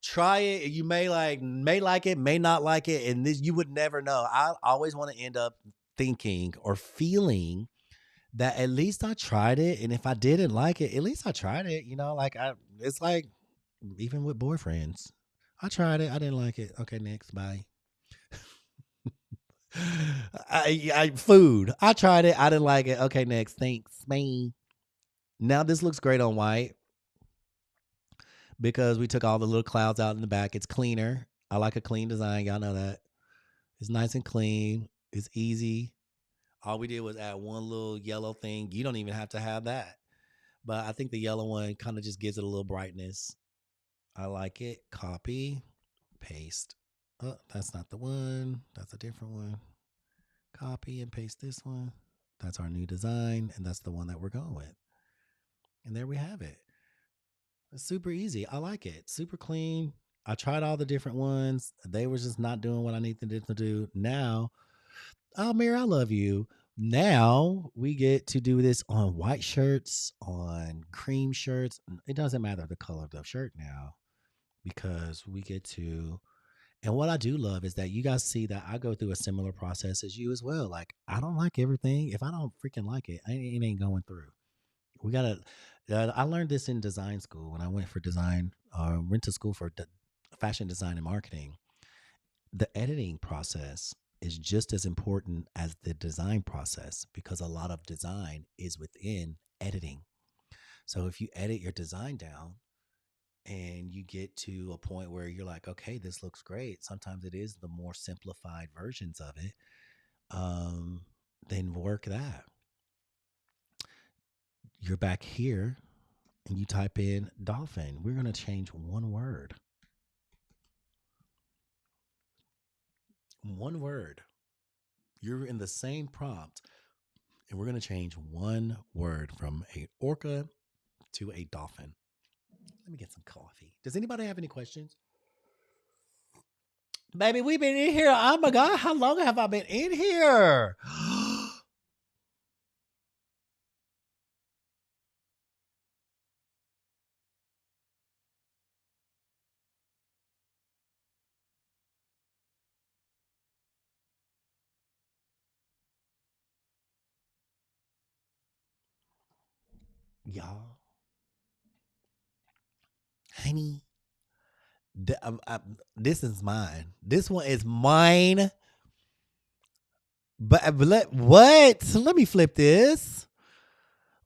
Try it. You may like it, may not like it, and this you would never know. I always want to end up thinking or feeling that at least I tried it, and if I didn't like it, at least I tried it. It's like even with boyfriends. I tried it. I didn't like it. Okay, next. Bye. Food. I tried it. I didn't like it. Okay, next. Thanks. Bye. Now this looks great on white because we took all the little clouds out in the back. It's cleaner. I like a clean design. Y'all know that. It's nice and clean. It's easy. All we did was add one little yellow thing. You don't even have to have that. But I think the yellow one kind of just gives it a little brightness. I like it. Copy. Paste. Oh, that's not the one. That's a different one. Copy and paste this one. That's our new design, and that's the one that we're going with. And there we have it. It's super easy. I like it. Super clean. I tried all the different ones. They were just not doing what I needed them to do. Now, oh, Mary, I love you. Now we get to do this on white shirts, on cream shirts. It doesn't matter the color of the shirt now because we get to. And what I do love is that you guys see that I go through a similar process as you as well. Like, I don't like everything. If I don't freaking like it, it ain't going through. We gotta. I learned this in design school when I went for design. Went to school for fashion design and marketing. The editing process is just as important as the design process because a lot of design is within editing. So if you edit your design down and you get to a point where you're like, okay, this looks great. Sometimes it is the more simplified versions of it. Um, then work that. You're back here and you type in dolphin. We're going to change one word. One word. You're in the same prompt, and we're going to change one word from a orca to a dolphin. Let me get some coffee. Does anybody have any questions? Baby, we've been in here. Oh my God, how long have I been in here? Y'all, honey, this is mine. This one is mine. But what? Let me flip this.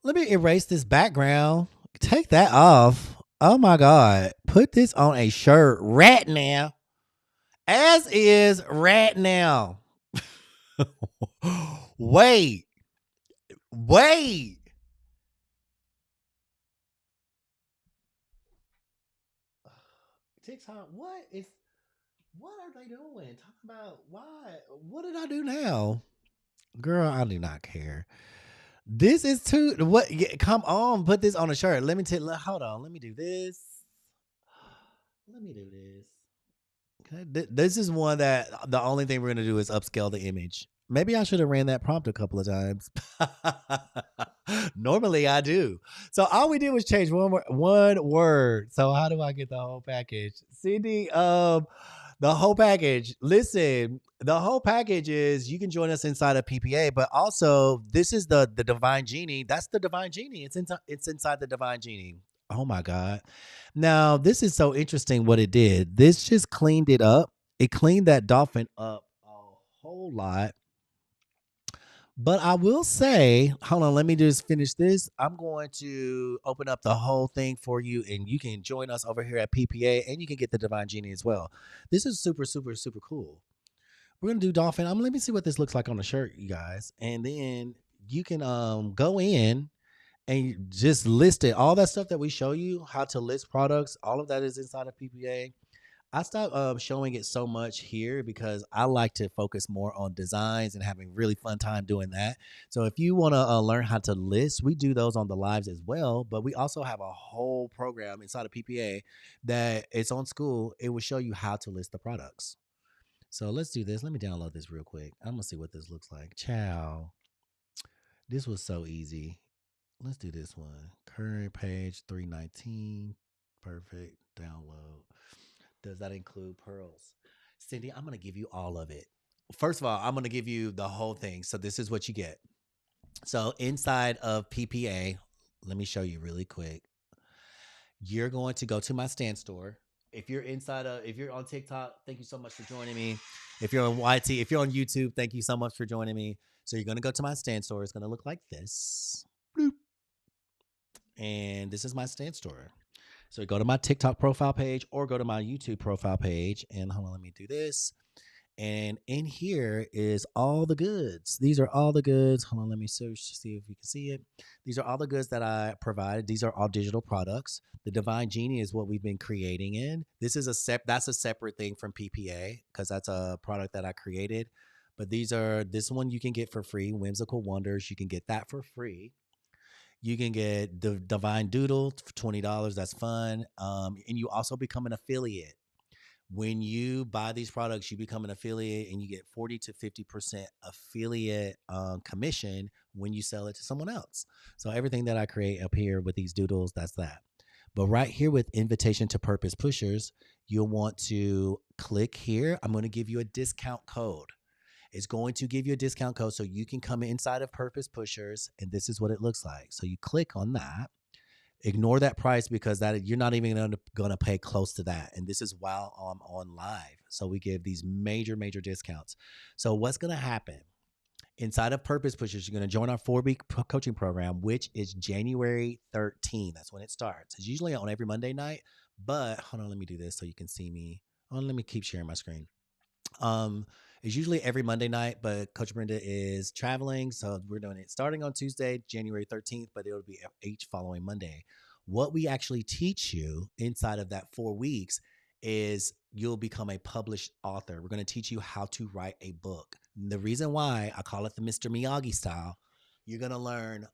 Let me erase this background. Take that off. Oh my God. Put this on a shirt right now. As is right now. Wait. Wait. TikTok, what are they doing? Talk about why? What did I do now? Girl, I do not care. This is too what come on, put this on a shirt. Let me tell hold on, let me do this. Let me do this. Okay. This is one that the only thing we're gonna do is upscale the image. Maybe I should have ran that prompt a couple of times. Normally I do. So all we did was change one word. So how do I get the whole package? Cindy, the whole package. Listen, the whole package is you can join us inside of PPA, but also this is the Divine Genie. That's the Divine Genie. It's inside the Divine Genie. Oh my God. Now, this is so interesting what it did. This just cleaned it up. It cleaned that dolphin up a whole lot. But I will say, hold on, let me just finish this. I'm going to open up the whole thing for you, and you can join us over here at PPA, and you can get the Divine Genie as well. This is super, super, super cool. We're gonna do dolphin. Let me see what this looks like on the shirt, you guys, and then you can go in and just list it. All that stuff that we show you, how to list products, all of that is inside of PPA. I stopped showing it so much here because I like to focus more on designs and having really fun time doing that. So if you want to learn how to list, we do those on the lives as well. But we also have a whole program inside of PPA that it's on school. It will show you how to list the products. So let's do this. Let me download this real quick. I'm gonna see what this looks like. Ciao. This was so easy. Let's do this one. Current page 319. Perfect. Download. Does that include pearls? Cindy, I'm going to give you all of it. First of all, I'm going to give you the whole thing. So this is what you get. So inside of PPA, let me show you really quick. You're going to go to my stand store. If you're on TikTok, thank you so much for joining me. If you're on YT, if you're on YouTube, thank you so much for joining me. So you're going to go to my stand store. It's going to look like this. Bloop. And this is my stand store. So go to my TikTok profile page or go to my YouTube profile page. And hold on, let me do this. And in here is all the goods. These are all the goods. Hold on, let me search to see if you can see it. These are all the goods that I provided. These are all digital products. The Divine Genie is what we've been creating in. This is that's a separate thing from PPA because that's a product that I created. But this one you can get for free. Whimsical Wonders, you can get that for free. You can get the Divine Doodle for $20. That's fun. And you also become an affiliate. When you buy these products, you become an affiliate and you get 40 to 50% affiliate commission when you sell it to someone else. So everything that I create up here with these doodles, that's that. But right here with Invitation to Purpose Pushers, you'll want to click here. I'm going to give you a discount code. It's going to give you a discount code so you can come inside of Purpose Pushers, and this is what it looks like. So you click on that. Ignore that price because that you're not even going to pay close to that. And this is while I'm on live. So we give these major, major discounts. So what's going to happen? Inside of Purpose Pushers, you're going to join our 4-week coaching program, which is January 13th. That's when it starts. It's usually on every Monday night, but hold on, let me do this so you can see me. Let me keep sharing my screen. It's usually every Monday night, but Coach Brenda is traveling. So we're doing it starting on Tuesday, January 13th, but it'll be each following Monday. What we actually teach you inside of that 4 weeks is you'll become a published author. We're going to teach you how to write a book. And the reason why I call it the Mr. Miyagi style, you're going to learn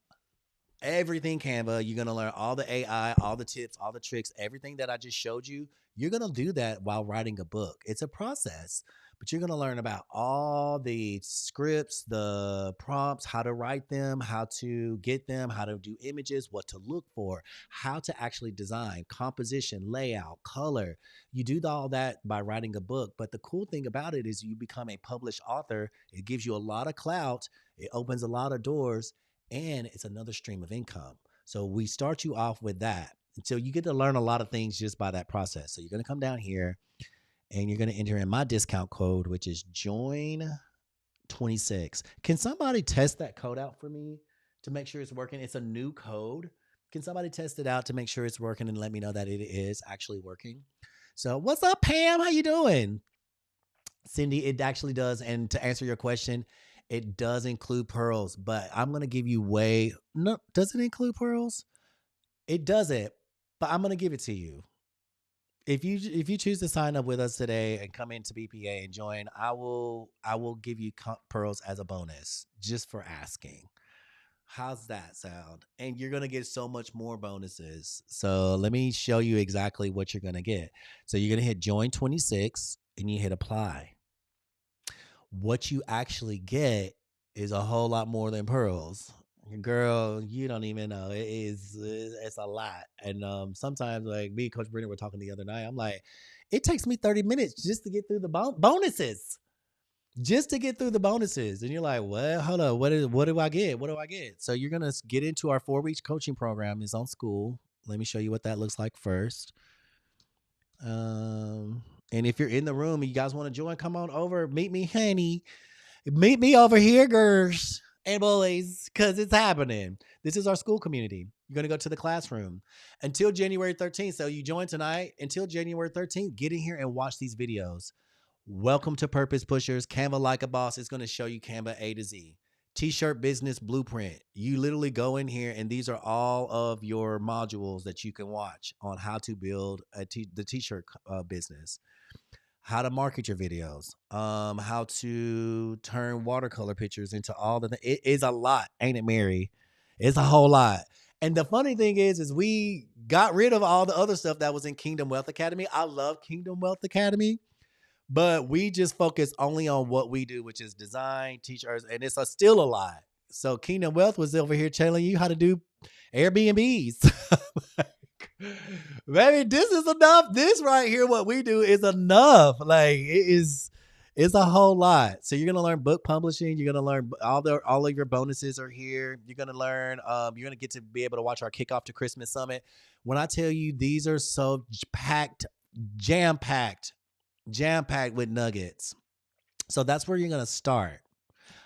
everything Canva. You're going to learn all the AI, all the tips, all the tricks, everything that I just showed you. You're going to do that while writing a book. It's a process, but you're going to learn about all the scripts, the prompts, how to write them, how to get them, how to do images, what to look for, how to actually design, composition, layout, color. You do all that by writing a book. But the cool thing about it is you become a published author. It gives you a lot of clout. It opens a lot of doors, and it's another stream of income. So we start you off with that. And so you get to learn a lot of things just by that process. So you're going to come down here and you're going to enter in my discount code, which is JOIN26. Can somebody test that code out for me to make sure it's working? It's a new code. Can somebody test it out to make sure it's working and let me know that it is actually working? So what's up, Pam? How you doing? Cindy, it actually does. And to answer your question, it does include pearls, but I'm going to give you no, does it include pearls? It doesn't, but I'm going to give it to you. If you choose to sign up with us today and come into BPA and join, I will give you pearls as a bonus just for asking. How's that sound? And you're going to get so much more bonuses. So let me show you exactly what you're going to get. So you're going to hit join 26 and you hit apply. What you actually get is a whole lot more than pearls. Girl, you don't even know. It's a lot. And sometimes, like me, Coach Brenner were talking the other night. I'm like, it takes me 30 minutes just to get through the bonuses. Just to get through the bonuses. And you're like, well, hold on, what do I get? What do I get? So you're gonna get into our 4 weeks coaching program. It's on school. Let me show you what that looks like first. And if you're in the room and you guys want to join, come on over. Meet me, honey. Meet me over here, girls and boys, because it's happening. This is our school community. You're going to go to the classroom until January 13th. So you join tonight until January 13th. Get in here and watch these videos. Welcome to Purpose Pushers. Canva Like a Boss is going to show you Canva A to Z. T-shirt business blueprint. You literally go in here and these are all of your modules that you can watch on how to build the t-shirt business, how to market your videos, how to turn watercolor pictures into all the it is a lot, ain't it, Mary? It's a whole lot. And the funny thing is we got rid of all the other stuff that was in Kingdom Wealth Academy. I love Kingdom Wealth Academy, but we just focus only on what we do, which is design, t-shirts, and it's still a lot. So Kingdom Wealth was over here telling you how to do Airbnbs. Baby, this is enough. This right here, what we do is enough. Like it's a whole lot. So you're gonna learn book publishing. You're gonna learn all of your bonuses are here. You're gonna learn. You're gonna get to be able to watch our kickoff to Christmas summit. When I tell you these are so packed, jam packed with nuggets. So that's where you're going to start.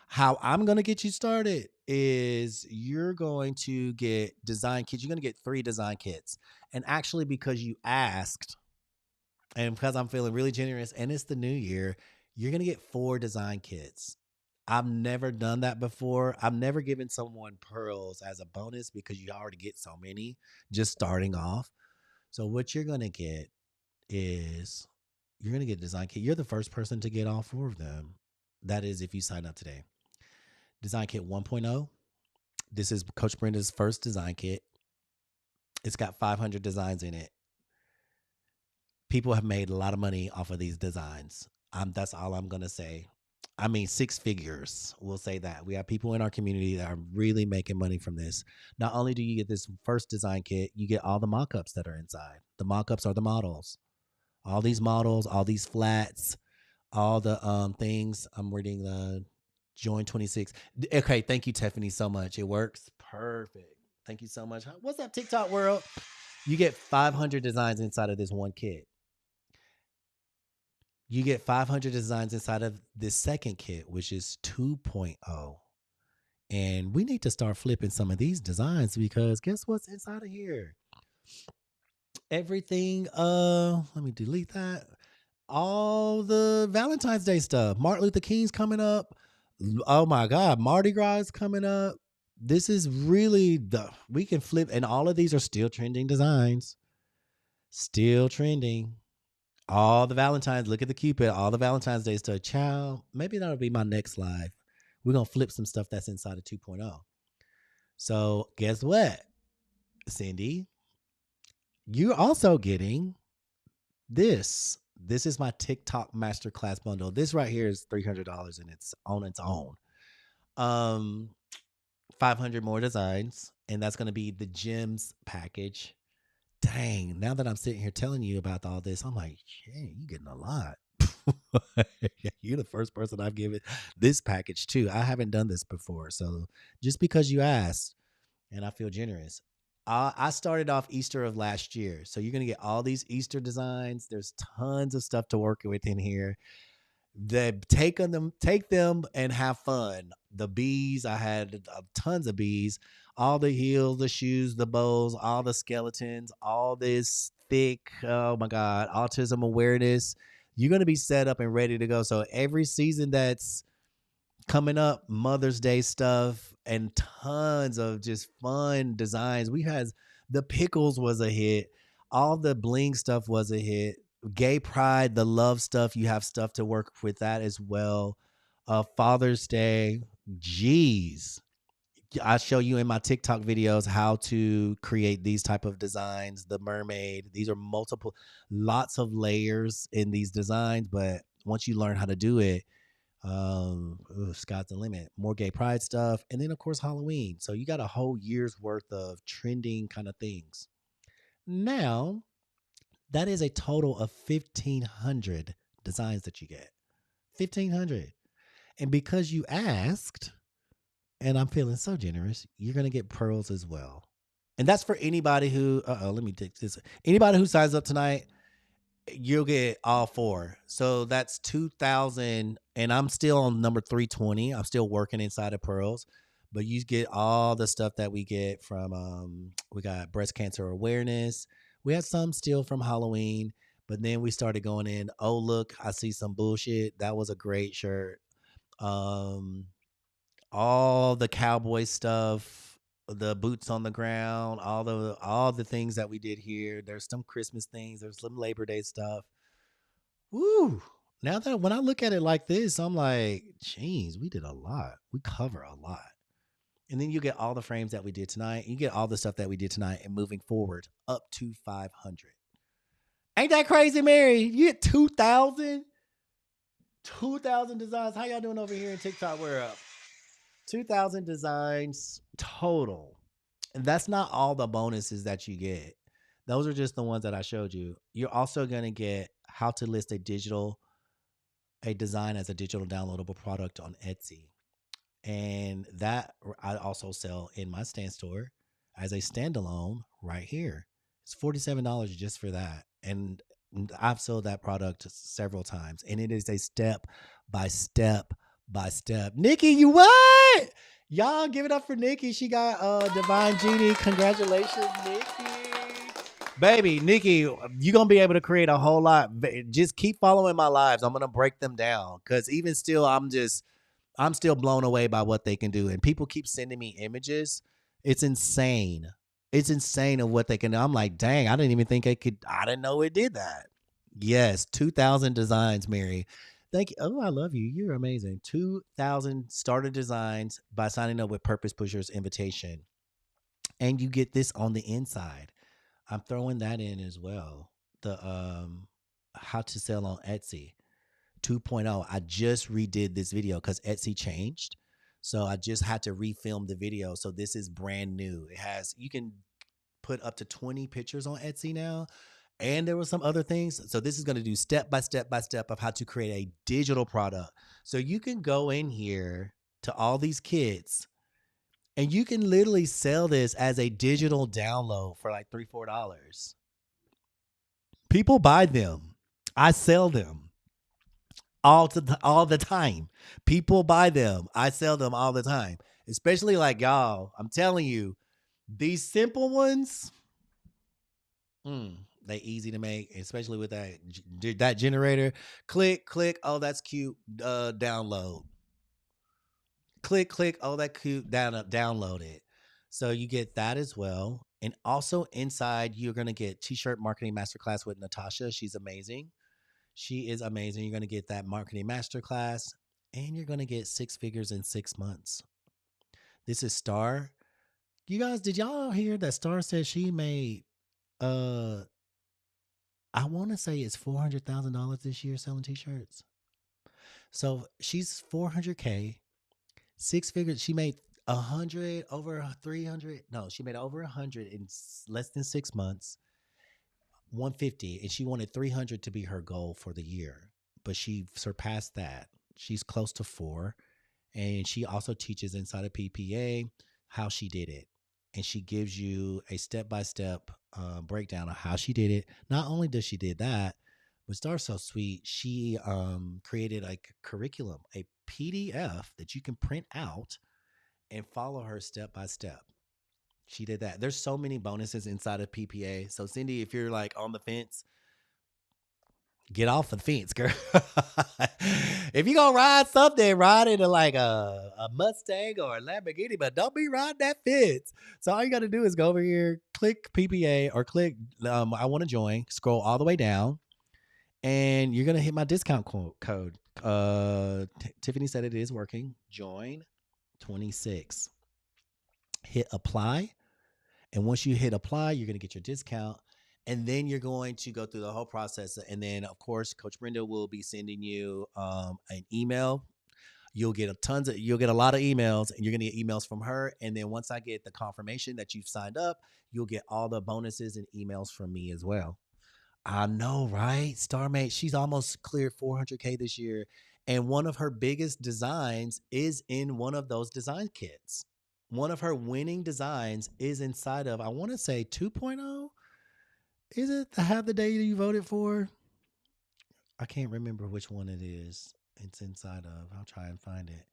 How I'm going to get you started is you're going to get design kits. You're going to get 3 design kits. And actually, because you asked, and because I'm feeling really generous and it's the new year, you're going to get 4 design kits. I've never done that before. I've never given someone pearls as a bonus because you already get so many just starting off. So what you're going to get is you're going to get a design kit. You're the first person to get all 4 of them. That is if you sign up today. Design kit 1.0. This is Coach Brenda's first design kit. It's got 500 designs in it. People have made a lot of money off of these designs. That's all I'm going to say. I mean, 6 figures. We'll say that. We have people in our community that are really making money from this. Not only do you get this first design kit, you get all the mock-ups that are inside. The mock-ups are the models. All these models, all these flats, all the things. I'm reading the join 26. Okay, thank you, Tiffany, so much. It works perfect. Thank you so much. What's up, TikTok world? You get 500 designs inside of this one kit. You get 500 designs inside of this second kit, which is 2.0. And we need to start flipping some of these designs because guess what's inside of here? Everything, let me delete that. All the Valentine's Day stuff. Martin Luther King's coming up. Oh my God, Mardi Gras is coming up. This is really we can flip, and all of these are still trending designs. Still trending. All the Valentine's, look at the Cupid, all the Valentine's Day stuff. Child, maybe that'll be my next live. We're going to flip some stuff that's inside of 2.0. So guess what, Cindy? You're also getting this. This is my TikTok masterclass bundle. This right here is $300 and it's on its own. 500 more designs, and that's going to be the gems package. Dang, now that I'm sitting here telling you about all this, I'm like, yeah, you're getting a lot. You're the first person I've given this package to. I haven't done this before. So just because you asked, and I feel generous, I started off Easter of last year. So you're going to get all these Easter designs. There's tons of stuff to work with in here. Take them and have fun. The bees, I had tons of bees, all the heels, the shoes, the bows, all the skeletons, all this thick, oh my God, autism awareness. You're going to be set up and ready to go. So every season that's coming up, Mother's Day stuff and tons of just fun designs. We had the pickles was a hit. All the bling stuff was a hit. Gay pride, the love stuff, you have stuff to work with that as well. Father's Day, geez, I show you in my TikTok videos how to create these type of designs. The mermaid, these are lots of layers in these designs, but once you learn how to do it, sky's the limit. More gay pride stuff, and then of course Halloween. So you got a whole year's worth of trending kind of things. Now that is a total of 1,500 designs that you get. 1,500. And because you asked, and I'm feeling so generous, you're going to get pearls as well. And that's for anybody who, let me take this. Anybody who signs up tonight, you'll get all four. So that's 2000. And I'm still on number 320. I'm still working inside of Pearls, but you get all the stuff that we get from, we got breast cancer awareness. We had some still from Halloween, but then we started going in. Oh, look, I see some bullshit. That was a great shirt. Um, all the cowboy stuff, the boots on the ground, all the things that we did here. There's some Christmas things, there's some Labor Day stuff. Woo. Now that when I look at it like this, I'm like, geez, we did a lot. We cover a lot. And then you get all the frames that we did tonight. You get all the stuff that we did tonight and moving forward up to 500. Ain't that crazy, Mary? You get 2,000? 2,000 designs. How y'all doing over here in TikTok? We're up. 2,000 designs total. And that's not all the bonuses that you get. Those are just the ones that I showed you. You're also going to get how to list a design as a digital downloadable product on Etsy. And that I also sell in my stand store as a standalone right here. It's $47 just for that. And I've sold that product several times. And it is a step by step by step. Nikki, you what? Y'all give it up for Nikki. She got Divine Genie. Congratulations, Nikki. Baby, Nikki, you're going to be able to create a whole lot. Just keep following my lives. I'm going to break them down because even still, I'm still blown away by what they can do. And people keep sending me images. It's insane. It's insane of what they can do. I'm like, dang, I didn't even think I didn't know it did that. Yes, 2,000 designs, Mary. Thank you. Oh, I love you. You're amazing. 2,000 starter designs by signing up with Purpose Pushers Invitation. And you get this on the inside. I'm throwing that in as well. The how to sell on Etsy 2.0. I just redid this video because Etsy changed. So I just had to refilm the video. So this is brand new. You can put up to 20 pictures on Etsy now. And there were some other things. So this is going to do step by step by step of how to create a digital product. So you can go in here to all these kits and you can literally sell this as a digital download for like $3, $4. People buy them. I sell them all the time. People buy them. I sell them all the time. Especially like y'all. I'm telling you, these simple ones, they easy to make, especially with that generator. Click. Oh, that's cute. Download. Click. Oh, that cute. Download it. So you get that as well. And also inside, you're gonna get T-shirt marketing masterclass with Natasha. She's amazing. She is amazing. You're gonna get that marketing masterclass, and you're gonna get 6 figures in 6 months. This is Star. You guys, did y'all hear that Star said she made? I want to say it's $400,000 this year selling T-shirts. So she's 400K, 6 figures. She made 100, over 300. No, she made over 100 in less than 6 months. 150, and she wanted 300 to be her goal for the year, but she surpassed that. She's close to 4, and she also teaches inside of PPA how she did it, and she gives you a step-by-step breakdown of how she did it. Not only does she did that, but Star's so sweet. She created a curriculum, a PDF that you can print out and follow her step by step. She did that. There's so many bonuses inside of PPA. So Cindy, if you're like on the fence, get off the fence, girl. If you gonna ride something, ride into like a Mustang or a Lamborghini, but don't be riding that fence. So all you got to do is go over here, click PPA or click I want to join. Scroll all the way down, and you're gonna hit my discount code. Tiffany said it is working. Join 26. Hit apply. And once you hit apply, you're going to get your discount. And then you're going to go through the whole process. And then, of course, Coach Brenda will be sending you an email. You'll get a lot of emails, and you're going to get emails from her. And then once I get the confirmation that you've signed up, you'll get all the bonuses and emails from me as well. I know, right? Starmate, she's almost cleared 400K this year. And one of her biggest designs is in one of those design kits. one of her winning designs is inside of, I want to say 2.0. Is it the Have the Day you voted for? I can't remember which one it is. It's inside of. I'll try and find it.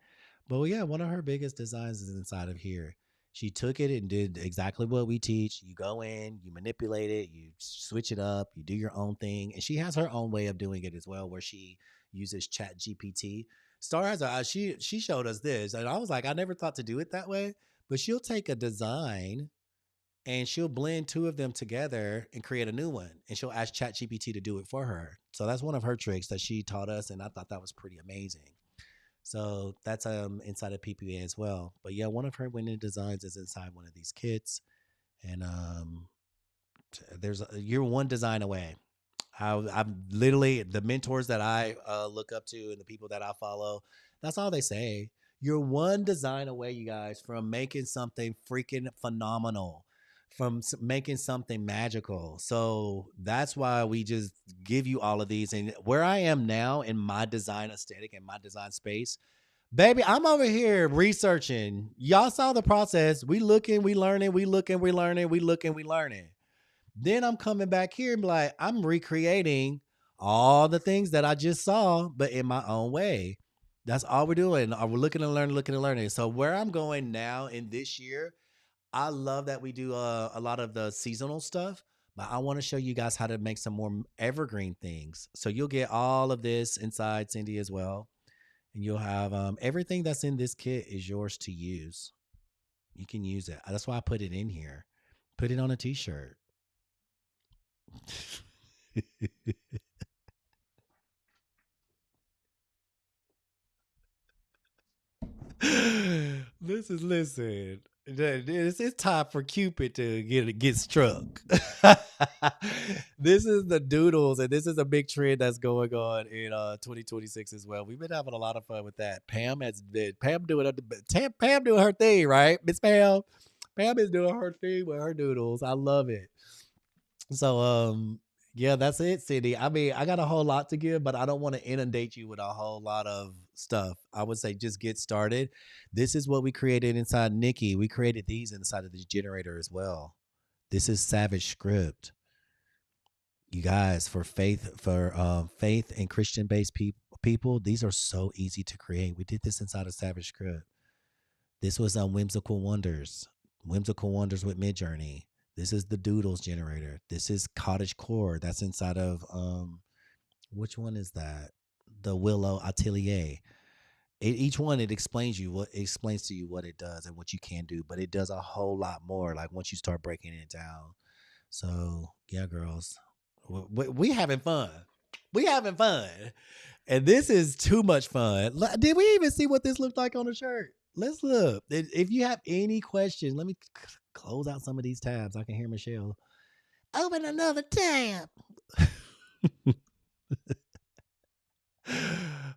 But well, yeah, one of her biggest designs is inside of here. She took it and did exactly what we teach. You go in, you manipulate it, you switch it up, you do your own thing. And she has her own way of doing it as well, where she uses Chat GPT. Star has a she showed us this, and I was like, I never thought to do it that way. But she'll take a design and she'll blend two of them together and create a new one. And she'll ask ChatGPT to do it for her. So that's one of her tricks that she taught us, and I thought that was pretty amazing. So that's inside of PPA as well. But yeah, one of her winning designs is inside one of these kits, and you're one design away. I'm literally the mentors that I look up to and the people that I follow. That's all they say. You're one design away, you guys, from making something freaking phenomenal, from making something magical. So that's why we just give you all of these. And where I am now in my design aesthetic and my design space, baby, I'm over here researching. Y'all saw the process. We looking, we learning, we looking, we learning, we looking, we learning. Then I'm coming back here and be like, I'm recreating all the things that I just saw, but in my own way. That's all we're doing. We're looking and learning, looking and learning. So where I'm going now in this year, I love that we do a lot of the seasonal stuff, but I want to show you guys how to make some more evergreen things. So you'll get all of this inside Cindy as well, and you'll have everything that's in this kit is yours to use. You can use it. That's why I put it in here. Put it on a t-shirt. Listen. It's time for Cupid to get struck. This is the doodles, and this is a big trend that's going on in 2026 as well. We've been having a lot of fun with that. Pam doing her thing, right? Miss Pam. Pam is doing her thing with her doodles. I love it. So yeah, that's it, Cindy. I mean, I got a whole lot to give, but I don't want to inundate you with a whole lot of stuff. I would say just get started. This is what we created inside Nikki. We created these inside of this generator as well. This is Savage Script. You guys, faith and Christian based people, these are so easy to create. We did this inside of Savage Script. This was on Whimsical Wonders. Whimsical Wonders with Midjourney. This is the Doodles generator. This is Cottage Core. That's inside of which one is that? The Willow Atelier. Each one it explains to you what it does and what you can do, but it does a whole lot more. Like once you start breaking it down. So yeah, girls, we having fun. We having fun, and this is too much fun. Did we even see what this looked like on the shirt? Let's look. If you have any questions, let me close out some of these tabs. I can hear Michelle. Open another tab.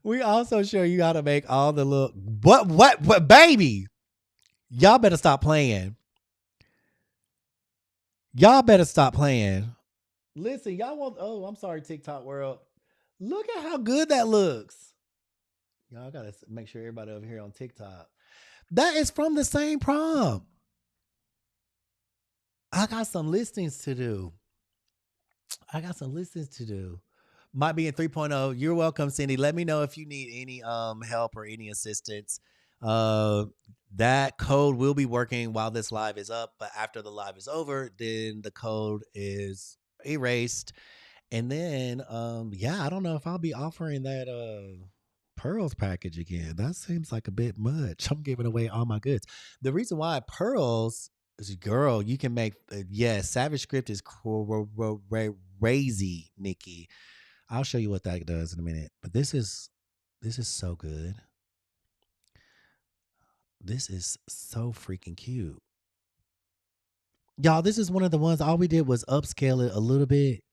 We also show you how to make all the little what baby. Y'all better stop playing. Y'all better stop playing. Listen, y'all want I'm sorry, TikTok world. Look at how good that looks. Y'all gotta make sure everybody over here on TikTok. That is from the same prompt. I got some listings to do. Might be in 3.0. You're welcome, Cindy. Let me know if you need any help or any assistance. Uh that code will be working while this live is up, but after the live is over, then the code is erased. And then yeah, I don't know if I'll be offering that pearls package again. That seems like a bit much. I'm giving away all my goods. The reason why pearls is, girl, you can make Savage Script is crazy, Nikki. I'll show you what that does in a minute. But this is so good. This is so freaking cute. Y'all, this is one of the ones all we did was upscale it a little bit.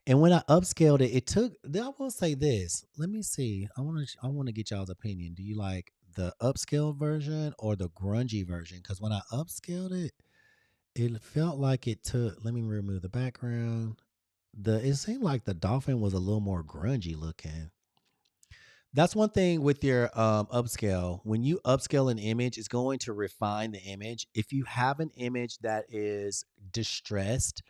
And when I upscaled it, it took. I will say this. Let me see. I want to get y'all's opinion. Do you like the upscale version or the grungy version? Because when I upscaled it, it felt like it took. Let me remove the background. It seemed like the dolphin was a little more grungy looking. That's one thing with your upscale. When you upscale an image, it's going to refine the image. If you have an image that is distressed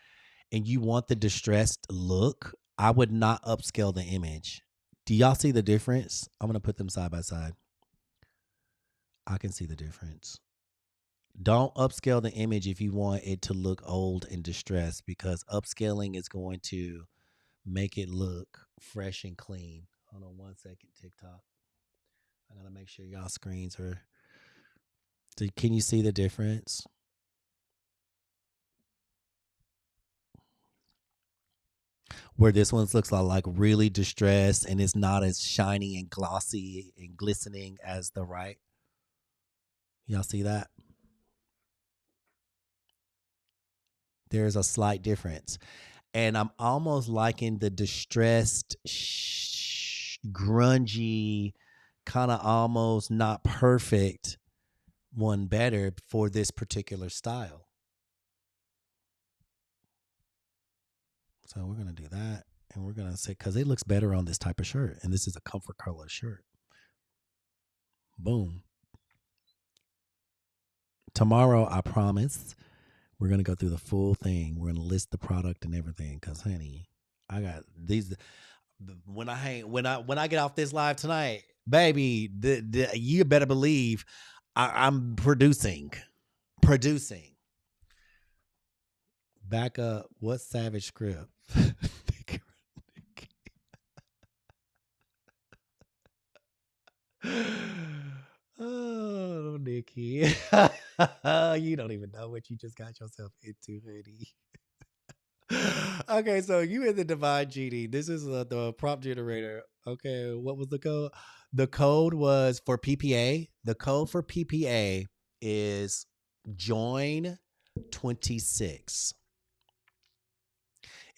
and you want the distressed look, I would not upscale the image. Do y'all see the difference? I'm going to put them side by side. I can see the difference. Don't upscale the image if you want it to look old and distressed, because upscaling is going to make it look fresh and clean. Hold on one second, TikTok. I gotta make sure y'all screens are. Can you see the difference? Where this one looks like really distressed and it's not as shiny and glossy and glistening as the right. Y'all see that? There's a slight difference. And I'm almost liking the distressed, grungy, kind of almost not perfect one better for this particular style. So we're going to do that. And we're going to say, because it looks better on this type of shirt. And this is a comfort color shirt. Boom. Tomorrow, I promise, we're going to go through the full thing. We're going to list the product and everything. Because, honey, I got these. When I get off this live tonight, baby, you better believe I'm producing. Back up. What savage script? Oh, Nikki. You don't even know what you just got yourself into, honey. Okay, so you in the Divine Genie. This is the prompt generator. Okay, what was the code? The code was for PPA. The code for PPA is join 26.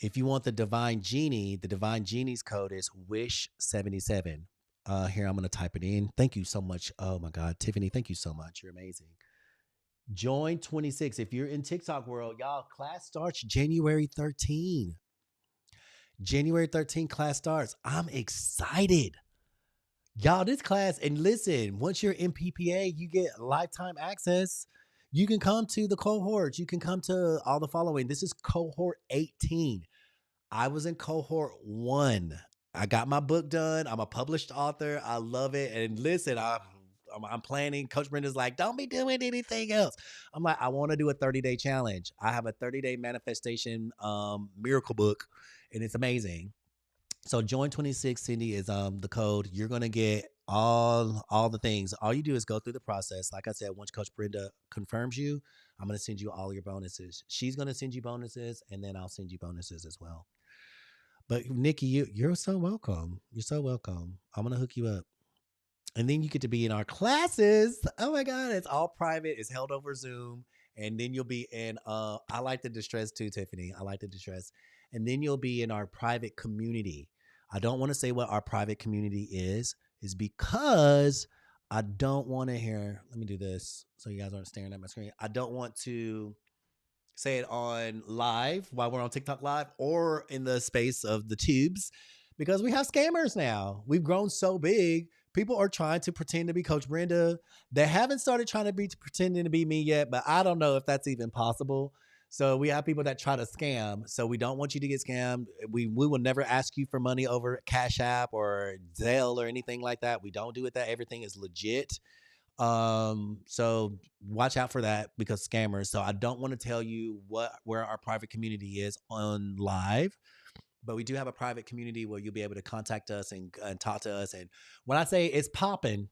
If you want the Divine Genie's code is wish 77. Here, I'm going to type it in. Thank you so much. Oh my God, Tiffany, thank you so much. You're amazing. Join 26. If you're in TikTok world, y'all, class starts January 13. January 13 class starts. I'm excited. Y'all, this class, and listen, once you're in PPA, you get lifetime access. You can come to the cohorts. You can come to all the following. This is cohort 18. I was in cohort 1. I got my book done. I'm a published author. I love it. And listen, I'm planning. Coach Brenda's like, don't be doing anything else. I'm like, I want to do a 30-day challenge. I have a 30-day manifestation miracle book, and it's amazing. So join 26, Cindy, is the code. You're gonna get all the things. All you do is go through the process. Like I said, once Coach Brenda confirms you, I'm gonna send you all your bonuses. She's gonna send you bonuses, and then I'll send you bonuses as well. But Nikki, you're so welcome. You're so welcome. I'm gonna hook you up. And then you get to be in our classes. Oh my God, it's all private. It's held over Zoom. And then you'll be in I like the distress too, Tiffany. I like the distress. And then you'll be in our private community. I don't want to say what our private community is because I don't want to hear. Let me do this so you guys aren't staring at my screen. I don't want to say it on live while we're on TikTok live or in the space of the tubes, because we have scammers now. We've grown so big. People are trying to pretend to be Coach Brenda. They haven't started trying to be pretending to be me yet, but I don't know if that's even possible. So we have people that try to scam. So we don't want you to get scammed. We will never ask you for money over Cash App or Zelle or anything like that. We don't do it that. Everything is legit. So watch out for that, because scammers. So I don't want to tell you where our private community is on live, but we do have a private community where you'll be able to contact us and talk to us. And when I say it's popping,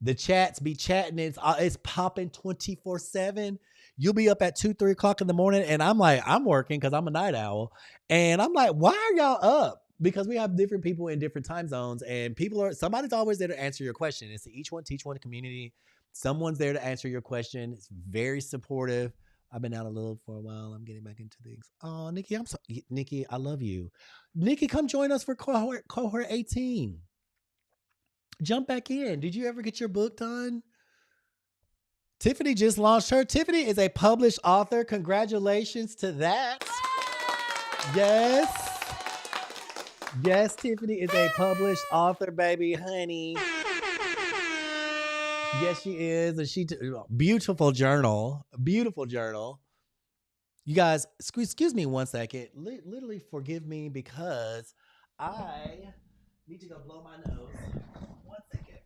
the chats be chatting. It's popping 24/7. You'll be up at 2-3 o'clock in the morning, and I'm like, I'm working because I'm a night owl, and I'm like, why are y'all up? Because we have different people in different time zones, and somebody's always there to answer your question. It's the Each One Teach One community. Someone's there to answer your question. It's very supportive. I've been out a little for a while. I'm getting back into things. Oh, Nikki, Nikki, I love you. Nikki, come join us for cohort 18. Jump back in. Did you ever get your book done? Tiffany just launched her. Tiffany is a published author. Congratulations to that. Yes. Yes, Tiffany is a published author, baby, honey. Yes, she is. And beautiful journal. Beautiful journal. You guys, excuse me one second. Literally forgive me because I need to go blow my nose. One second.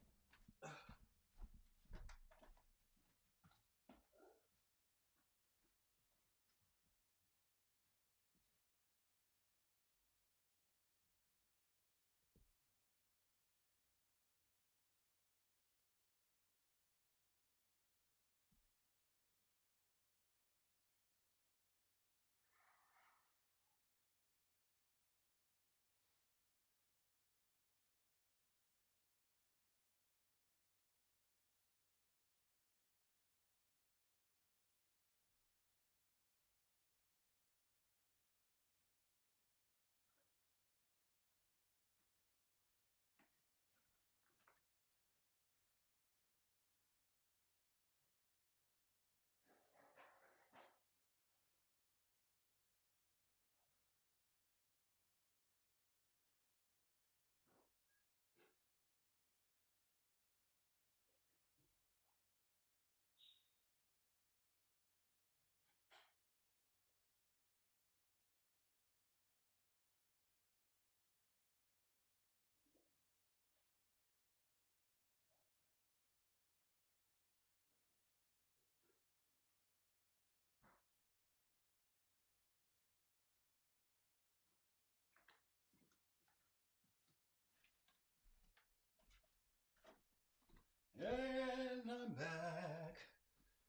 And I'm back.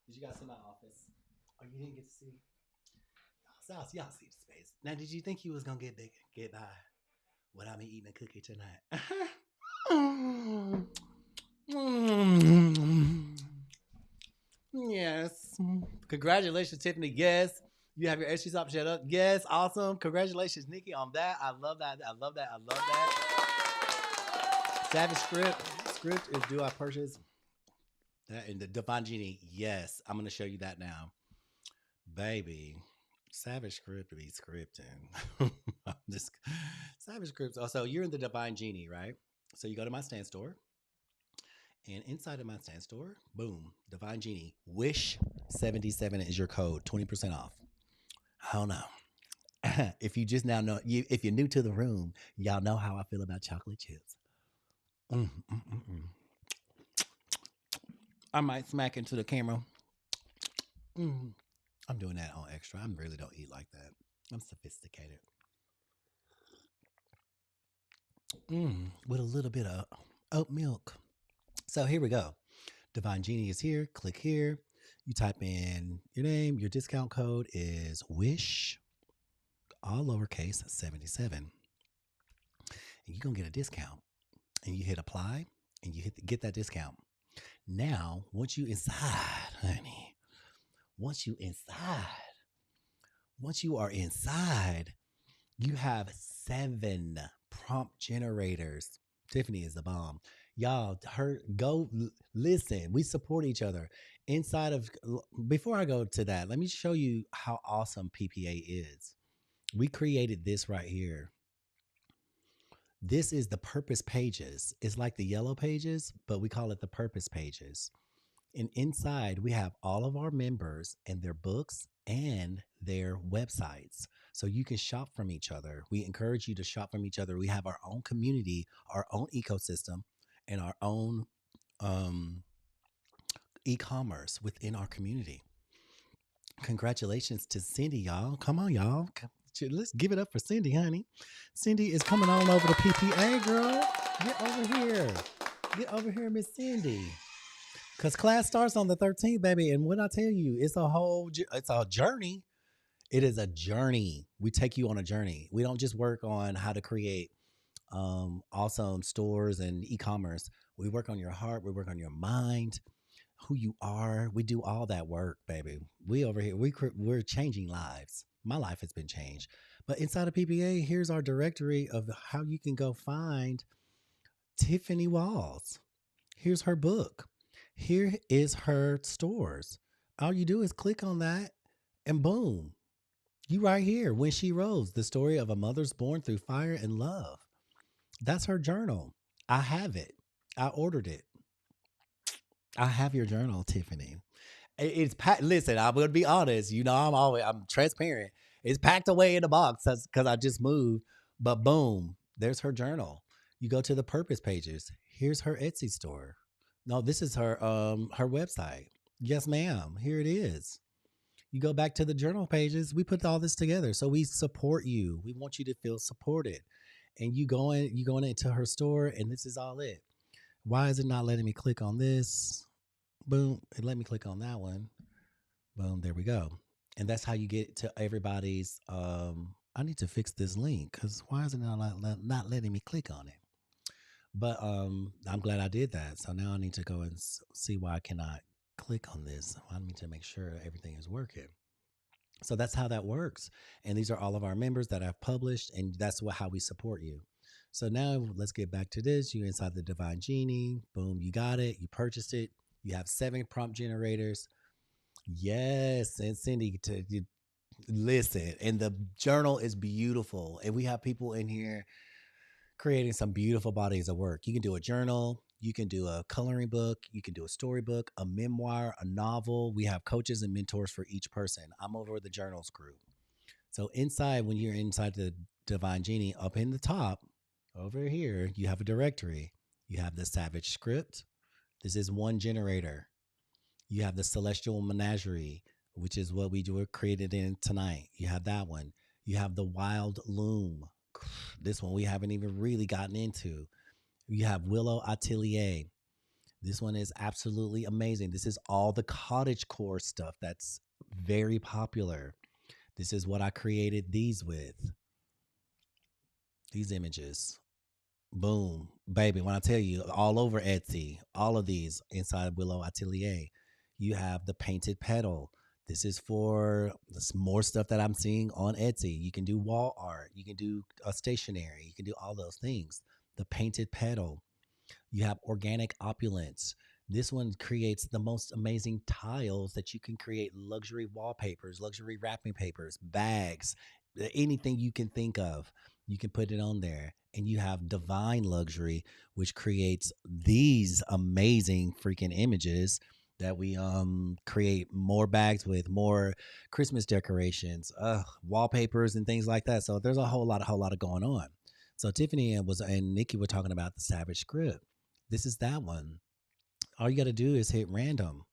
Did you guys see my office? Oh, you didn't get to see? Y'all see the space. Now, did you think he was gonna get by without me eating a cookie tonight? Yes. Congratulations, Tiffany. Yes. You have your extra stop shut up. Yes. Awesome. Congratulations, Nikki, on that. I love that. I love that. I love that. Savage Script is do I purchase that in the Divine Genie? Yes. I'm gonna show you that now. Baby. Savage Script be scripting. I'm just Savage Script. Oh, so you're in the Divine Genie, right? So you go to my stand store. And inside of my stand store, boom, Divine Genie, Wish 77 is your code, 20% off. I don't know. If you just now know, if you're new to the room, y'all know how I feel about chocolate chips. Mm, mm, mm, mm. I might smack into the camera. Mm. I'm doing that on extra. I really don't eat like that. I'm sophisticated. With a little bit of oat milk. So here we go. Divine Genie is here. Click here. You type in your name. Your discount code is WISH, all lowercase 77. And you're going to get a discount. And you hit apply and you get that discount. Now, once you inside, honey, once you inside, once you are inside, you have 7 prompt generators. Tiffany is the bomb. Y'all, listen. We support each other. Inside of Before I go to that, let me show you how awesome PPA is. We created this right here. This is the purpose pages. It's like the yellow pages, but we call it the purpose pages. And inside, we have all of our members and their books and their websites. So you can shop from each other. We encourage you to shop from each other. We have our own community, our own ecosystem, and our own um, e commerce within our community. Congratulations to Cindy, y'all. Come on, y'all. Let's give it up for Cindy, honey. Cindy is coming on over to PPA, girl. Get over here. Get over here, Miss Cindy. Because class starts on the 13th, baby. And when I tell you, it's a journey. It is a journey. We take you on a journey. We don't just work on how to create awesome stores and e-commerce. We work on your heart. We work on your mind, who you are. We do all that work, baby. We over here, we're changing lives. My life has been changed. But inside of PPA, here's our directory of how you can go find Tiffany Walls. Here's her book. Here is her stores. All you do is click on that and boom, you right here. When She Rose, the story of a mother's born through fire and love. That's her journal. I have it. I ordered it. I have your journal, Tiffany. It's packed. Listen, I'm gonna be honest. You know, I'm transparent. It's packed away in the box because I just moved. But boom, there's her journal. You go to the purpose pages. Here's her Etsy store. No, this is her website. Yes, ma'am. Here it is. You go back to the journal pages. We put all this together, so we support you. We want you to feel supported. And you going into her store, and this is all it. Why is it not letting me click on this? Boom. It let me click on that one. Boom. There we go. And that's how you get to everybody's. I need to fix this link because why is it not letting me click on it? But I'm glad I did that. So now I need to go and see why I cannot click on this. I need to make sure everything is working. So that's how that works. And these are all of our members that I've published, and that's how we support you. So now let's get back to this. You're inside the Divine Genie. Boom, you got it. You purchased it. You have 7 prompt generators. Yes, and Cindy, you listen. And the journal is beautiful, and we have people in here creating some beautiful bodies of work. You can do a journal, you can do a coloring book, you can do a storybook, a memoir, a novel. We have coaches and mentors for each person. I'm over the journals group. So inside, when you're inside the Divine Genie, up in the top, over here, you have a directory. You have the Savage Script. This is one generator. You have the Celestial Menagerie, which is what we were created in tonight. You have that one. You have the Wild Loom. This one we haven't even really gotten into. You have Willow Atelier. This one is absolutely amazing. This is all the cottage core stuff that's very popular. This is what I created these with. These images. Boom. Baby, when I tell you all over Etsy, all of these inside Willow Atelier, you have the painted petal. This is for this more stuff that I'm seeing on Etsy. You can do wall art, you can do a stationery, you can do all those things. The painted petal. You have organic opulence. This one creates the most amazing tiles that you can create luxury wallpapers, luxury wrapping papers, bags, anything you can think of. You can put it on there. And you have divine luxury, which creates these amazing freaking images that we create more bags with, more Christmas decorations, wallpapers and things like that. So there's a whole lot of going on. So Tiffany and Nikki were talking about the Savage Script. This is that one. All you got to do is hit random.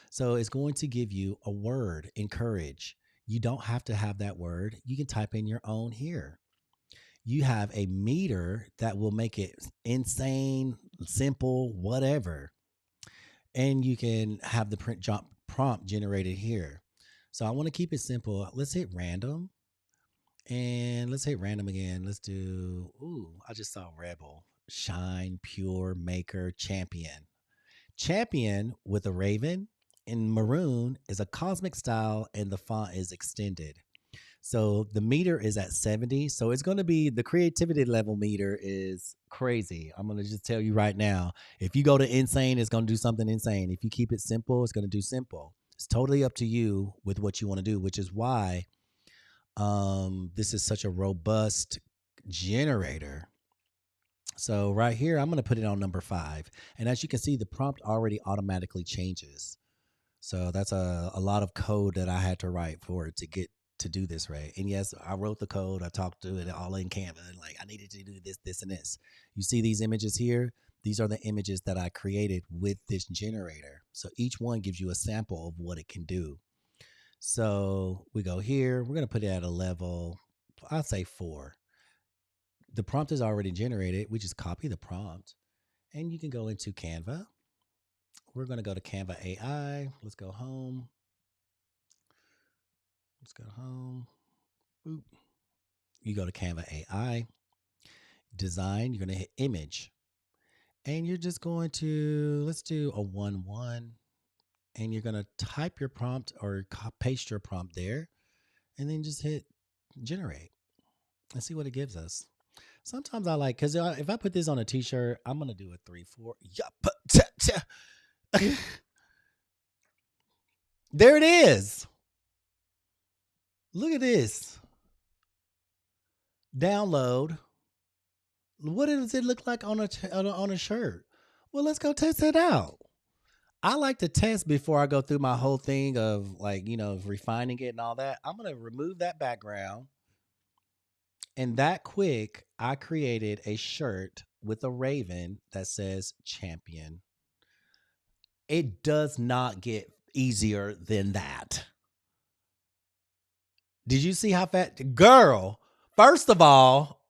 So it's going to give you a word, encourage. You don't have to have that word. You can type in your own here. You have a meter that will make it insane, simple, whatever. And you can have the prompt generated here. So I want to keep it simple. Let's hit random. And let's hit random again. Let's do, I just saw Rebel, Shine, Pure, Maker, Champion. Champion with a raven in maroon is a cosmic style and the font is extended. So the meter is at 70. So it's going to be the creativity level meter is crazy. I'm going to just tell you right now. If you go to insane, it's going to do something insane. If you keep it simple, it's going to do simple. It's totally up to you with what you want to do, which is why this is such a robust generator. So right here, I'm going to put it on number 5. And as you can see, the prompt already automatically changes. So that's a lot of code that I had to write for it to get to do this right. And yes, I wrote the code. I talked to it all in Canva. And like I needed to do this, this, and this. You see these images here? These are the images that I created with this generator. So each one gives you a sample of what it can do. So we go here. We're going to put it at a level, I'll say 4. The prompt is already generated. We just copy the prompt and you can go into Canva. We're going to go to Canva AI. Let's go home. Let's go home. Boop. You go to Canva AI. Design. You're going to hit image. And you're just going to, let's do a 1-1. And you're going to type your prompt or paste your prompt there. And then just hit generate and see what it gives us. Sometimes I like, because if I put this on a t-shirt, I'm going to do a 3-4. There it is. Look at this. Download. What does it look like on a shirt? Well, let's go test it out. I like to test before I go through my whole thing of like, refining it and all that. I'm going to remove that background. And that quick, I created a shirt with a raven that says champion. It does not get easier than that. Did you see how fat? Girl, first of all,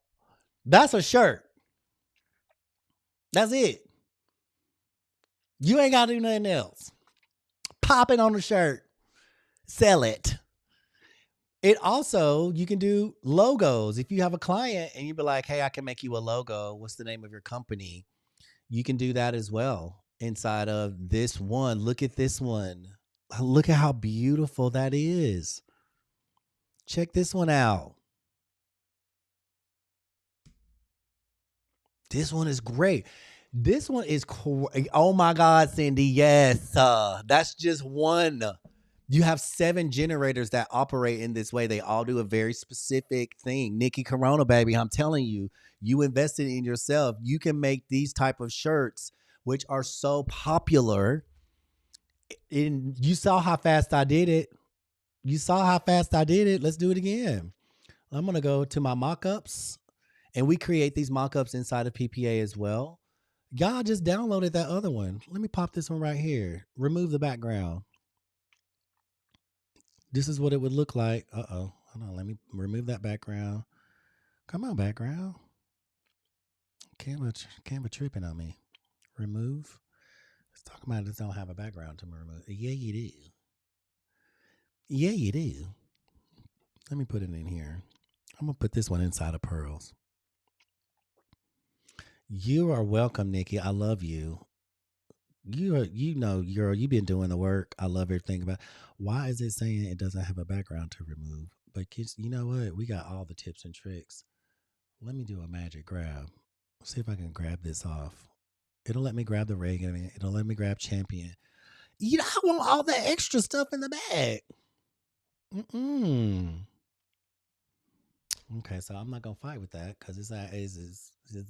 that's a shirt. That's it. You ain't got to do nothing else. Pop it on the shirt. Sell it. It also, you can do logos. If you have a client and you be like, hey, I can make you a logo. What's the name of your company? You can do that as well inside of this one. Look at this one. Look at how beautiful that is. Check this one out. This one is great. This one is cool. Oh my God, Cindy. Yes. That's just one. You have 7 generators that operate in this way. They all do a very specific thing. Nikki Corona, baby, I'm telling you, you invested in yourself. You can make these type of shirts, which are so popular. And you saw how fast I did it. Let's do it again. I'm going to go to my mock-ups, and we create these mock-ups inside of PPA as well. Y'all just downloaded that other one. Let me pop this one right here. Remove the background. This is what it would look like. Hold on. Let me remove that background. Come on, background. Canva tripping on me. Remove. Let's talk about this. Don't have a background to remove. Yeah, you do. Yeah, you do. Let me put it in here. I'm going to put this one inside of Pearls. You are welcome, Nikki. I love you. Girl, you've been doing the work. I love everything about. Why is it saying it doesn't have a background to remove? But kids, you know what? We got all the tips and tricks. Let me do a magic grab. See if I can grab this off. It'll let me grab the Reagan. It'll let me grab Champion. I want all the extra stuff in the bag. Okay, so I'm not gonna fight with that because it's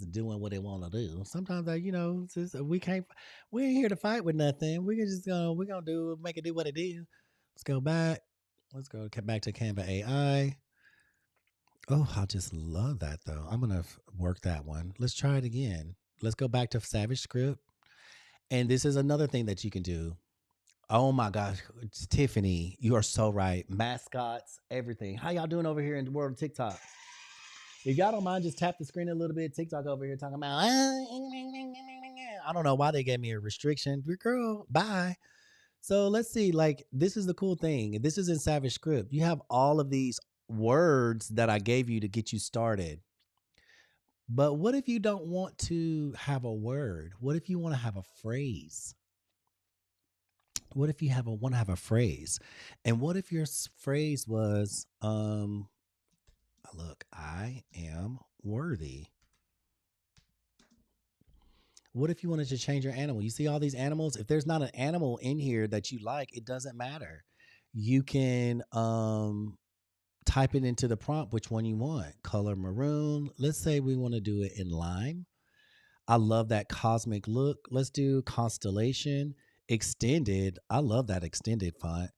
doing what it want to do. Sometimes we can't. We ain't here to fight with nothing. We're gonna make it do what it do. Let's go back. Let's go back to Canva AI. Oh, I just love that though. I'm gonna work that one. Let's try it again. Let's go back to Savage Script. And this is another thing that you can do. Oh my gosh, Tiffany, you are so right. Mascots, everything. How y'all doing over here in the world of TikTok? If y'all don't mind, just tap the screen a little bit. TikTok over here talking about, I don't know why they gave me a restriction. Girl, bye. So let's see. Like, this is the cool thing. This is in Savage Script. You have all of these words that I gave you to get you started. But what if you don't want to have a word? What if you want to have a phrase? What if you want to have a phrase? And what if your phrase was, look, I am worthy. What if you wanted to change your animal? You see all these animals? If there's not an animal in here that you like, it doesn't matter. You can type it into the prompt which one you want. Color maroon. Let's say we want to do it in lime. I love that cosmic look. Let's do constellation. Extended. I love that extended font.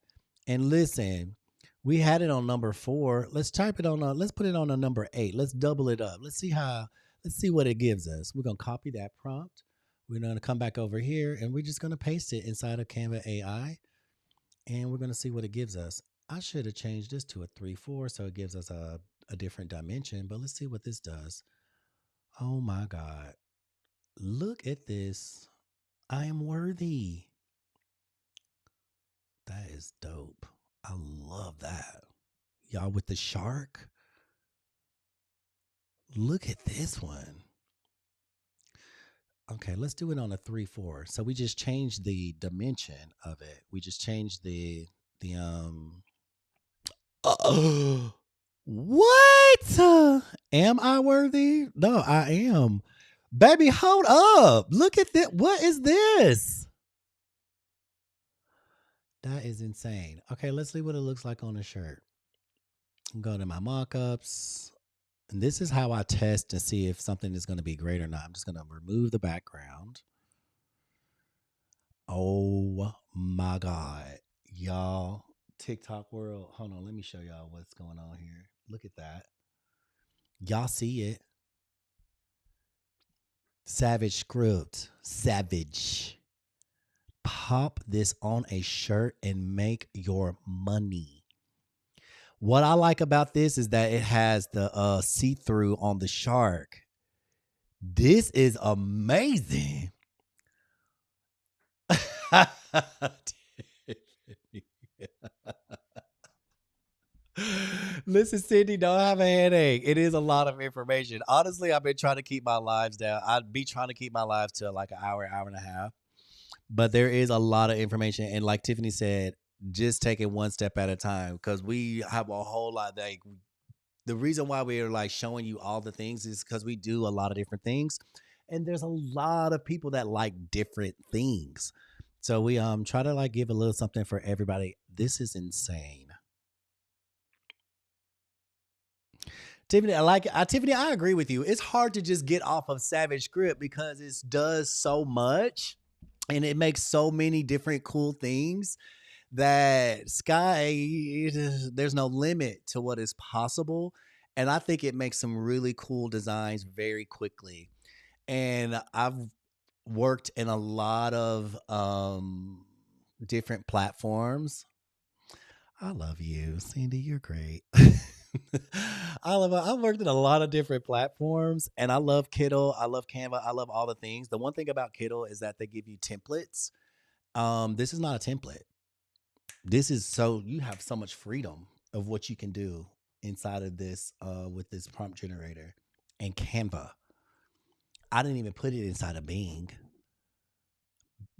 And listen, we had it on number 4. Let's type it on. Let's put it on a number 8. Let's double it up. Let's see what it gives us. We're gonna copy that prompt. We're gonna come back over here, and we're just gonna paste it inside of Canva AI, and we're gonna see what it gives us. I should have changed this to a 3-4 so it gives us a different dimension. But let's see what this does. Oh my God! Look at this. I am worthy. That is dope. I love that. Y'all with the shark. Look at this one. Okay, let's do it on a 3-4. So we just changed the dimension of it. We just changed the what? Am I worthy? No, I am. Baby, hold up. Look at this. What is this? That is insane. Okay, let's see what it looks like on a shirt. Go to my mock-ups. And this is how I test to see if something is going to be great or not. I'm just going to remove the background. Oh my God. Y'all, TikTok world. Hold on. Let me show y'all what's going on here. Look at that. Y'all see it. Savage script. Savage. Pop this on a shirt and make your money. What I like about this is that it has the see-through on the shark. This is amazing. Listen, Sydney, don't have a headache. It is a lot of information. Honestly, I've been trying to keep my lives down. I'd be trying to keep my lives to like an hour, hour and a half. But there is a lot of information. And like Tiffany said, just take it one step at a time because we have a whole lot. Like the reason why we're like showing you all the things is because we do a lot of different things. And there's a lot of people that like different things. So we try to like give a little something for everybody. This is insane. Tiffany, Tiffany, I agree with you. It's hard to just get off of Savage Script because it does so much and it makes so many different cool things that there's no limit to what is possible. And I think it makes some really cool designs very quickly. And I've worked in a lot of different platforms. I love you, Cindy. You're great. I've worked in a lot of different platforms and I love Kittl. I love Canva. I love all the things. The one thing about Kittl is that they give you templates. This is not a template. This is so you have so much freedom of what you can do inside of this with this prompt generator and Canva. I didn't even put it inside of Bing.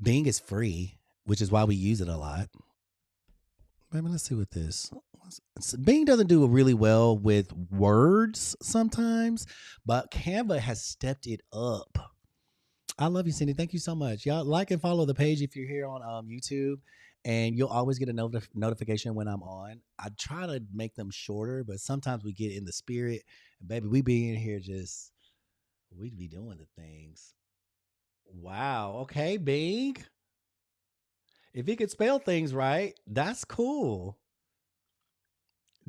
Bing is free, which is why we use it a lot. Maybe let's see what this. Bing doesn't do really well with words sometimes, but Canva has stepped it up. I love you, Cindy. Thank you so much. Y'all like and follow the page if you're here on YouTube, and you'll always get a notification when I'm on. I try to make them shorter, but sometimes we get in the spirit. And baby, we be in here just, we be doing the things. Wow. Okay, Bing. If he could spell things right, that's cool.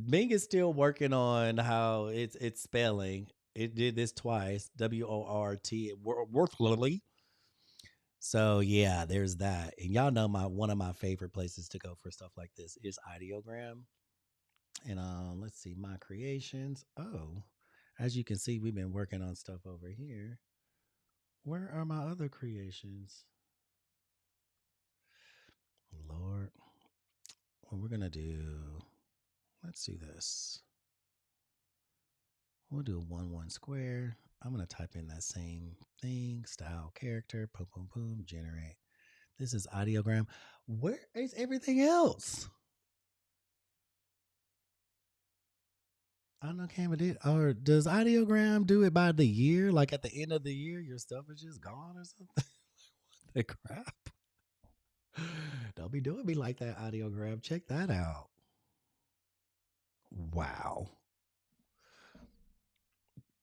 Bing is still working on how it's spelling. It did this twice. WORT worthily. So yeah, there's that. And y'all know my one of my favorite places to go for stuff like this is Ideogram. And let's see, my creations. Oh, as you can see, we've been working on stuff over here. Where are my other creations? Lord, what we're gonna do, let's do this. We'll do a 1 1 square. I'm gonna type in that same thing, style character, boom, boom, boom, generate. This is Ideogram. Where is everything else? I don't know Canva did. Or does Ideogram do it by the year? Like at the end of the year, your stuff is just gone or something? What the crap? Don't be doing me like that, Ideogram. Check that out. Wow.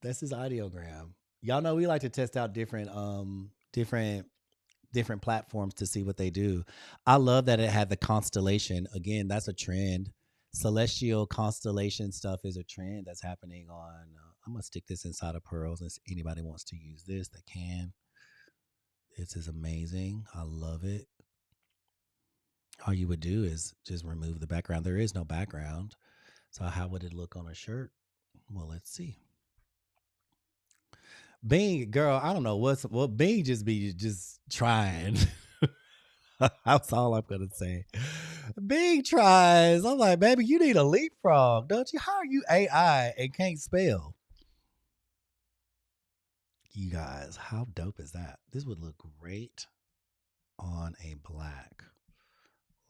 This is Ideogram. Y'all know we like to test out different platforms to see what they do. I love that it had the constellation. Again, that's a trend. Celestial constellation stuff is a trend that's happening on. I'm gonna stick this inside of Pearls, and if anybody wants to use this, they can. This is amazing. I love it. All you would do is just remove the background. There is no background. So how would it look on a shirt? Well, let's see. Bing, girl, I don't know what Bing just be just trying. That's all I'm gonna say. Bing tries. I'm like, baby, you need a leapfrog, don't you? How are you AI and can't spell? You guys, how dope is that? This would look great on a black.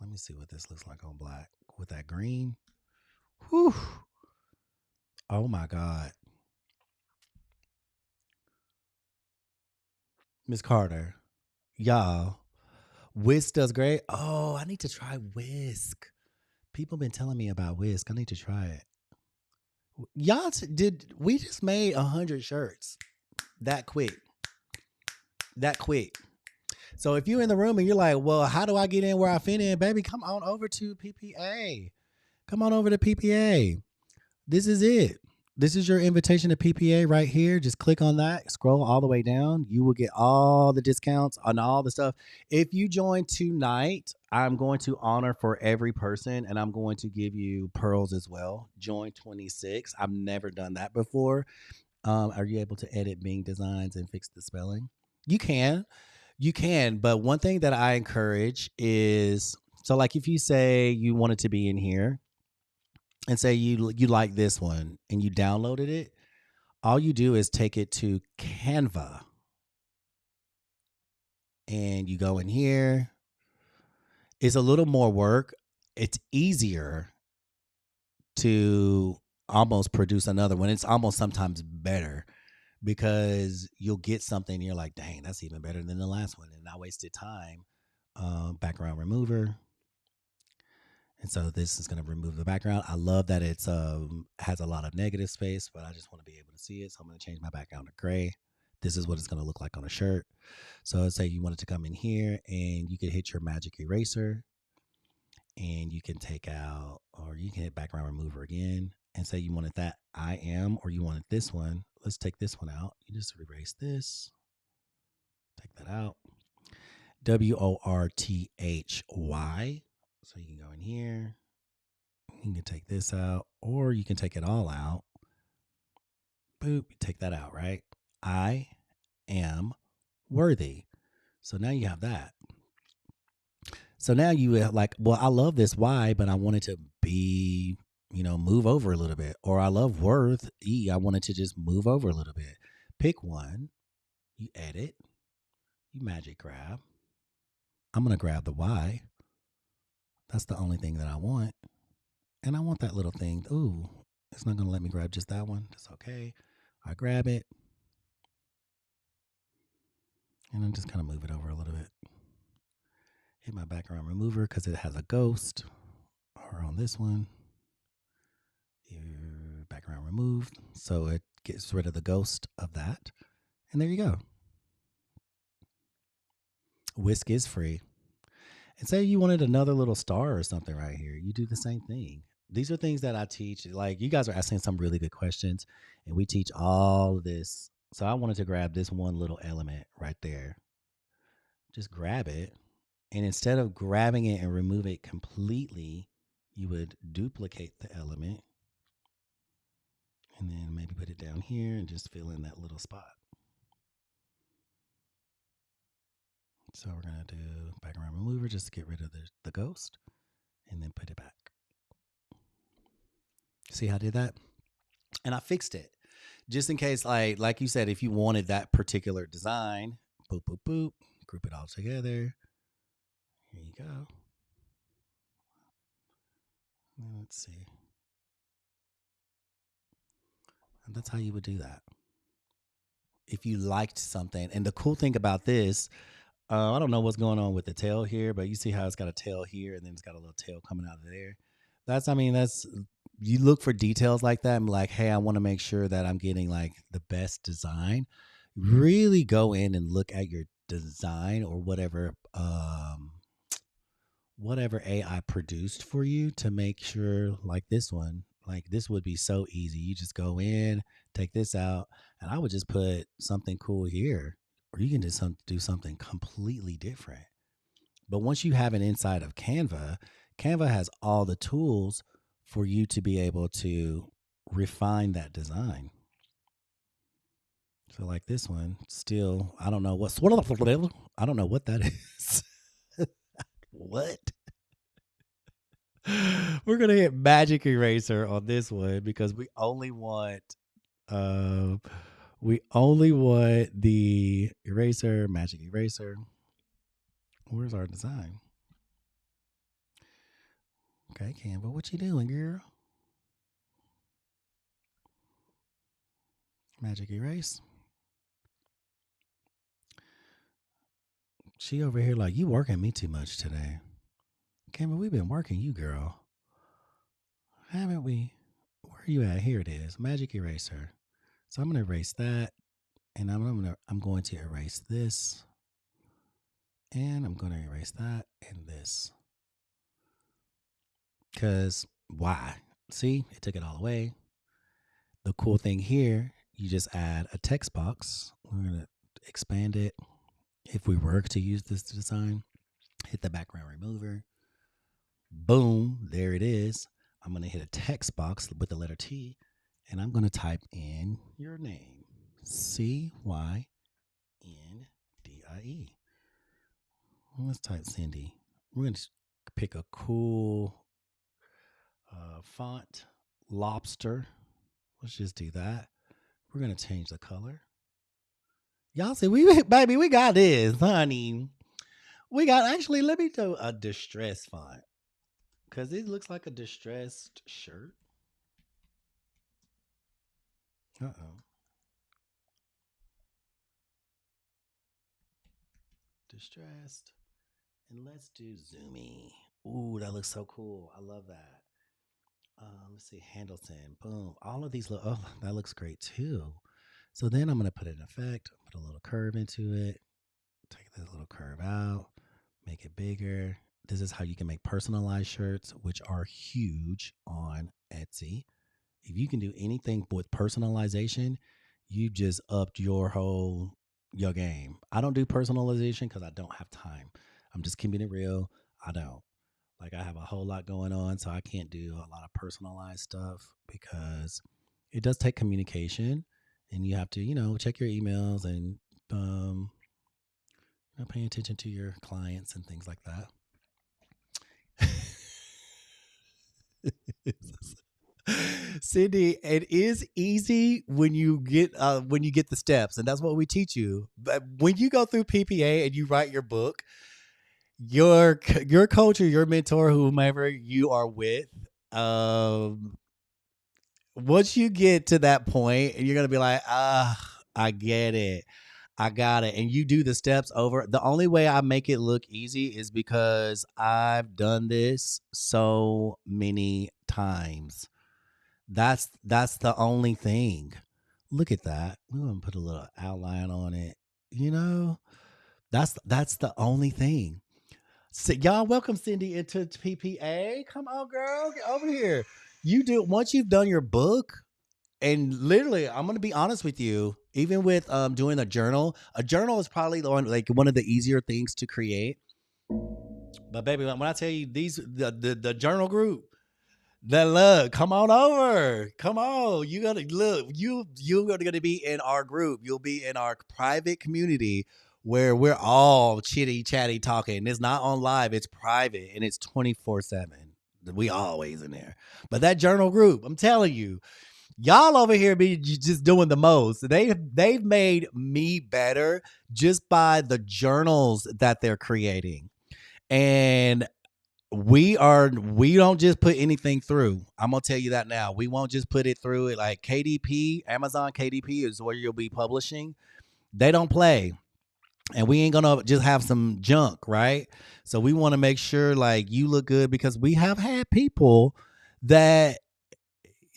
Let me see what this looks like on black with that green. Whew. Oh my God. Miss Carter, y'all, Whisk does great. Oh, I need to try Whisk. People been telling me about Whisk. I need to try it. Y'all did we just made 100 shirts that quick? That quick. So if you're in the room and you're like, well, how do I get in where I fit in, baby? Come on over to PPA. Come on over to PPA. This is it. This is your invitation to PPA right here. Just click on that, scroll all the way down. You will get all the discounts on all the stuff. If you join tonight, I'm going to honor for every person and I'm going to give you pearls as well. Join 26. I've never done that before. Are you able to edit Bing Designs and fix the spelling? You can. You can. But one thing that I encourage is so, like, if you say you wanted to be in here, and say you like this one and you downloaded it, all you do is take it to Canva and you go in here. It's a little more work. It's easier to almost produce another one. It's almost sometimes better because you'll get something and you're like, dang, that's even better than the last one. And I wasted time. Background remover. And so this is going to remove the background. I love that it's has a lot of negative space, but I just want to be able to see it. So I'm going to change my background to gray. This is what it's going to look like on a shirt. So let's say you wanted to come in here and you could hit your magic eraser and you can take out, or you can hit background remover again and say you wanted that I am, or you wanted this one. Let's take this one out. You just erase this, take that out. WORTHY. So you can go in here. You can take this out, or you can take it all out. Boop, take that out, right? I am worthy. So now you have that. So now you like, well, I love this Y, but I want it to be, move over a little bit. Or I love worth E. I want it to just move over a little bit. Pick one. You edit. You magic grab. I'm going to grab the Y. That's the only thing that I want. And I want that little thing. Ooh, it's not going to let me grab just that one. That's okay. I grab it. And then just kind of move it over a little bit. Hit my background remover because it has a ghost. Or on this one, your background removed. So it gets rid of the ghost of that. And there you go. Whisk is free. And say you wanted another little star or something right here. You do the same thing. These are things that I teach. Like, you guys are asking some really good questions, and we teach all of this. So I wanted to grab this one little element right there. Just grab it. And instead of grabbing it and remove it completely, you would duplicate the element and then maybe put it down here and just fill in that little spot. So we're going to do background remover just to get rid of the ghost and then put it back. See how I did that? And I fixed it just in case, like you said, if you wanted that particular design, boop, boop, boop, group it all together. Here you go. Let's see. And that's how you would do that. If you liked something. And the cool thing about this, I don't know what's going on with the tail here, but you see how it's got a tail here and then it's got a little tail coming out of there. That's you look for details like that and be like, hey, I want to make sure that I'm getting like the best design. Really go in and look at your design or whatever AI produced for you to make sure, like this one, like this would be so easy. You just go in, take this out, and I would just put something cool here, or you can just do something completely different. But once you have an inside of Canva, Canva has all the tools for you to be able to refine that design. So like this one, still, I don't know what that is. What? We're gonna hit magic eraser on this one because we only want the eraser, magic eraser. Where's our design? Okay, Canva, what you doing, girl? Magic erase. She over here like, you working me too much today. Canva, we've been working you, girl. Haven't we? Where you at? Here it is. Magic eraser. So I'm going to erase that. And I'm going to erase this. And I'm going to erase that and this. Because why? See, it took it all away. The cool thing here, you just add a text box. We're going to expand it. If we were to use this design, hit the background remover. Boom, there it is. I'm going to hit a text box with the letter T, and I'm going to type in your name. Cyndy. Let's type Cindy. We're going to pick a cool font, lobster. Let's just do that. We're going to change the color. Y'all see, baby, we got this, honey. We got, actually, let me do a distress font. Because it looks like a distressed shirt. Uh-oh. Distressed. And let's do zoomy. Ooh, that looks so cool. I love that. Let's see, Handleton. Boom. All of these look, oh, that looks great too. So then I'm going to put an effect, put a little curve into it, take this little curve out, make it bigger. This is how you can make personalized shirts, which are huge on Etsy. If you can do anything with personalization, you just upped your game. I don't do personalization because I don't have time. I'm just keeping it real. I don't. Like, I have a whole lot going on, so I can't do a lot of personalized stuff because it does take communication, and you have to, check your emails and pay attention to your clients and things like that. Cindy, it is easy when you get the steps, and that's what we teach you. But when you go through PPA and you write your book, your coach or your mentor, whomever you are with, once you get to that point, and you're gonna be like, I get it. I got it. And you do the steps over. The only way I make it look easy is because I've done this so many times. That's the only thing. Look at that. We're gonna put a little outline on it. That's the only thing. So y'all, welcome Cindy into PPA. Come on, girl, get over here. You do, once you've done your book, and literally, I'm gonna be honest with you. Even with doing a journal is probably one of the easier things to create. But baby, when I tell you the journal group, that look, come on over. Come on. You gotta look, you're gonna be in our group. You'll be in our private community where we're all chitty chatty talking. It's not on live, it's private, and it's 24/7. We always in there. But that journal group, I'm telling you, y'all over here be just doing the most. They've made me better just by the journals that they're creating. And we don't just put anything through. I'm gonna tell you that now. We won't just put it through it like KDP. Amazon KDP is where you'll be publishing. They don't play. And we ain't gonna just have some junk, right? So we want to make sure like you look good, because we have had people that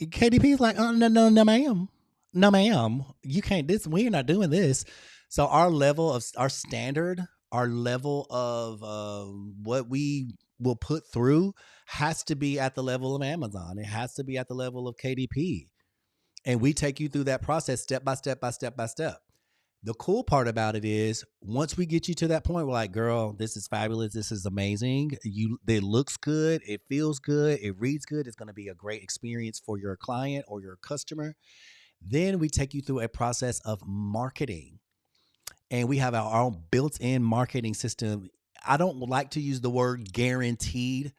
KDP is like, oh, no, ma'am. No, ma'am. You can't, we're not doing this. So our standard, our level of what we will put through has to be at the level of Amazon. It has to be at the level of KDP. And we take you through that process step by step by step by step. The cool part about it is once we get you to that point, we're like, girl, this is fabulous. This is amazing. It looks good. It feels good. It reads good. It's going to be a great experience for your client or your customer. Then we take you through a process of marketing. And we have our own built-in marketing system. I don't like to use the word guaranteed.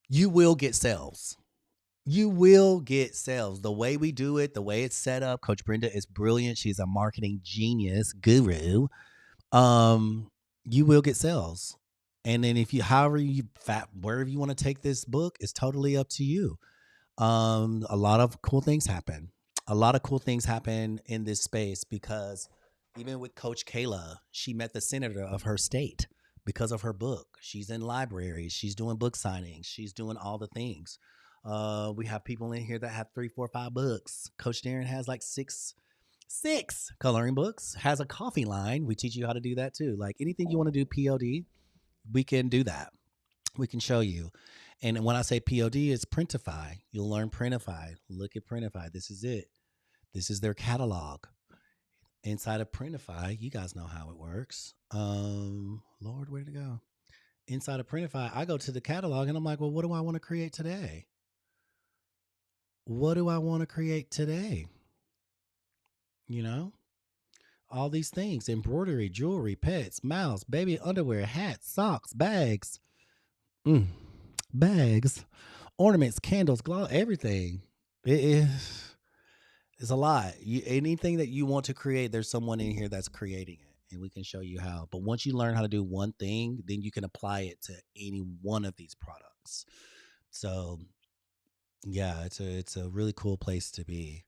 You will get sales. You will get sales. The way we do it, the way it's set up, Coach Brenda is brilliant. She's a marketing genius, guru. You will get sales. And then wherever you want to take this book, it's totally up to you. A lot of cool things happen. A lot of cool things happen in this space because even with Coach Kayla, she met the senator of her state because of her book. She's in libraries. She's doing book signings. She's doing all the things. We have people in here that have 3, 4, 5 books. Coach Darren has like six coloring books, has a coffee line. We teach you how to do that too. Like anything you want to do POD, we can do that. We can show you. And when I say POD, it's Printify. You'll learn Printify. Look at Printify. This is it. This is their catalog. Inside of Printify, you guys know how it works. Lord, where'd it go? Inside of Printify, I go to the catalog and I'm like, well, what do I want to create today? What do I want to create today? You know, all these things: embroidery, jewelry, pets, mouse, baby underwear, hats, socks, bags, mm, bags, ornaments, candles, gloss, everything. It is. It's a lot. Anything that you want to create, there's someone in here that's creating it, and we can show you how. But once you learn how to do one thing, then you can apply it to any one of these products. So, yeah, it's a really cool place to be.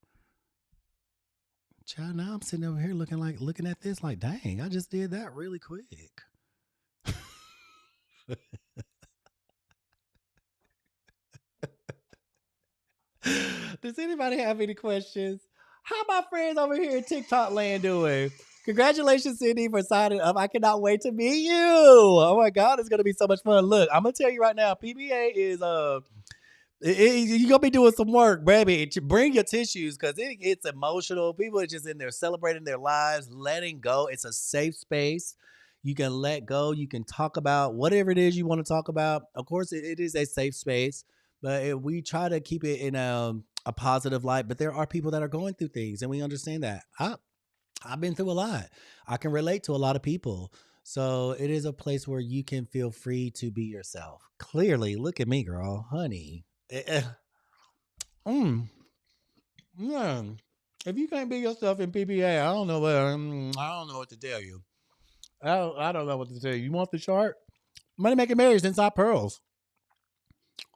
Child, now I'm sitting over here looking at this like, dang, I just did that really quick. Does anybody have any questions? How my friends over here in TikTok land doing? Congratulations, Sydney, for signing up. I cannot wait to meet you. Oh my God, it's gonna be so much fun. Look, I'm gonna tell you right now, PBA is you're gonna be doing some work, baby. Bring your tissues because it's emotional. People are just in there celebrating their lives, letting go. It's a safe space. You can let go. You can talk about whatever it is you want to talk about. Of course, it is a safe space, but we try to keep it in a positive light. But there are people that are going through things, and we understand that. I've been through a lot. I can relate to a lot of people. So it is a place where you can feel free to be yourself. Clearly, look at me, girl, honey. Mm, yeah. If you can't be yourself in PPA, I don't know I don't know what to tell you. I don't know what to tell you. You want the chart? Money making marriage inside pearls.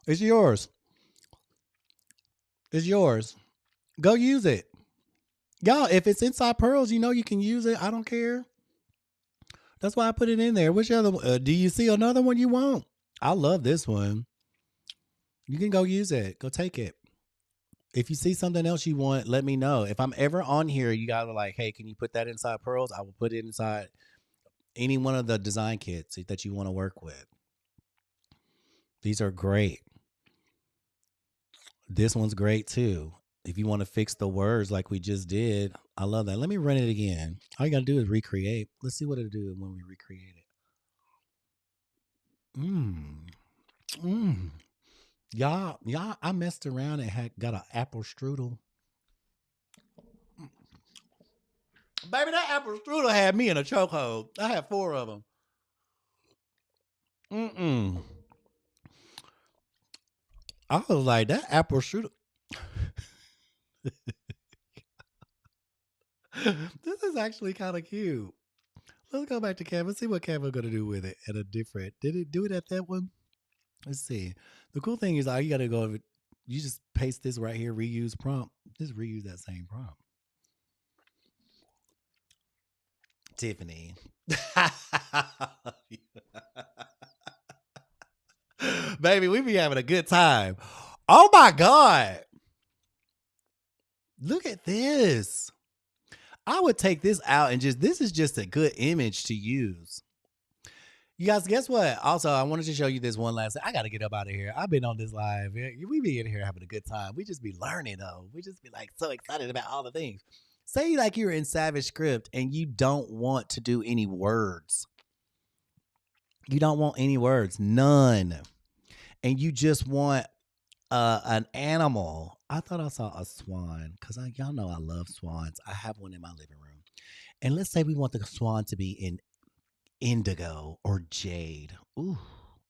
It's yours. It's yours. Go use it. Y'all, if it's inside pearls, you know you can use it. I don't care. That's why I put it in there. Which other one? Do you see another one you want? I love this one. You can go use it. Go take it. If you see something else you want, let me know. If I'm ever on here, you guys are like, hey, can you put that inside pearls? I will put it inside any one of the design kits that you want to work with. These are great. This one's great too. If you want to fix the words like we just did, I love that. Let me run it again. All you got to do is recreate. Let's see what it'll do when we recreate it. Mmm. Y'all, I messed around and got an apple strudel. Baby, that apple strudel had me in a chokehold. I had 4 of them. Mm-mm. I was like, that apple strudel. This is actually kind of cute. Let's go back to Canva. See what Canva gonna do with it at a different. Did it do it at that one? Let's see. The cool thing is, all you gotta go. You just paste this right here. Reuse prompt. Just reuse that same prompt. Tiffany. Baby, we be having a good time. Oh my God. Look at this. I would take this out and this is just a good image to use. You guys, guess what? Also, I wanted to show you this one last thing. I got to get up out of here. I've been on this live. We be in here having a good time. We just be learning, though. We just be like so excited about all the things. Say like you're in Savage Script and you don't want to do any words. You don't want any words, none. And you just want an animal. I thought I saw a swan because y'all know I love swans. I have one in my living room. And let's say we want the swan to be in indigo or jade. Ooh,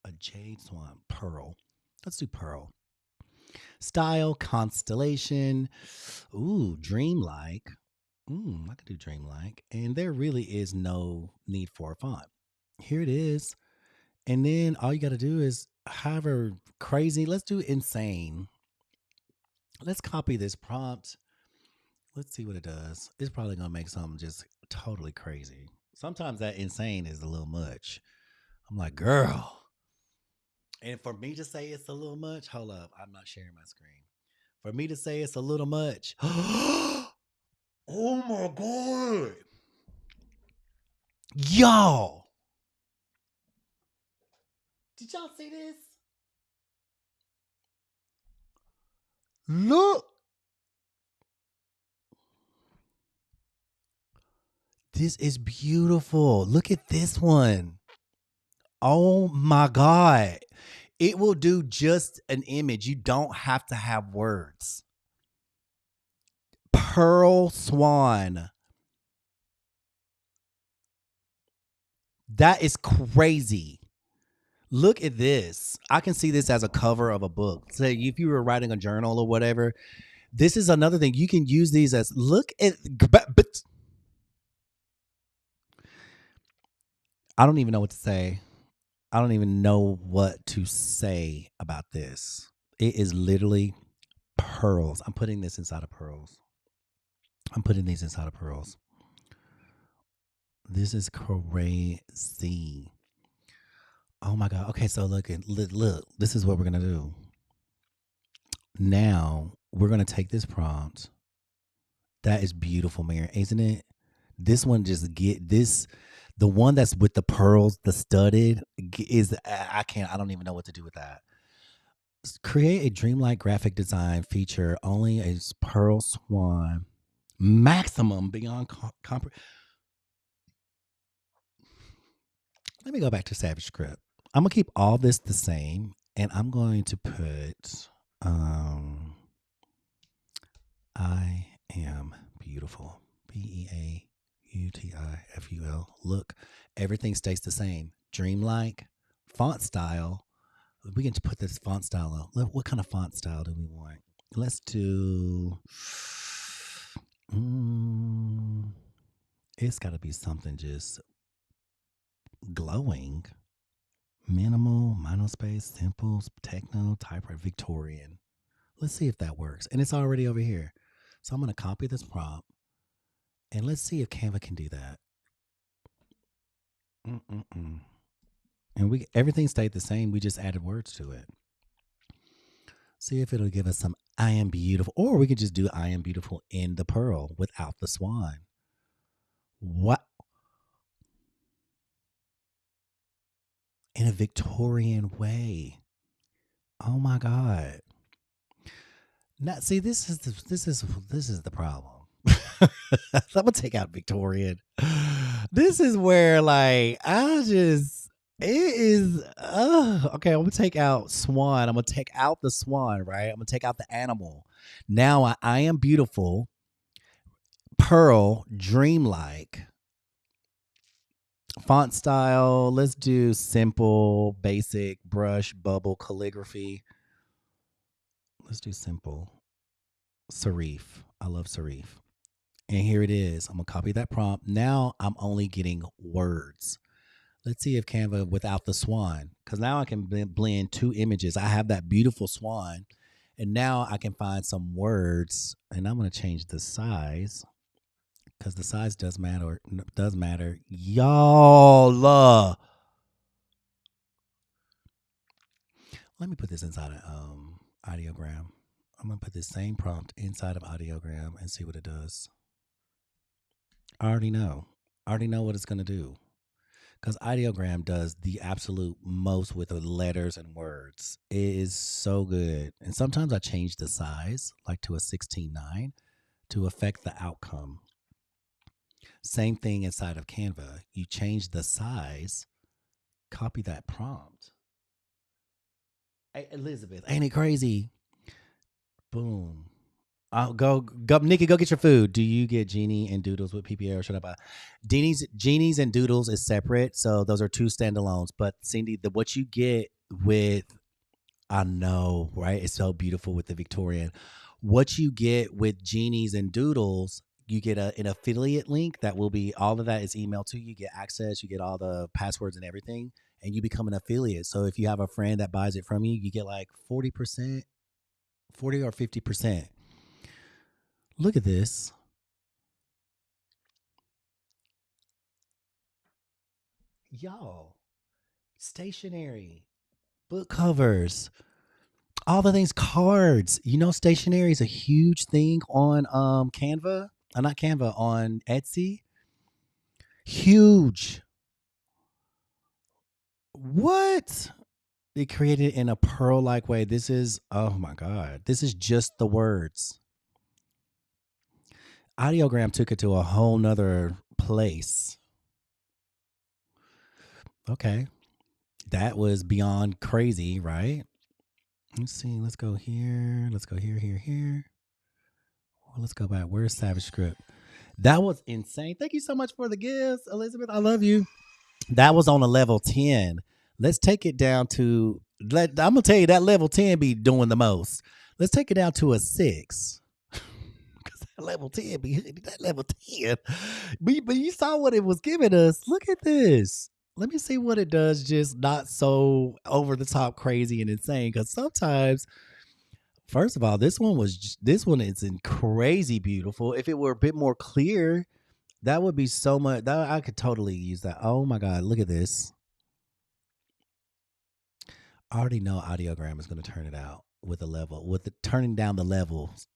a jade swan. Pearl. Let's do pearl. Style, constellation. Ooh, dreamlike. I could do dreamlike. And there really is no need for a font. Here it is. And then all you got to do is, however crazy, let's do insane. Let's copy this prompt. Let's see what it does. It's probably going to make something just totally crazy. Sometimes that insane is a little much. I'm like, girl, And for me to say it's a little much, hold up, I'm not sharing my screen. For me to say it's a little much. Oh my God. Y'all, did y'all see this? Look, this is beautiful. Look at this one. Oh my God. It will do just an image. You don't have to have words. Pearl Swan. That is crazy. Look at this. I can see this as a cover of a book. Say if you were writing a journal or whatever. This is another thing. You can use these as look at. But I don't even know what to say. I don't even know what to say about this. It is literally pearls. I'm putting this inside of pearls. I'm putting these inside of pearls. This is crazy. Oh my God. Okay, so look. This is what we're gonna do. Now we're gonna take this prompt. That is beautiful, Mary, isn't it? This one just get this. The one that's with the pearls, the studded, is I can't. I don't even know what to do with that. Create a dreamlike graphic design feature only a pearl swan maximum beyond Let me go back to Savage Script. I'm gonna keep all this the same, and I'm going to put I am beautiful. BEAUTIFUL. Look, everything stays the same. Dreamlike font style. We can put this font style on. Look, what kind of font style do we want? Let's do. It's got to be something just glowing. Minimal, monospace, simple, techno, typewriter, Victorian. Let's see if that works. And it's already over here. So I'm going to copy this prompt and let's see if Canva can do that. And everything stayed the same. We just added words to it. See if it'll give us some I am beautiful. Or we could just do I am beautiful in the pearl without the swan. What? In a Victorian way. Oh my God. Now, see, this is the problem. I'm gonna take out Victorian. This is where like I just it is okay. I'm gonna take out swan. I'm gonna take out the swan, right? I'm gonna take out the animal. Now I am beautiful. Pearl, dreamlike. Font style. Let's do simple, basic, brush, bubble, calligraphy. Let's do simple. Serif. I love serif. And here it is. I'm going to copy that prompt. Now I'm only getting words. Let's see if Canva without the swan, because now I can blend two images. I have that beautiful swan, and now I can find some words, and I'm going to change the size because the size does matter. Does matter, y'all. Let me put this inside of Audiogram. I'm going to put this same prompt inside of Audiogram and see what it does. I already know. I already know what it's going to do. Because Ideogram does the absolute most with the letters and words. It is so good. And sometimes I change the size, like to a 16:9, to affect the outcome. Same thing inside of Canva. You change the size, copy that prompt. Hey, Elizabeth, ain't it crazy? Boom. I'll go, Nikki, go get your food. Do you get Genie and Doodles with PPA or should I buy? Genies and Doodles is separate. So those are two standalones. But Cindy, what you get with, I know, right? It's so beautiful with the Victorian. What you get with Genies and Doodles, you get an affiliate link that will be, all of that is emailed to you. You get access, you get all the passwords and everything, and you become an affiliate. So if you have a friend that buys it from you, you get like 40%, 40 or 50%. Look at this. Y'all, stationery. book covers, all the things, cards. You know, stationery is a huge thing on Canva. Not Canva, on Etsy. Huge. What? They created in a pearl like way. This is, oh my God. This is just the words. Audiogram took it to a whole nother place. Okay. That was beyond crazy, right? Let's see. Let's go here. Let's go here, here, here. Well, let's go back. Where's Savage Script? That was insane. Thank you so much for the gifts, Elizabeth. I love you. That was on a level 10. Let's take it down to, I'm going to tell you that level 10 be doing the most. Let's take it down to a 6. Because that level 10 be that level 10. But you saw what it was giving us. Look at this. Let me see what it does, just not so over the top crazy and insane. Because sometimes, first of all, this one is crazy beautiful. If it were a bit more clear, that would be so much. That I could totally use that. Oh my God, look at this. I already know Audiogram is going to turn it out with a level, with the turning down the levels.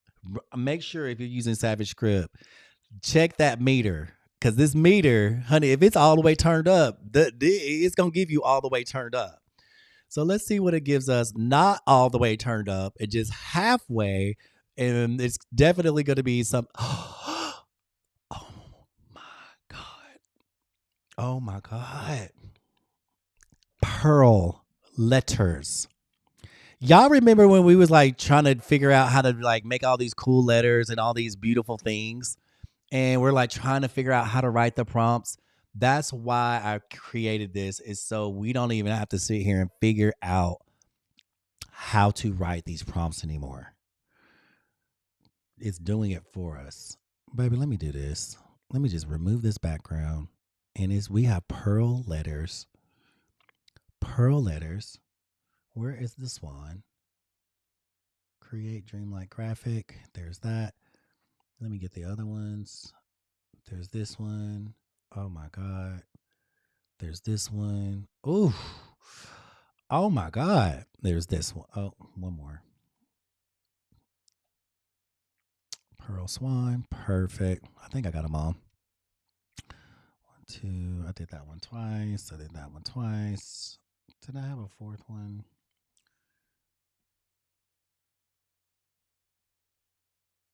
Make sure if you're using Savage Script, check that meter. Because this meter, honey, if it's all the way turned up, it's going to give you all the way turned up. So let's see what it gives us. Not all the way turned up, it's just halfway. And it's definitely going to be some. Oh my God. Oh my God. Pearl letters. Y'all remember when we was like trying to figure out how to like make all these cool letters and all these beautiful things? And we're like trying to figure out how to write the prompts. That's why I created this, is so we don't even have to sit here and figure out how to write these prompts anymore. It's doing it for us. Baby, let me do this. Let me just remove this background. And we have pearl letters. Pearl letters. Where is the swan? Create dreamlike graphic. There's that. Let me get the other ones. There's this one. Oh my God. There's this one. Ooh. Oh my God. There's this one. Oh, one more. Pearl Swan. Perfect. I think I got them all. 1, 2. I did that one twice. I did that one twice. Did I have a fourth one?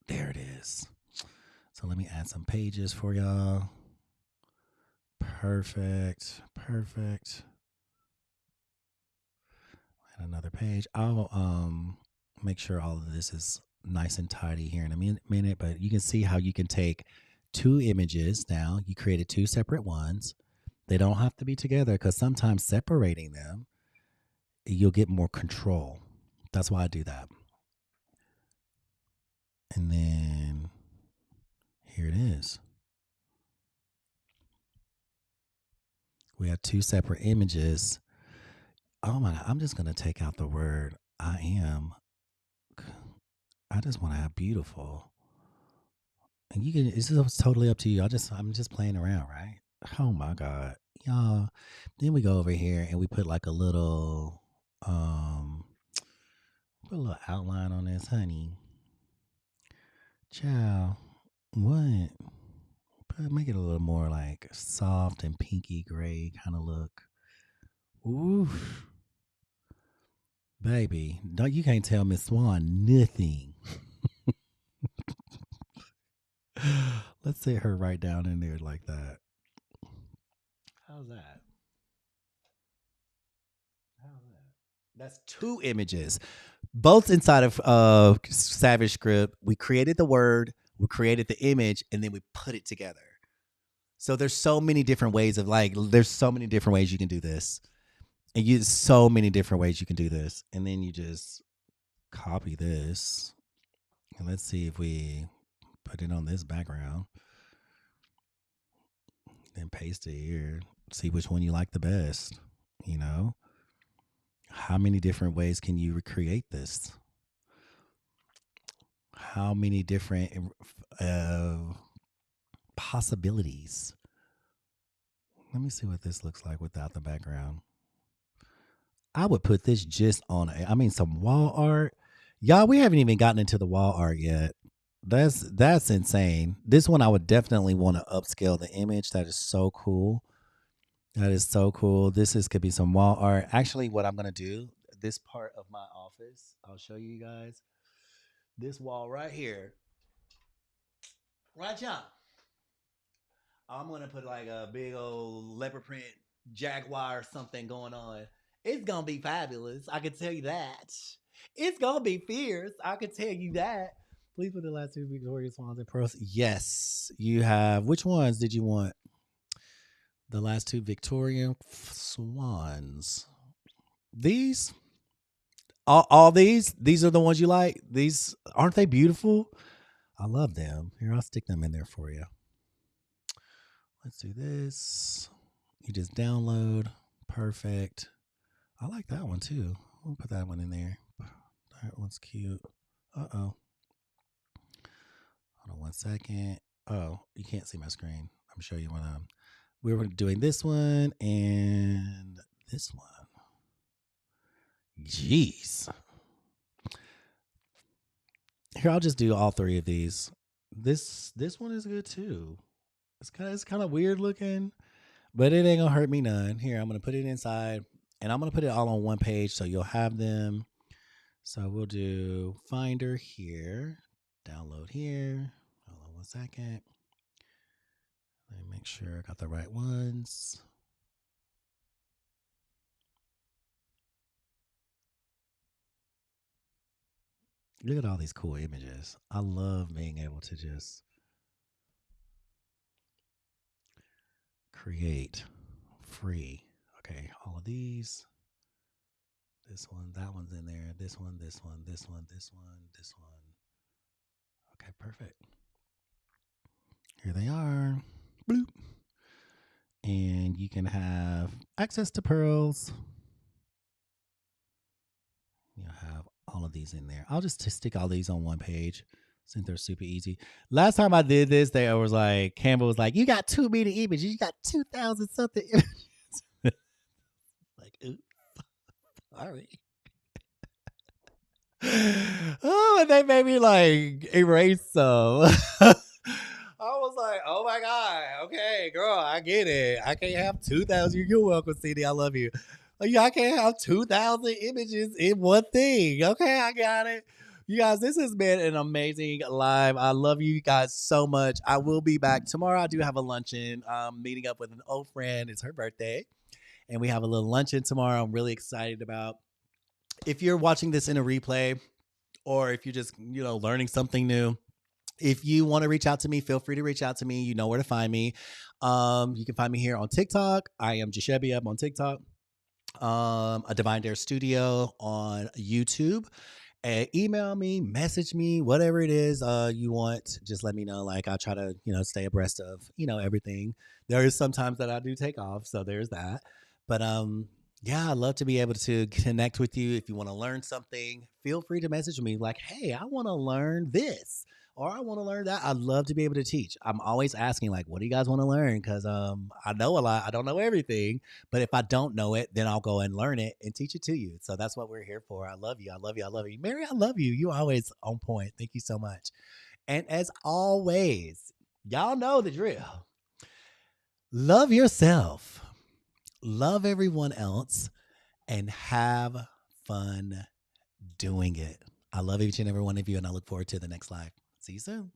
There it is. So let me add some pages for y'all. Perfect. Perfect. Add another page. I'll make sure all of this is nice and tidy here in a minute, but you can see how you can take 2 images now. You created 2 separate ones. They don't have to be together, because sometimes separating them, you'll get more control. That's why I do that. And then here it is. We have 2 separate images. Oh my God, I'm just going to take out the word I am. I just want to have beautiful. And you can, it's totally up to you. I'm just playing around, right? Oh my God. Y'all. Then we go over here and we put like a little put a little outline on this, honey. Child. What? Make it a little more like soft and pinky gray kind of look. Oof. Baby, you can't tell Miss Swan nothing. Let's sit her right down in there like that. How's that? That's 2 images, both inside of Savage Script. We created the word, we created the image, and then we put it together. So there's so many different ways there's so many different ways you can do this. And so many different ways you can do this. And then you just copy this. And let's see if we put it on this background. Then paste it here. See which one you like the best. You know? How many different ways can you recreate this? How many different possibilities? Let me see what this looks like without the background. I would put this just on some wall art. Y'all, we haven't even gotten into the wall art yet. That's insane. This one I would definitely want to upscale the image. That is so cool. That is so cool. Could be some wall art. Actually, what I'm gonna do, this part of my office, I'll show you guys. This wall right here. Right, y'all. I'm gonna put like a big old leopard print jaguar or something going on. It's gonna be fabulous. I can tell you that. It's gonna be fierce. I can tell you that. Please put the last two Victoria Swans and Pearls. Yes, you have. Which ones did you want? The last two Victorian Swans. These, all these are the ones you like. These aren't they beautiful? I love them. Here, I'll stick them in there for you. Let's do this. You just download. Perfect. I like that one too. We'll put that one in there. That one's cute. Uh-oh. Hold on 1 second. Oh, you can't see my screen. I'm showing you when we're doing this one and this one. Jeez. Here, I'll just do all three of these. This one is good too. It's kind of weird looking, but it ain't gonna hurt me none. Here, I'm gonna put it inside, and I'm gonna put it all on one page so you'll have them. So we'll do Finder here, download here. Hold on 1 second. Let me make sure I got the right ones. Look at all these cool images. I love being able to just create free. Okay, all of these. This one, that one's in there. This one, this one, this one, this one, this one. Okay, perfect. Here they are. Bloop. And you can have access to pearls. You'll have all of these in there. I'll just stick all these on one page since they're super easy. Last time I did this, they was like, Canva was like, you got too many images. You got 2,000 something images. Like, oops. Sorry. Oh, and they made me like erase some. I was like, oh my God. Okay, girl, I get it. I can't have 2,000. You're welcome, CD. I love you. I can't have 2,000 images in one thing. Okay, I got it. You guys, this has been an amazing live. I love you guys so much. I will be back tomorrow. I do have a luncheon. Meeting up with an old friend. It's her birthday. And we have a little luncheon tomorrow. I'm really excited about. If you're watching this in a replay, or if you're just, learning something new, if you want to reach out to me, feel free to reach out to me. You know where to find me. You can find me here on TikTok. I am Jashebi up on TikTok. A Divine Dare Studio on YouTube. Email me, message me, whatever it is you want. Just let me know. Like, I'll try to, stay abreast of, everything. There is sometimes that I do take off, so there's that. But yeah, I'd love to be able to connect with you. If you want to learn something, feel free to message me like, hey, I want to learn this or I want to learn that. I'd love to be able to teach. I'm always asking, like, what do you guys want to learn? Because I know a lot. I don't know everything. But if I don't know it, then I'll go and learn it and teach it to you. So that's what we're here for. I love you. I love you. I love you. Mary, I love you. You're always on point. Thank you so much. And as always, y'all know the drill. Love yourself. Love everyone else, and have fun doing it. I love each and every one of you, and I look forward to the next live. See you soon.